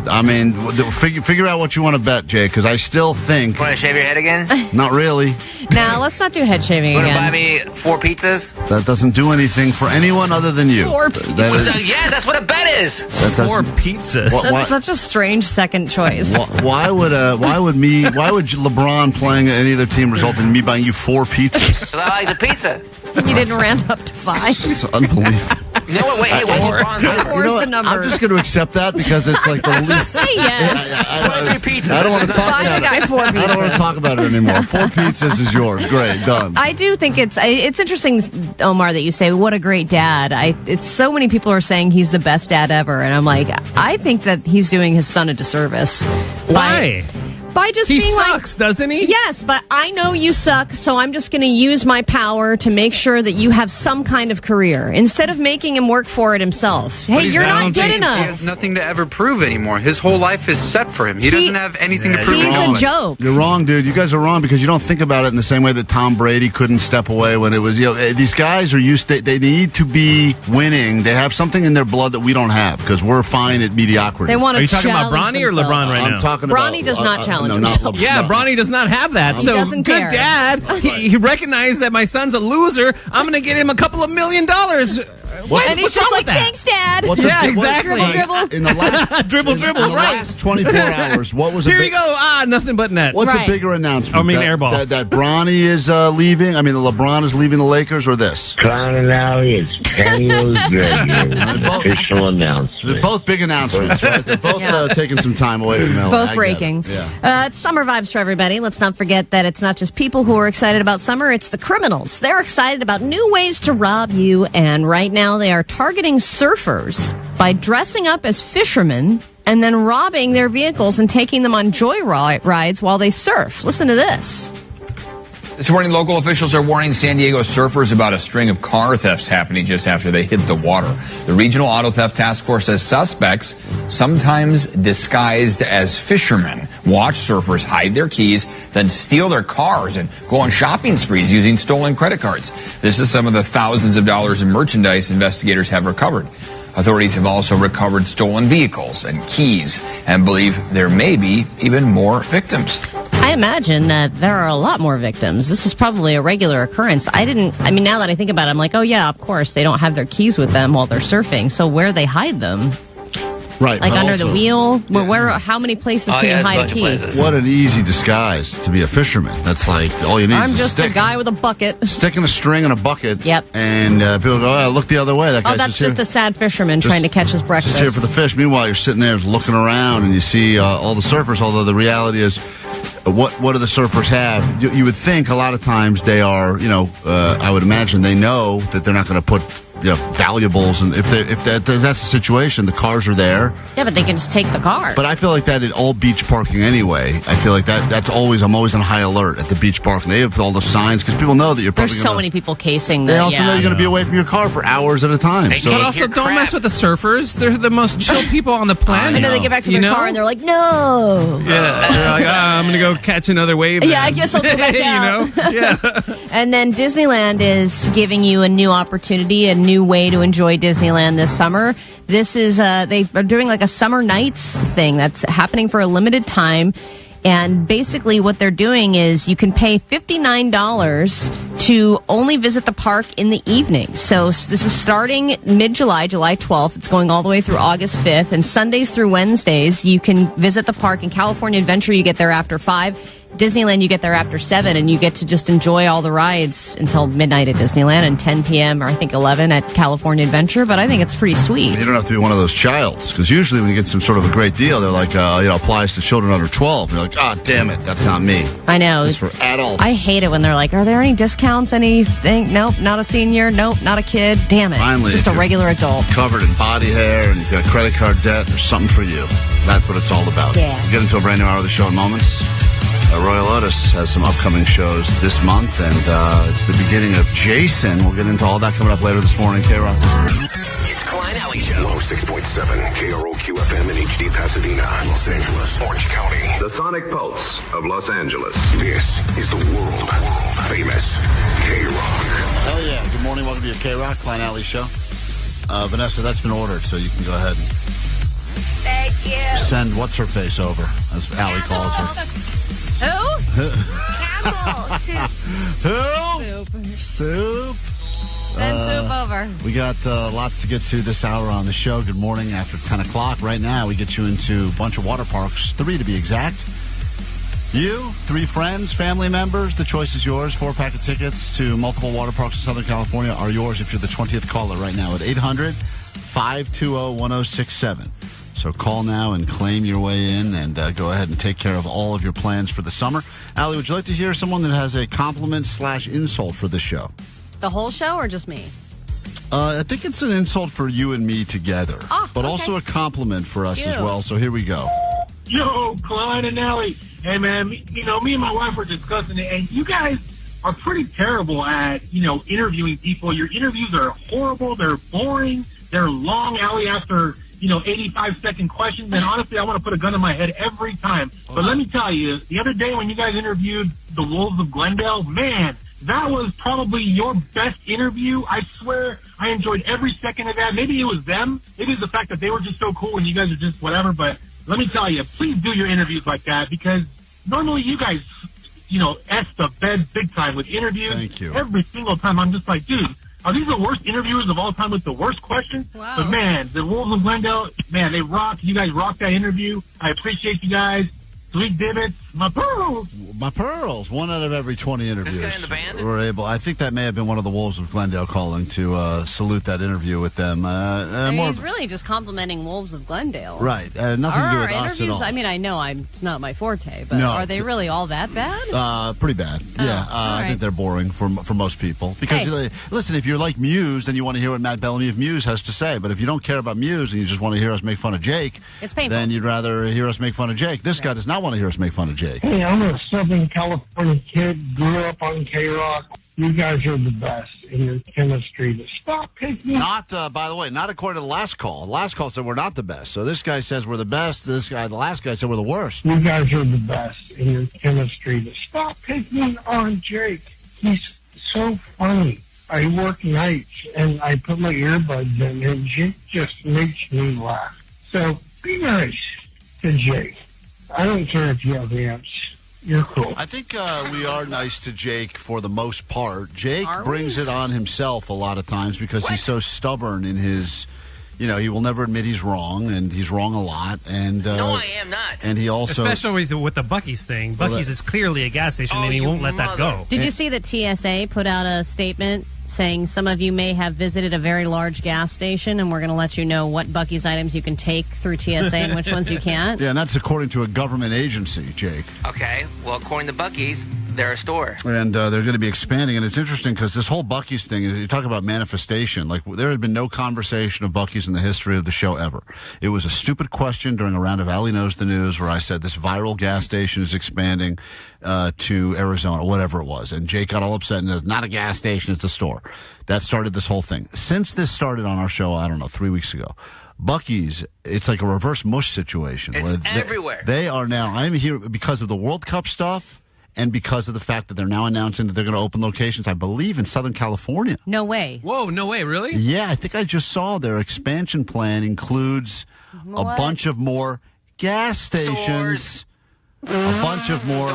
I mean, figure out what you want to bet, Jake, because I still think. Want to shave your head again? Not really. Now let's not do head shaving again. Want to buy me 4 pizzas? That doesn't do anything for anyone other than you. 4 pizzas. Yeah, that's what a bet is. 4 pizzas. That's such a strange second choice. Why would LeBron playing any other team result in me buying you 4 pizzas? I like the pizza. You didn't round up to 5. It's unbelievable. You know what? Wait, hey, what's LeBron's number? Where's the number? I'm just going to accept that because it's like the least. Just say yes. 23 pizzas. I don't want to talk Buy about the guy it. 4 pizzas. I don't want to talk about it anymore. 4 pizzas is yours. Great, done. I do think it's interesting, Omar, that you say what a great dad. It's so many people are saying he's the best dad ever, and I'm like, I think that he's doing his son a disservice. Why? By just he being sucks, doesn't he? Yes, but I know you suck, so I'm just going to use my power to make sure that you have some kind of career instead of making him work for it himself. Hey, you're not good enough. He has nothing to ever prove anymore. His whole life is set for him. He doesn't have anything to prove. He's a joke. You're wrong, dude. You guys are wrong because you don't think about it in the same way that Tom Brady couldn't step away when it was. These guys are used to. They need to be winning. They have something in their blood that we don't have because we're fine at mediocrity. They want to. Are you talking about Bronny or LeBron right now? I'm talking Bronny does not challenge himself. Yeah, Bronny does not have that. So doesn't good care. dad. He recognized that my son's a loser. I'm going to get him a couple of $1 million. And he's just like, thanks, Dad. Exactly. Dribble. In the last dribble, in the right. last 24 hours, what was Here you go. Nothing but net. What's Right. a bigger announcement? I mean, airball. That Bronny is leaving. I mean, LeBron is leaving the Lakers, or this? Clown and Alley, it's Daniel's official announcement. They're both big announcements, right? They're both taking some time away from LA. Both breaking. It's summer vibes for everybody. Let's not forget that it's not just people who are excited about summer, it's the criminals. They're excited about new ways to rob you, and right now they are targeting surfers by dressing up as fishermen and then robbing their vehicles and taking them on joy rides while they surf. Listen to this. This morning, local officials are warning San Diego surfers about a string of car thefts happening just after they hit the water. The Regional Auto Theft Task Force says suspects, sometimes disguised as fishermen, watch surfers hide their keys, then steal their cars and go on shopping sprees using stolen credit cards. This is some of the thousands of dollars in merchandise investigators have recovered. Authorities have also recovered stolen vehicles and keys and believe there may be even more victims. I imagine that there are a lot more victims. This is probably a regular occurrence. Now that I think about it, I'm like, oh yeah, of course, they don't have their keys with them while they're surfing. So where they hide them? Right. Like under the wheel? Where? How many places can you hide a key? What an easy disguise to be a fisherman. That's like all you need is a stick. I'm just a guy with a bucket. Sticking a string in a bucket. Yep. And people go, oh, look the other way. That guy's that's just a sad fisherman trying to catch his breakfast. Just here for the fish. Meanwhile, you're sitting there looking around and you see all the surfers, although the reality is, what do the surfers have? You would think a lot of times they are, I would imagine they know that they're not going to put valuables, and if that's the situation, the cars are there. Yeah, but they can just take the car. But I feel like that at all beach parking anyway. I feel like I'm always on high alert at the beach parking. They have all the signs because people know that you're probably There's so many people casing They that. also know you're going to be away from your car for hours at a time. But also, don't mess with the surfers. They're the most chill people on the planet. I know they get back to their car and they're like, no. Yeah, they're like, I'm going to go catch another wave. Yeah, I guess I'll go back out. Yeah. And then Disneyland is giving you a new opportunity, a new way to enjoy Disneyland this summer. This is they are doing like a summer nights thing that's happening for a limited time. And basically what they're doing is you can pay $59 to only visit the park in the evening. So this is starting mid-July, July 12th. It's going all the way through August 5th. And Sundays through Wednesdays, you can visit the park. In California Adventure, you get there after 5. Disneyland, you get there after 7, and you get to just enjoy all the rides until midnight at Disneyland and 10 p.m. or I think 11 at California Adventure. But I think it's pretty sweet. You don't have to be one of those childs, because usually when you get some sort of a great deal, they're like, applies to children under 12. You're like, damn it, that's not me. I know. It's for adults. I hate it when they're like, are there any discounts, anything? Nope, not a senior. Nope, not a kid. Damn it. Finally, just a regular adult. Covered in body hair and you've got credit card debt, there's something for you. That's what it's all about. Yeah. We'll get into a brand new hour of the show in moments. Royal Otis has some upcoming shows this month, and it's the beginning of Jason. We'll get into all that coming up later this morning. K-Rock. It's Klein Alley Show. 106.7 KROQ FM in HD Pasadena, Los Angeles, Orange County. The Sonic Pulse of Los Angeles. This is the world famous K-Rock. Hell yeah. Good morning. Welcome to your K-Rock Klein Alley Show. Vanessa, that's been ordered, so you can go ahead and Thank you. send what's-her-face over, as Allie calls her. Who? Camel. Soup. Who? Soup. Send soup over. We got lots to get to this hour on the show. Good morning after 10 o'clock. Right now, we get you into a bunch of water parks, 3 to be exact. You, 3 friends, family members, the choice is yours. 4-pack of tickets to multiple water parks in Southern California are yours if you're the 20th caller right now at 800-520-1067. So call now and claim your way in and go ahead and take care of all of your plans for the summer. Allie, would you like to hear someone that has a compliment/insult for this show? The whole show or just me? I think it's an insult for you and me together, but also a compliment for us as well. So here we go. Yo, Klein and Allie. Hey, man, me and my wife were discussing it, and you guys are pretty terrible at, interviewing people. Your interviews are horrible. They're boring. They're long, Allie, after 85-second questions, and honestly, I want to put a gun in my head every time. But let me tell you, the other day when you guys interviewed the Wolves of Glendale, man, that was probably your best interview. I swear I enjoyed every second of that. Maybe it was them. Maybe it's the fact that they were just so cool and you guys are just whatever. But let me tell you, please do your interviews like that, because normally you guys, S the bed big time with interviews. Thank you. Every single time I'm just like, dude, are these the worst interviewers of all time with the worst questions? Wow. But, man, the Wolves of Glendale, man, they rock. You guys rocked that interview. I appreciate you guys. Sweet divots. My pearls. My pearls. 1 out of every 20 interviews. This guy in the band? We're able. I think that may have been one of the Wolves of Glendale calling to salute that interview with them. He's really just complimenting Wolves of Glendale. Right. Nothing to do with us at all. I mean, I know it's not my forte, but No. are they really all that bad? Pretty bad. Yeah. I think they're boring for most people. Because, listen, if you're like Muse, then you want to hear what Matt Bellamy of Muse has to say. But if you don't care about Muse and you just want to hear us make fun of Jake, it's painful. Then you'd rather hear us make fun of Jake. This guy does not want to hear us make fun of Jake. Hey, I'm a Southern California kid, grew up on K-Rock. You guys are the best in your chemistry. To stop picking. Not, by the way, not according to the last call. The last call said we're not the best. So this guy says we're the best. The last guy said we're the worst. You guys are the best in your chemistry. To stop picking on Jake. He's so funny. I work nights and I put my earbuds in and Jake just makes me laugh. So be nice to Jake. I don't care if you have amps. You're cool. I think we are nice to Jake for the most part. Jake brings it on himself a lot of times because he's so stubborn in his, he will never admit he's wrong, and he's wrong a lot. And no, I am not. And he also, especially with the Buc-ee's thing. Buc-ee's is clearly a gas station, and he won't let that go. Did you see that TSA put out a statement saying some of you may have visited a very large gas station, and we're going to let you know what Buc-ee's items you can take through TSA and which ones you can't? Yeah, and that's according to a government agency, Jake. Okay, well, according to Buc-ee's, they're a store. And they're going to be expanding, and it's interesting because this whole Buc-ee's thing, you talk about manifestation, like there had been no conversation of Buc-ee's in the history of the show ever. It was a stupid question during a round of Allie Knows the News where I said this viral gas station is expanding to Arizona, whatever it was. And Jake got all upset and said, not a gas station, it's a store. That started this whole thing. Since this started on our show, I don't know, 3 weeks ago, Buc-ee's, it's like a reverse mush situation. It's everywhere. They are now, I'm here because of the World Cup stuff and because of the fact that they're now announcing that they're going to open locations, I believe, in Southern California. No way. Whoa, no way, really? Yeah, I think I just saw their expansion plan includes a bunch of more gas stations. a bunch of more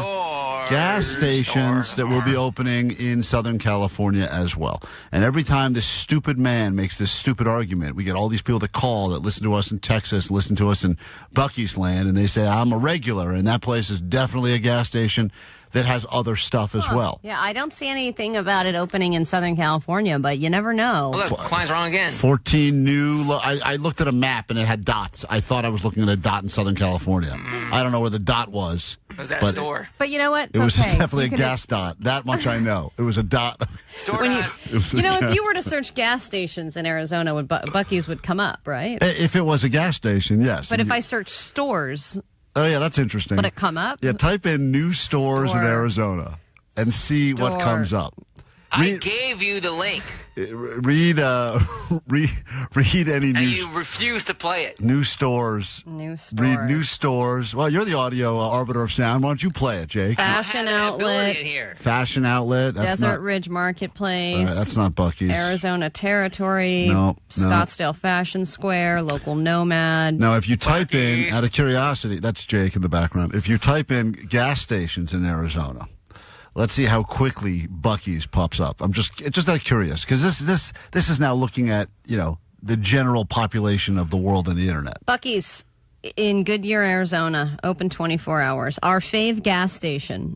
gas stations that will be opening in Southern California as well. And every time this stupid man makes this stupid argument, we get all these people that call that listen to us in Texas, listen to us in Buc-ee's land, and they say, I'm a regular, and that place is definitely a gas station that has other stuff as well. Yeah, I don't see anything about it opening in Southern California, but you never know. Look, Klein's wrong again. 14 new... I looked at a map, and it had dots. I thought I was looking at a dot in Southern California. I don't know where the dot was. Was that a store? But you know what? It was okay. definitely a gas dot. That much I know. It was a dot. Store if you were to search gas stations in Arizona, Buc-ee's would come up, right? If it was a gas station, yes. But if I search stores... Oh, yeah, that's interesting. Would it come up? Yeah, type in new stores in Arizona and see what comes up. I gave you the link. Read any and news. you refuse to play it. New stores. Read new stores. Well, you're the audio arbiter of sound. Why don't you play it, Jake? Fashion outlet. Fashion outlet. That's Desert not, Ridge Marketplace. Right, that's not Buc-ee's. Arizona Territory. No. Scottsdale Fashion Square. Local Nomad. Now, if you type in, out of curiosity, that's Jake in the background. If you type in gas stations in Arizona, let's see how quickly Buc-ee's pops up. I'm just out of curious because this is now looking at the general population of the world and the internet. Buc-ee's in Goodyear, Arizona, open 24 hours. Our fave gas station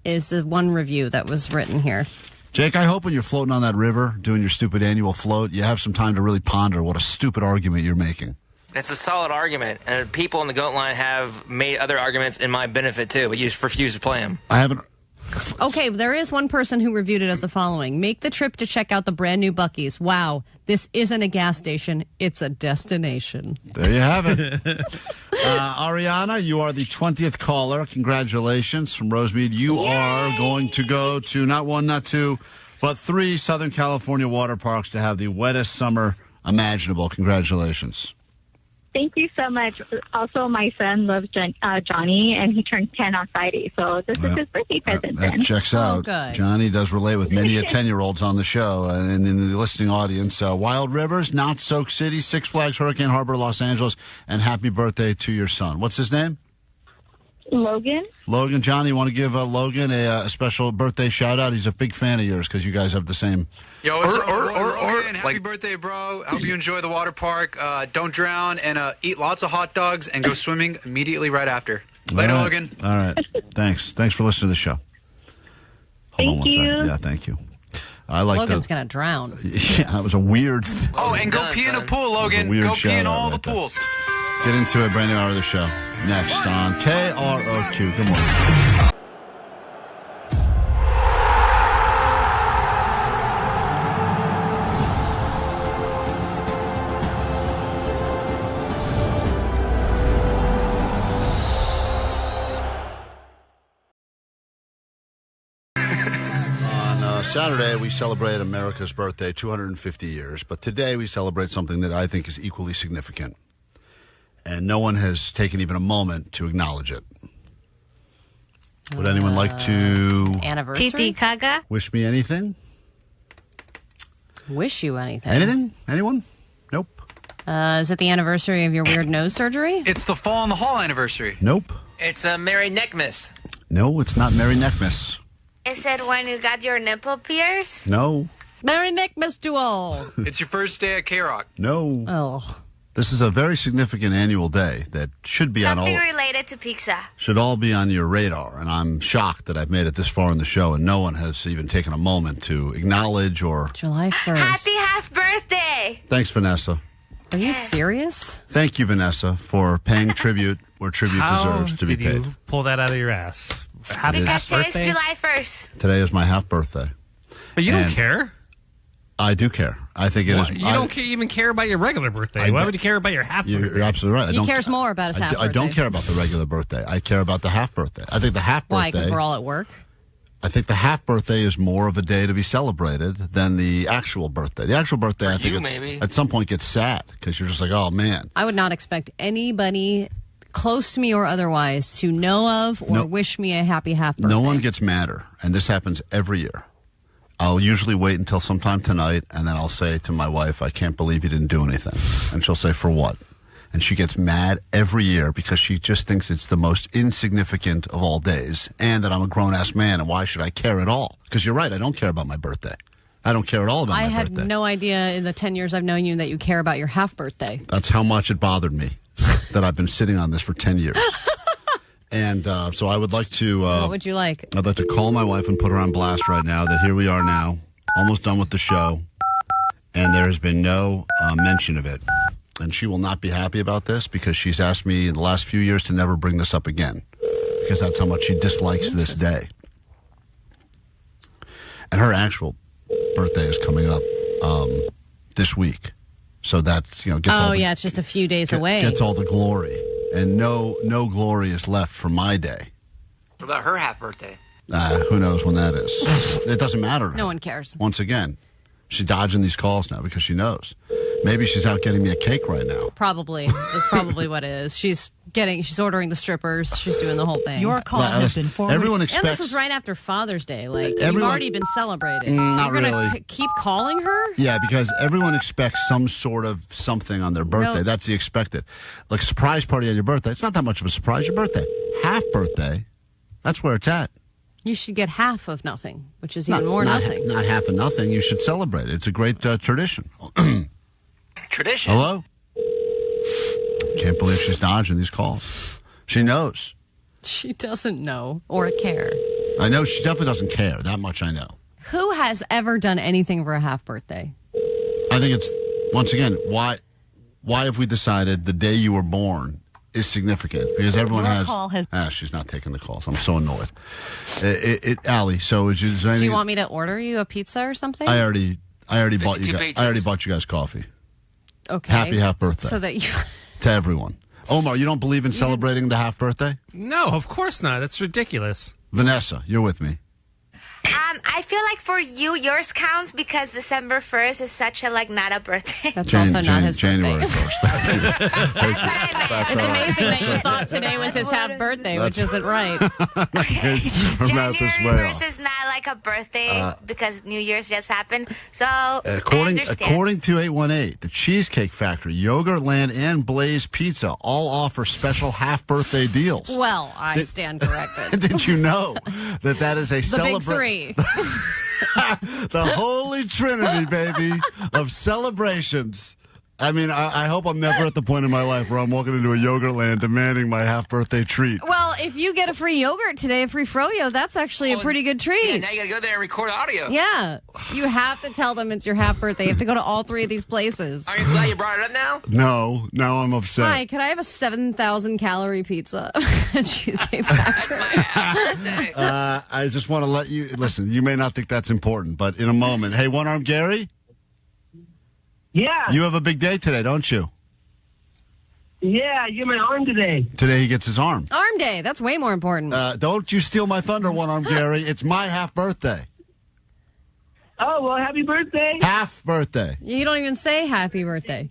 is the one review that was written here. Jake, I hope when you're floating on that river doing your stupid annual float, you have some time to really ponder what a stupid argument you're making. It's a solid argument, and people in the GOAT line have made other arguments in my benefit too, but you just refuse to play them. I haven't. Okay, there is one person who reviewed it as the following. Make the trip to check out the brand new Buc-ee's. Wow, this isn't a gas station, it's a destination. There you have it. Ariana, you are the 20th caller. Congratulations from Rosemead. You are going to go to not one, not two, but 3 Southern California water parks to have the wettest summer imaginable. Congratulations. Thank you so much. Also, my son loves Johnny, and he turned 10 on Friday, so this is his birthday present. That checks out. Good. Johnny does relate with many 10-year-olds on the show and in the listening audience. Wild Rivers, Not Soak City, Six Flags, Hurricane Harbor, Los Angeles, and happy birthday to your son. What's his name? Logan. Logan. Johnny, you want to give Logan a special birthday shout-out? He's a big fan of yours because you guys have the same... Yo, Logan, happy birthday, bro. Hope you enjoy the water park. Don't drown, and eat lots of hot dogs, and go swimming immediately right after. Later, Logan. All right. Thanks for listening to the show. Hold on one second. Yeah, thank you. I like Logan's going to drown. Yeah, that was a weird... Oh, and go pee in a pool, Logan. Go pee in all the pools. Get into it, brand new hour of the show. Next on KROQ. Good morning. Saturday, we celebrate America's birthday, 250 years. But today, we celebrate something that I think is equally significant. And no one has taken even a moment to acknowledge it. Would anyone like to... Anniversary? Titi Kaga? Wish me anything? Wish you anything? Anything? Anyone? Nope. Is it the anniversary of your weird nose surgery? It's the Fall in the Hall anniversary. Nope. It's a Merry Neckmas. No, it's not Merry Neckmas. Is it when you got your nipple pierced? No. Merry Neckmas to all. It's your first day at K-Rock. No. Oh. This is a very significant annual day that should be Something related to pizza. Should all be on your radar. And I'm shocked that I've made it this far in the show and no one has even taken a moment to acknowledge or... July 1st. Happy half birthday. Thanks, Vanessa. Are you serious? Thank you, Vanessa, for paying tribute where tribute deserves to be paid. How did you pull that out of your ass? Happy Because birthday? it's July 1st. Today is my half birthday. But you don't care? I do care. I think it is. You don't even care about your regular birthday. Why would you care about your half birthday? You're absolutely right. He cares more about his half birthday. I don't care about the regular birthday. I care about the half birthday. I think the half birthday... Why? Because we're all at work? I think the half birthday is more of a day to be celebrated than the actual birthday. The actual birthday, I think at some point gets sad because you're just like, oh, man. I would not expect anybody close to me or otherwise to know of or wish me a happy half birthday. No one gets madder, and this happens every year. I'll usually wait until sometime tonight, and then I'll say to my wife, I can't believe you didn't do anything. And she'll say, for what? And she gets mad every year because she just thinks it's the most insignificant of all days and that I'm a grown-ass man, and why should I care at all? Because you're right, I don't care about my birthday. I don't care at all about my birthday. I had no idea in the 10 years I've known you that you care about your half birthday. That's how much it bothered me that I've been sitting on this for 10 years. And so I would like to... what would you like? I'd like to call my wife and put her on blast right now that here we are now, almost done with the show, and there has been no mention of it. And she will not be happy about this because she's asked me in the last few years to never bring this up again because that's how much she dislikes this day. And her actual birthday is coming up this week. So that's, gets all the, it's just a few days away. Gets all the glory. And no glory is left for my day. What about her half birthday? Who knows when that is? It doesn't matter to her. No one cares. Once again, she's dodging these calls now because she knows. Maybe she's out getting me a cake right now. Probably. That's probably what it is. She's ordering the strippers. She's doing the whole thing. Your call has been forwarded. Everyone expects... And this is right after Father's Day. You've already been celebrating. Not You're really. Gonna keep calling her? Yeah, because everyone expects some sort of something on their birthday. No. That's the expected. Like a surprise party on your birthday. It's not that much of a surprise. Your birthday. Half birthday. That's where it's at. You should get half of nothing, which is even more nothing. Not half of nothing. You should celebrate it. It's a great tradition. Tradition? Hello? Can't believe she's dodging these calls. She knows. She doesn't know or care. I know she definitely doesn't care. That much I know. Who has ever done anything for a half birthday? I think it's, once again, why have we decided the day you were born is significant? Because everyone she's not taking the calls. I'm so annoyed. Allie, so is there Do you want me to order you a pizza or something? I already bought you guys. I already bought you guys coffee. Okay. Happy half birthday. So that you to everyone. Omar, you don't believe in celebrating the half birthday? No, of course not. That's ridiculous. Vanessa, you're with me. I feel like for you, yours counts because December 1st is such a, not a birthday. That's also not his January birthday. 1st. That's what I meant. It's amazing that you thought today was his half birthday, which isn't right. January 1st is not like a birthday because New Year's just happened. So, according to 818, the Cheesecake Factory, Yogurtland, and Blaze Pizza all offer special half birthday deals. Well, I stand corrected. Did you know that is a the celebration? big three. The holy trinity, baby, of celebrations. I mean, I hope I'm never at the point in my life where I'm walking into a Yogurtland demanding my half-birthday treat. Well, if you get a free yogurt today, a free froyo, that's actually a pretty good treat. Yeah, now you got to go there and record audio. Yeah. You have to tell them it's your half birthday. You have to go to all three of these places. Are you glad you brought it up now? No, now I'm upset. Hi, can I have a 7,000-calorie pizza? Cheesecake Factory. I just want to let you, listen, you may not think that's important, but in a moment. Hey, One-Armed Gary? Yeah. You have a big day today, don't you? Yeah, I get my arm today. Today he gets his arm. Arm day. That's way more important. Don't you steal my thunder, One-Armed Gary. It's my half birthday. Oh, well, happy birthday. Half birthday. You don't even say happy birthday.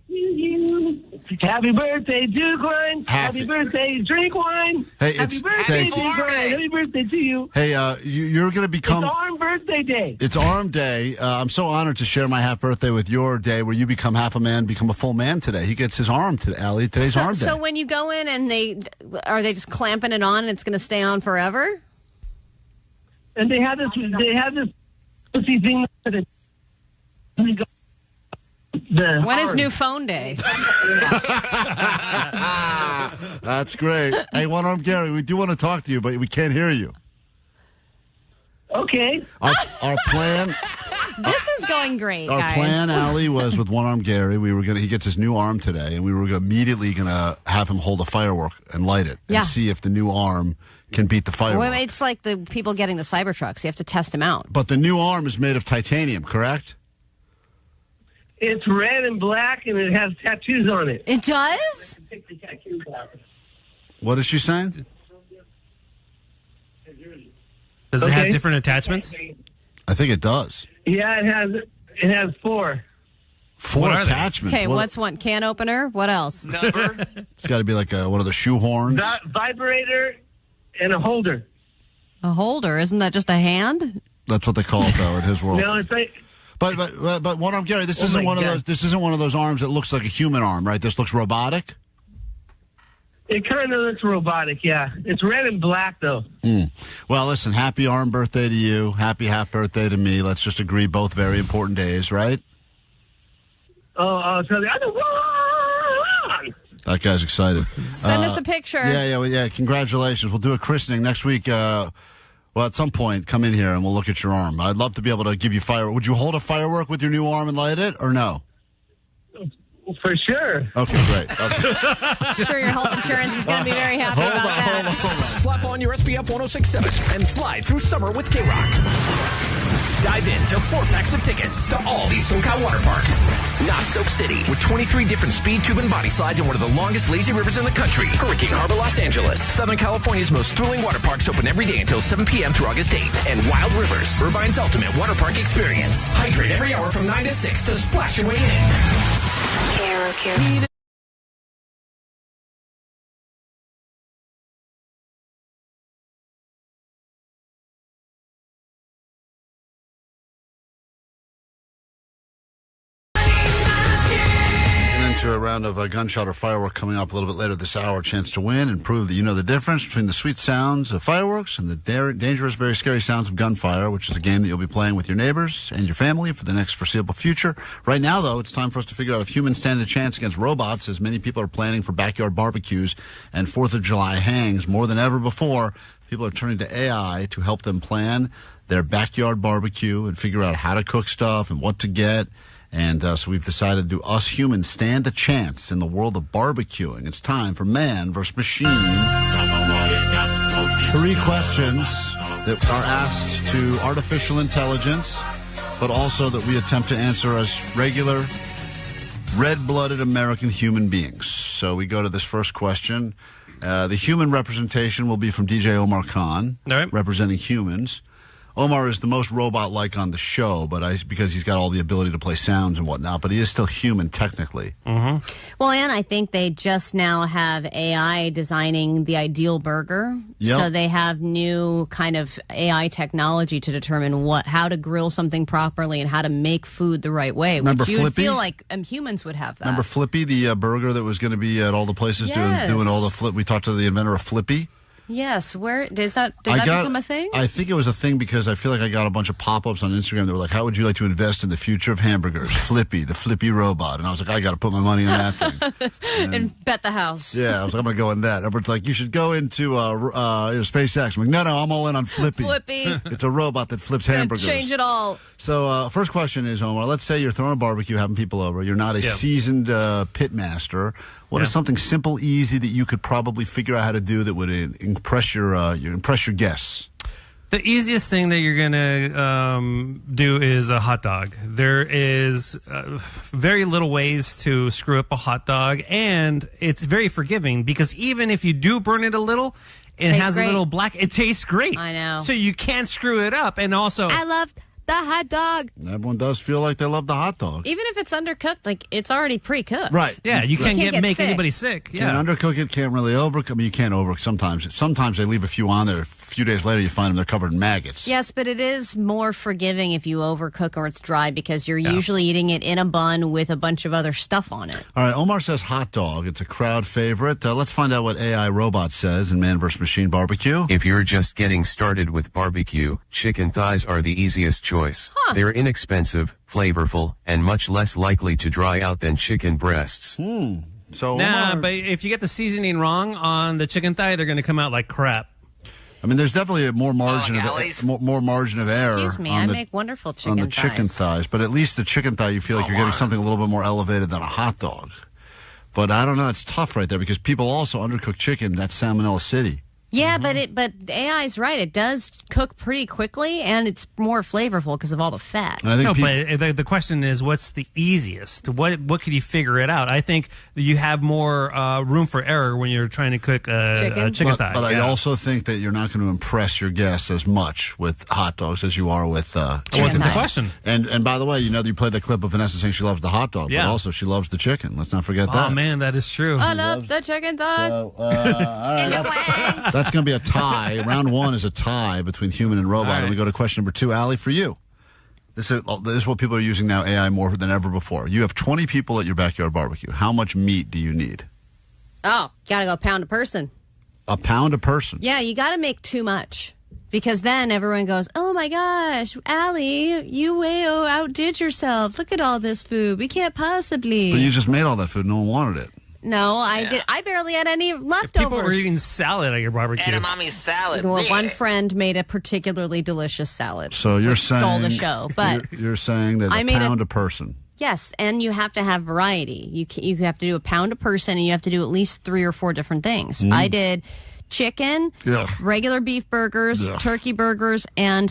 Happy birthday to Klein. Happy birthday, drink wine. Hey, happy birthday to Klein. Happy birthday to you. Hey, you're going to become... It's Arm Birthday Day. It's Arm Day. I'm so honored to share my half birthday with your day where you become half a man, become a full man today. He gets his arm today, Allie. Today's Arm Day. So when you go in and are they just clamping it on and it's going to stay on forever? And they have this pussy thing that when is new phone day? That's great. Hey, One-Armed Gary, we do want to talk to you, but we can't hear you. Okay. Our plan... This is going great, Our guys. plan, Allie, was with One-Armed Gary. He gets his new arm today, and we were immediately going to have him hold a firework and light it and see if the new arm can beat the firework. Well, it's like the people getting the Cybertrucks. You have to test them out. But the new arm is made of titanium, correct? It's red and black, and it has tattoos on it. It does? What is she saying? Does it have different attachments? I think it does. Yeah, it has four. Four attachments. Okay, what's one? Can opener? What else? Number. It's got to be like one of the shoe horns. Vibrator and a holder. A holder? Isn't that just a hand? That's what they call it, though, in his world. No, it's like... But One-Armed Gary, this isn't one of those. This isn't one of those arms that looks like a human arm, right? This looks robotic. It kind of looks robotic, yeah. It's red and black, though. Well, listen, happy arm birthday to you. Happy half birthday to me. Let's just agree both very important days, right? So the other one. That guy's excited. Send us a picture. Yeah. Congratulations. We'll do a christening next week. Well, at some point, come in here and we'll look at your arm. I'd love to be able to give you firework. Would you hold a firework with your new arm and light it, or no? For sure. Okay, great. Okay. Sure, your health insurance is going to be very happy about that. Slap on your SPF 1067 and slide through summer with K-Rock. Dive into 4 packs of tickets to all these SoCal water parks. Not Soak City, with 23 different speed, tube, and body slides in one of the longest lazy rivers in the country. Hurricane Harbor, Los Angeles. Southern California's most thrilling water parks open every day until 7 p.m. through August 8th. And Wild Rivers, Irvine's ultimate water park experience. Hydrate every hour from 9 to 6 to splash your way in. Into a round of gunshot or firework coming up a little bit later this hour. A chance to win and prove that you know the difference between the sweet sounds of fireworks and the dangerous, very scary sounds of gunfire, which is a game that you'll be playing with your neighbors and your family for the next foreseeable future. Right now, though, it's time for us to figure out if humans stand a chance against robots, as many people are planning for backyard barbecues and 4th of July hangs. More than ever before, people are turning to AI to help them plan their backyard barbecue and figure out how to cook stuff and what to get. And so we've decided to, us humans, stand a chance in the world of barbecuing. It's time for Man vs. Machine. 3 questions that are asked to artificial intelligence, but also that we attempt to answer as regular, red-blooded American human beings. So we go to this first question. The human representation will be from DJ Omar Khan, representing humans. Omar is the most robot-like on the show, but because he's got all the ability to play sounds and whatnot, but he is still human technically. Mm-hmm. Well, and I think they just now have AI designing the ideal burger. Yep. So they have new kind of AI technology to determine how to grill something properly and how to make food the right way. Remember which you would Flippy? feel like humans would have that. Remember Flippy, the burger that was going to be at all the places Yes. doing all the flip? We talked to the inventor of Flippy. Yes, where did that become a thing? I think it was a thing because I feel like I got a bunch of pop-ups on Instagram that were like, how would you like to invest in the future of hamburgers? Flippy, the Flippy robot. And I was like, I got to put my money in that thing. And bet the house. Yeah, I was like, I'm going to go in that. Everyone's like, you should go into SpaceX. I'm like, no, I'm all in on Flippy. Flippy. It's a robot that flips hamburgers. Change it all. So first question is, Omar, let's say you're throwing a barbecue, having people over. You're not a seasoned pit master. What is something simple, easy that you could probably figure out how to do that would impress your guests? The easiest thing that you're going to do is a hot dog. There is very little ways to screw up a hot dog, and it's very forgiving because even if you do burn it a little, it has a little black. It tastes great. I know. So you can't screw it up. And also, I love the hot dog. Everyone does feel like they love the hot dog. Even if it's undercooked, like it's already pre-cooked. Right. Yeah, you can't make sick. anybody sick. Can't undercook it, can't really overcook. I mean, you can't overcook sometimes. Sometimes they leave a few on there. A few days later, you find them, they're covered in maggots. Yes, but it is more forgiving if you overcook or it's dry because you're usually eating it in a bun with a bunch of other stuff on it. All right, Omar says hot dog. It's a crowd favorite. Let's find out what AI Robot says in Man vs. Machine Barbecue. If you're just getting started with barbecue, chicken thighs are the easiest choice. They're inexpensive, flavorful, and much less likely to dry out than chicken breasts. So but if you get the seasoning wrong on the chicken thigh, they're going to come out like crap. I mean, there's definitely a more margin more margin of error. Excuse me, I make wonderful chicken on the chicken thighs, but at least the chicken thigh, you feel like you're getting something a little bit more elevated than a hot dog. But I don't know, it's tough right there because people also undercook chicken. That's Salmonella City. Yeah, but AI is right. It does cook pretty quickly, and it's more flavorful because of all the fat. But the question is, what's the easiest? What can you figure it out? I think you have more room for error when you're trying to cook a chicken thigh. But I also think that you're not going to impress your guests as much with hot dogs as you are with chicken. That wasn't the question. And by the way, you played the clip of Vanessa saying she loves the hot dog, but also she loves the chicken. Let's not forget that. Oh, man, that is true. I love the chicken thigh. So, all right, that's going to be a tie. Round one is a tie between human and robot. Right. And we go to question number 2. Allie, for you. This is what people are using now, AI, more than ever before. You have 20 people at your backyard barbecue. How much meat do you need? Oh, gotta go pound a person. A pound a person? Yeah, you gotta make too much. Because then everyone goes, oh my gosh, Allie, you way outdid yourself. Look at all this food. We can't possibly. But you just made all that food. No one wanted it. No, I did. I barely had any leftovers. People were eating salad at your barbecue. Edamame salad. Well, one friend made a particularly delicious salad. So you're saying stole the show, but you're saying that a pound a person. Yes, and you have to have variety. You have to do a pound a person, and you have to do at least 3 or 4 different things. I did chicken, regular beef burgers, turkey burgers, and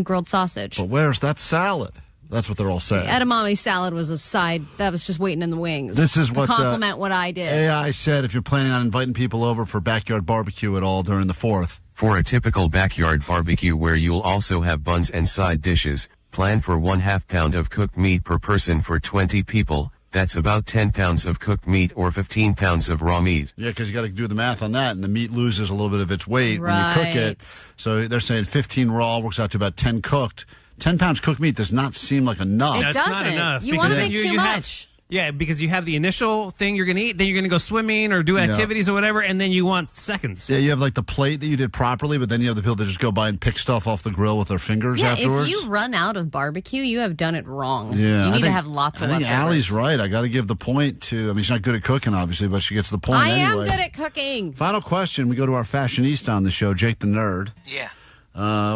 grilled sausage. But where's that salad? That's what they're all saying. Edamame salad was a side that was just waiting in the wings. This is to compliment what I did. AI said if you're planning on inviting people over for backyard barbecue at all during the 4th. For a typical backyard barbecue where you'll also have buns and side dishes, plan for 1/2 pound of cooked meat per person for 20 people. That's about 10 pounds of cooked meat or 15 pounds of raw meat. Yeah, because you got to do the math on that, and the meat loses a little bit of its weight when you cook it. So they're saying 15 raw works out to about 10 cooked. 10 pounds cooked meat does not seem like enough. It doesn't. Not enough. You want to make too much. Because you have the initial thing you're going to eat, then you're going to go swimming or do activities or whatever, and then you want seconds. Yeah, you have like the plate that you did properly, but then you have the people that just go by and pick stuff off the grill with their fingers afterwards. If you run out of barbecue, you have done it wrong. Yeah, you need to have lots of leftovers. I think Allie's right. I got to give the point to, she's not good at cooking, obviously, but she gets the point anyway. I am good at cooking. Final question. We go to our fashionista on the show, Jake the Nerd. Yeah.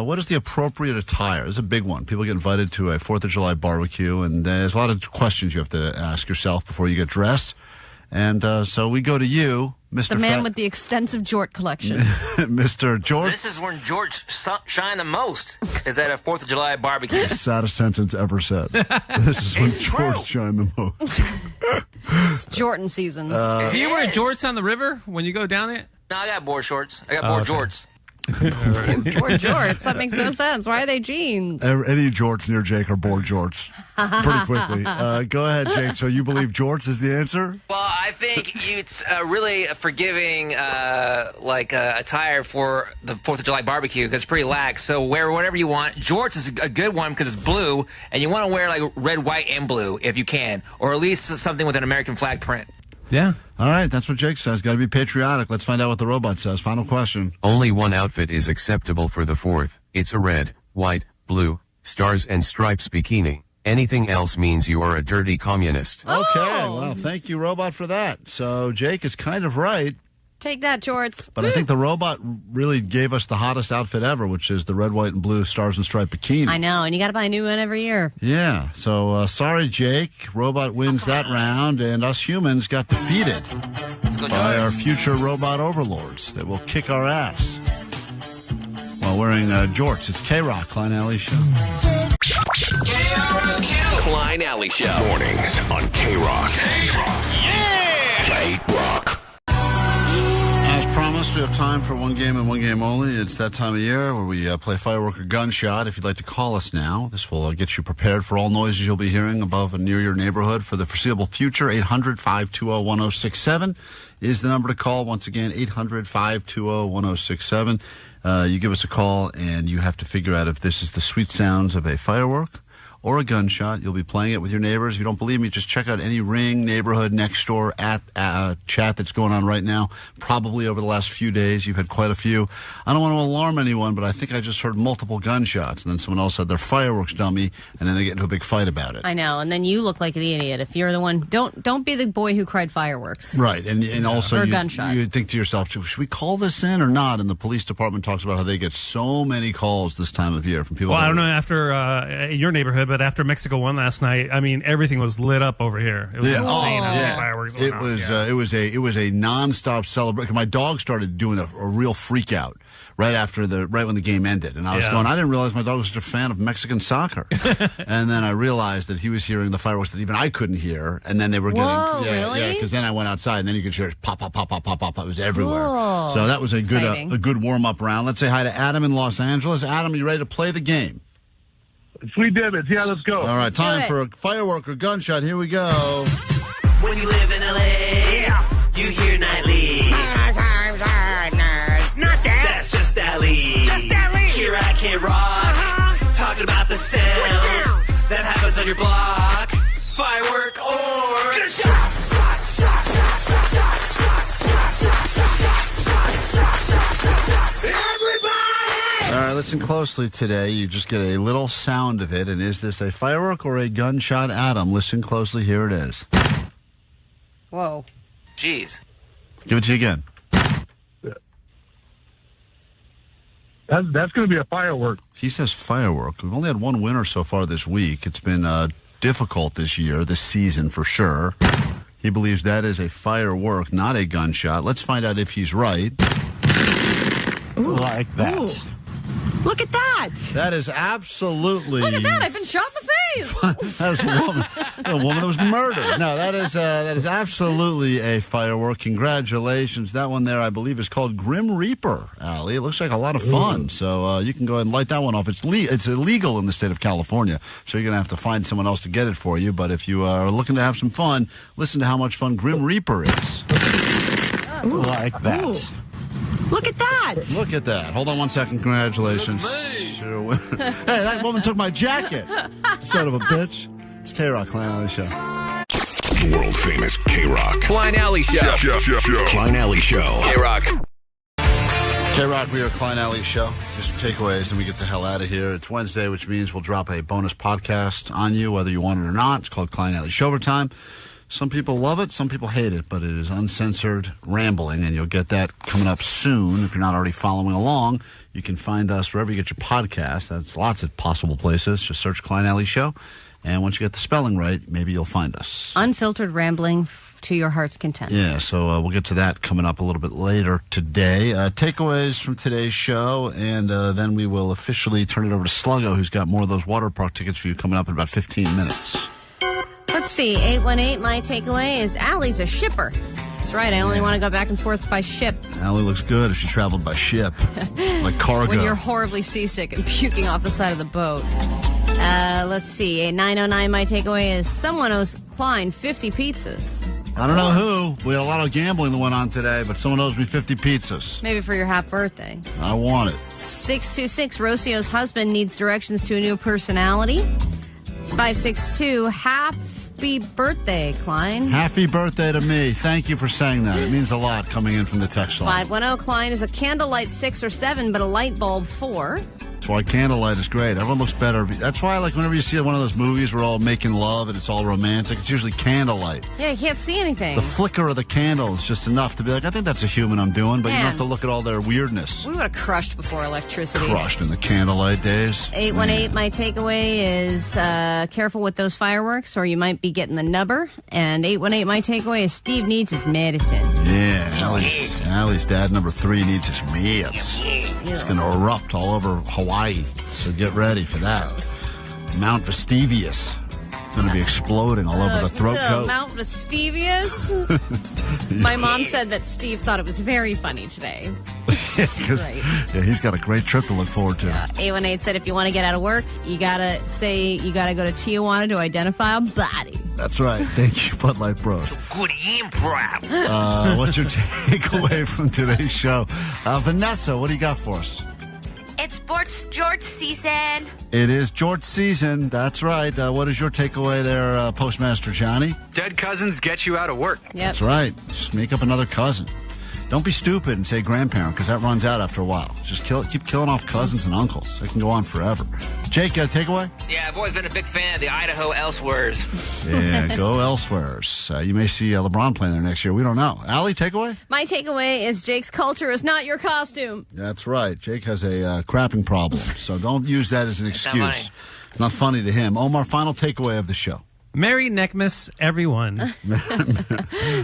What is the appropriate attire? This is a big one. People get invited to a 4th of July barbecue, and there's a lot of questions you have to ask yourself before you get dressed. And so we go to you, Mr. The man with the extensive Jort collection. Mr. Jort. This is when George shine the most, is at a 4th of July barbecue. Saddest sentence ever said. This is when George shine the most. It's Jordan season. Do you wear jorts on the river when you go down it? No, I got board shorts. I got board jorts. Board jorts. That makes no sense. Why are they jeans? Any jorts near Jake are board jorts. Pretty quickly. Go ahead, Jake. So you believe jorts is the answer? Well, I think it's really a forgiving attire for the 4th of July barbecue because it's pretty lax. So wear whatever you want. Jorts is a good one because it's blue, and you want to wear like red, white, and blue if you can, or at least something with an American flag print. Yeah. All right, that's what Jake says. Got to be patriotic. Let's find out what the robot says. Final question. Only one outfit is acceptable for the 4th. It's a red, white, blue, stars and stripes bikini. Anything else means you are a dirty communist. Okay, well, thank you, robot, for that. So Jake is kind of right. Take that, jorts. But I think the robot really gave us the hottest outfit ever, which is the red, white, and blue stars and stripe bikini. I know, and you got to buy a new one every year. Yeah, so sorry, Jake. Robot wins that round, and us humans got defeated by our future robot overlords that will kick our ass while wearing jorts. It's K-Rock, Klein Alley Show. Klein Alley Show. Mornings on K-Rock. Yeah! K-Rock. As promised, we have time for one game and one game only. It's that time of year where we play firework or gunshot. If you'd like to call us now, this will get you prepared for all noises you'll be hearing above and near your neighborhood for the foreseeable future. 800-520-1067 is the number to call. Once again, 800-520-1067. You give us a call, and you have to figure out if this is the sweet sounds of a firework or a gunshot. You'll be playing it with your neighbors. If you don't believe me, just check out any Ring neighborhood next door at chat that's going on right now. Probably over the last few days, you've had quite a few. I don't want to alarm anyone, but I think I just heard multiple gunshots. And then someone else said they're fireworks, dummy, and then they get into a big fight about it. I know, and then you look like the idiot if you're the one. Don't be the boy who cried fireworks. Right, and also or a gunshot. You think to yourself, should we call this in or not? And the police department talks about how they get so many calls this time of year from people. Well, I don't know after your neighborhood, but after Mexico won last night, I mean, everything was lit up over here. It was insane how many fireworks went off. It was a nonstop celebration. My dog started doing a real freak out right when the game ended, and I was going, I didn't realize my dog was such a fan of Mexican soccer. And then I realized that he was hearing the fireworks that even I couldn't hear, and then they were getting really? because then I went outside and then you could hear it pop pop pop pop pop pop. It was everywhere. Cool. So that was a good warm up round. Let's say hi to Adam in Los Angeles. Adam, you ready to play the game? Sweet divots. Yeah, let's go. All right, time for a firework or gunshot. Here we go. When you live in L.A., you hear nightly. Not that. That's just Allie. Just Allie. Here I can rock. Talking about the sound that happens on your block. Firework or gunshot. All right, listen closely today. You just get a little sound of it. And is this a firework or a gunshot, Adam? Listen closely. Here it is. Whoa. Jeez. Give it to you again. That's going to be a firework. He says firework. We've only had one winner so far this week. It's been difficult this season for sure. He believes that is a firework, not a gunshot. Let's find out if he's right. Ooh. Like that. Ooh. Look at that. That is absolutely... Look at that. I've been shot in the face. That is a woman who was murdered. No, that is absolutely a firework. Congratulations. That one there, I believe, is called Grim Reaper, Allie. It looks like a lot of fun. So you can go ahead and light that one off. It's illegal in the state of California, so you're going to have to find someone else to get it for you. But if you are looking to have some fun, listen to how much fun Grim Reaper is. Like that. Ooh. Look at that. Look at that. Hold on one second. Congratulations. Hey, that woman took my jacket. Son of a bitch. It's K-Rock, Klein Alley Show. World famous K-Rock. Klein Alley Show. Klein Alley Show. K-Rock. K-Rock, we are Klein Alley Show. Just some takeaways, and we get the hell out of here. It's Wednesday, which means we'll drop a bonus podcast on you, whether you want it or not. It's called Klein Alley Show Overtime. Some people love it, some people hate it, but it is uncensored rambling, and you'll get that coming up soon. If you're not already following along, you can find us wherever you get your podcast. That's lots of possible places. Just search Klein Alley Show, and once you get the spelling right, maybe you'll find us. Unfiltered rambling to your heart's content. Yeah, so we'll get to that coming up a little bit later today. Takeaways from today's show, and then we will officially turn it over to Sluggo, who's got more of those water park tickets for you coming up in about 15 minutes. Let's see. 818, my takeaway is Allie's a shipper. That's right. I only want to go back and forth by ship. Allie looks good if she traveled by ship, like cargo. When you're horribly seasick and puking off the side of the boat. Let's see. 909, my takeaway is someone owes Klein 50 pizzas. I don't know who. We had a lot of gambling that went on today, but someone owes me 50 pizzas. Maybe for your half birthday. I want it. 626, Rocio's husband needs directions to a new personality. It's 562, happy birthday, Klein. Happy birthday to me. Thank you for saying that. It means a lot coming in from the text line. 510, Klein is a candlelight 6 or 7, but a light bulb 4. That's why candlelight is great. Everyone looks better. That's why, like, whenever you see one of those movies where all making love and it's all romantic, it's usually candlelight. Yeah, you can't see anything. The flicker of the candle is just enough to be like, I think that's a human I'm doing, but you don't have to look at all their weirdness. We would have crushed before electricity. Crushed in the candlelight days. 818, my takeaway is careful with those fireworks or you might be getting the nubber. And 818, my takeaway is Steve needs his medicine. Yeah, Allie's dad, number 3, needs his meds. It's going to erupt all over Hawaii, so get ready for that. Mount Vesuvius going to be exploding all over the throat coat. Mount Vesuvius? My mom said that Steve thought it was very funny today. Because he's got a great trip to look forward to. 818 said if you want to get out of work, you got to go to Tijuana to identify a body. That's right. Thank you, Budlight Bros. Good improv. What's your takeaway from today's show? Vanessa, what do you got for us? It's sports George season. It is George season. That's right. What is your takeaway there, Postmaster Johnny? Dead cousins get you out of work. Yep. That's right. Just make up another cousin. Don't be stupid and say grandparent, because that runs out after a while. Just keep killing off cousins and uncles. They can go on forever. Jake, takeaway? Yeah, I've always been a big fan of the Idaho Elsewheres. Yeah, go Elsewheres. You may see LeBron playing there next year. We don't know. Allie, takeaway? My takeaway is Jake's culture is not your costume. That's right. Jake has a crapping problem, so don't use that as an excuse. It's not funny to him. Omar, final takeaway of the show. Merry Neckmas, everyone.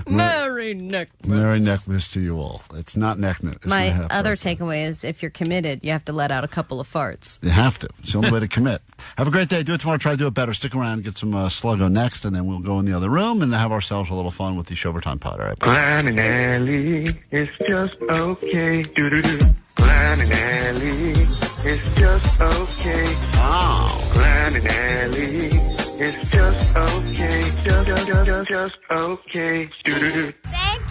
Merry Neckmas. Merry Neckmas to you all. It's not Neckmas. My other takeaway is if you're committed, you have to let out a couple of farts. You have to. It's the only way to commit. Have a great day. Do it tomorrow. Try to do it better. Stick around. Get some Sluggo next, and then we'll go in the other room and have ourselves a little fun with the Showtime pod. All right. Klein and Alley, it's just okay. Do-do-do. Klein and Alley, it's just okay. Oh. Klein and Alley, it's just okay. Just okay. Do-do-do. Thank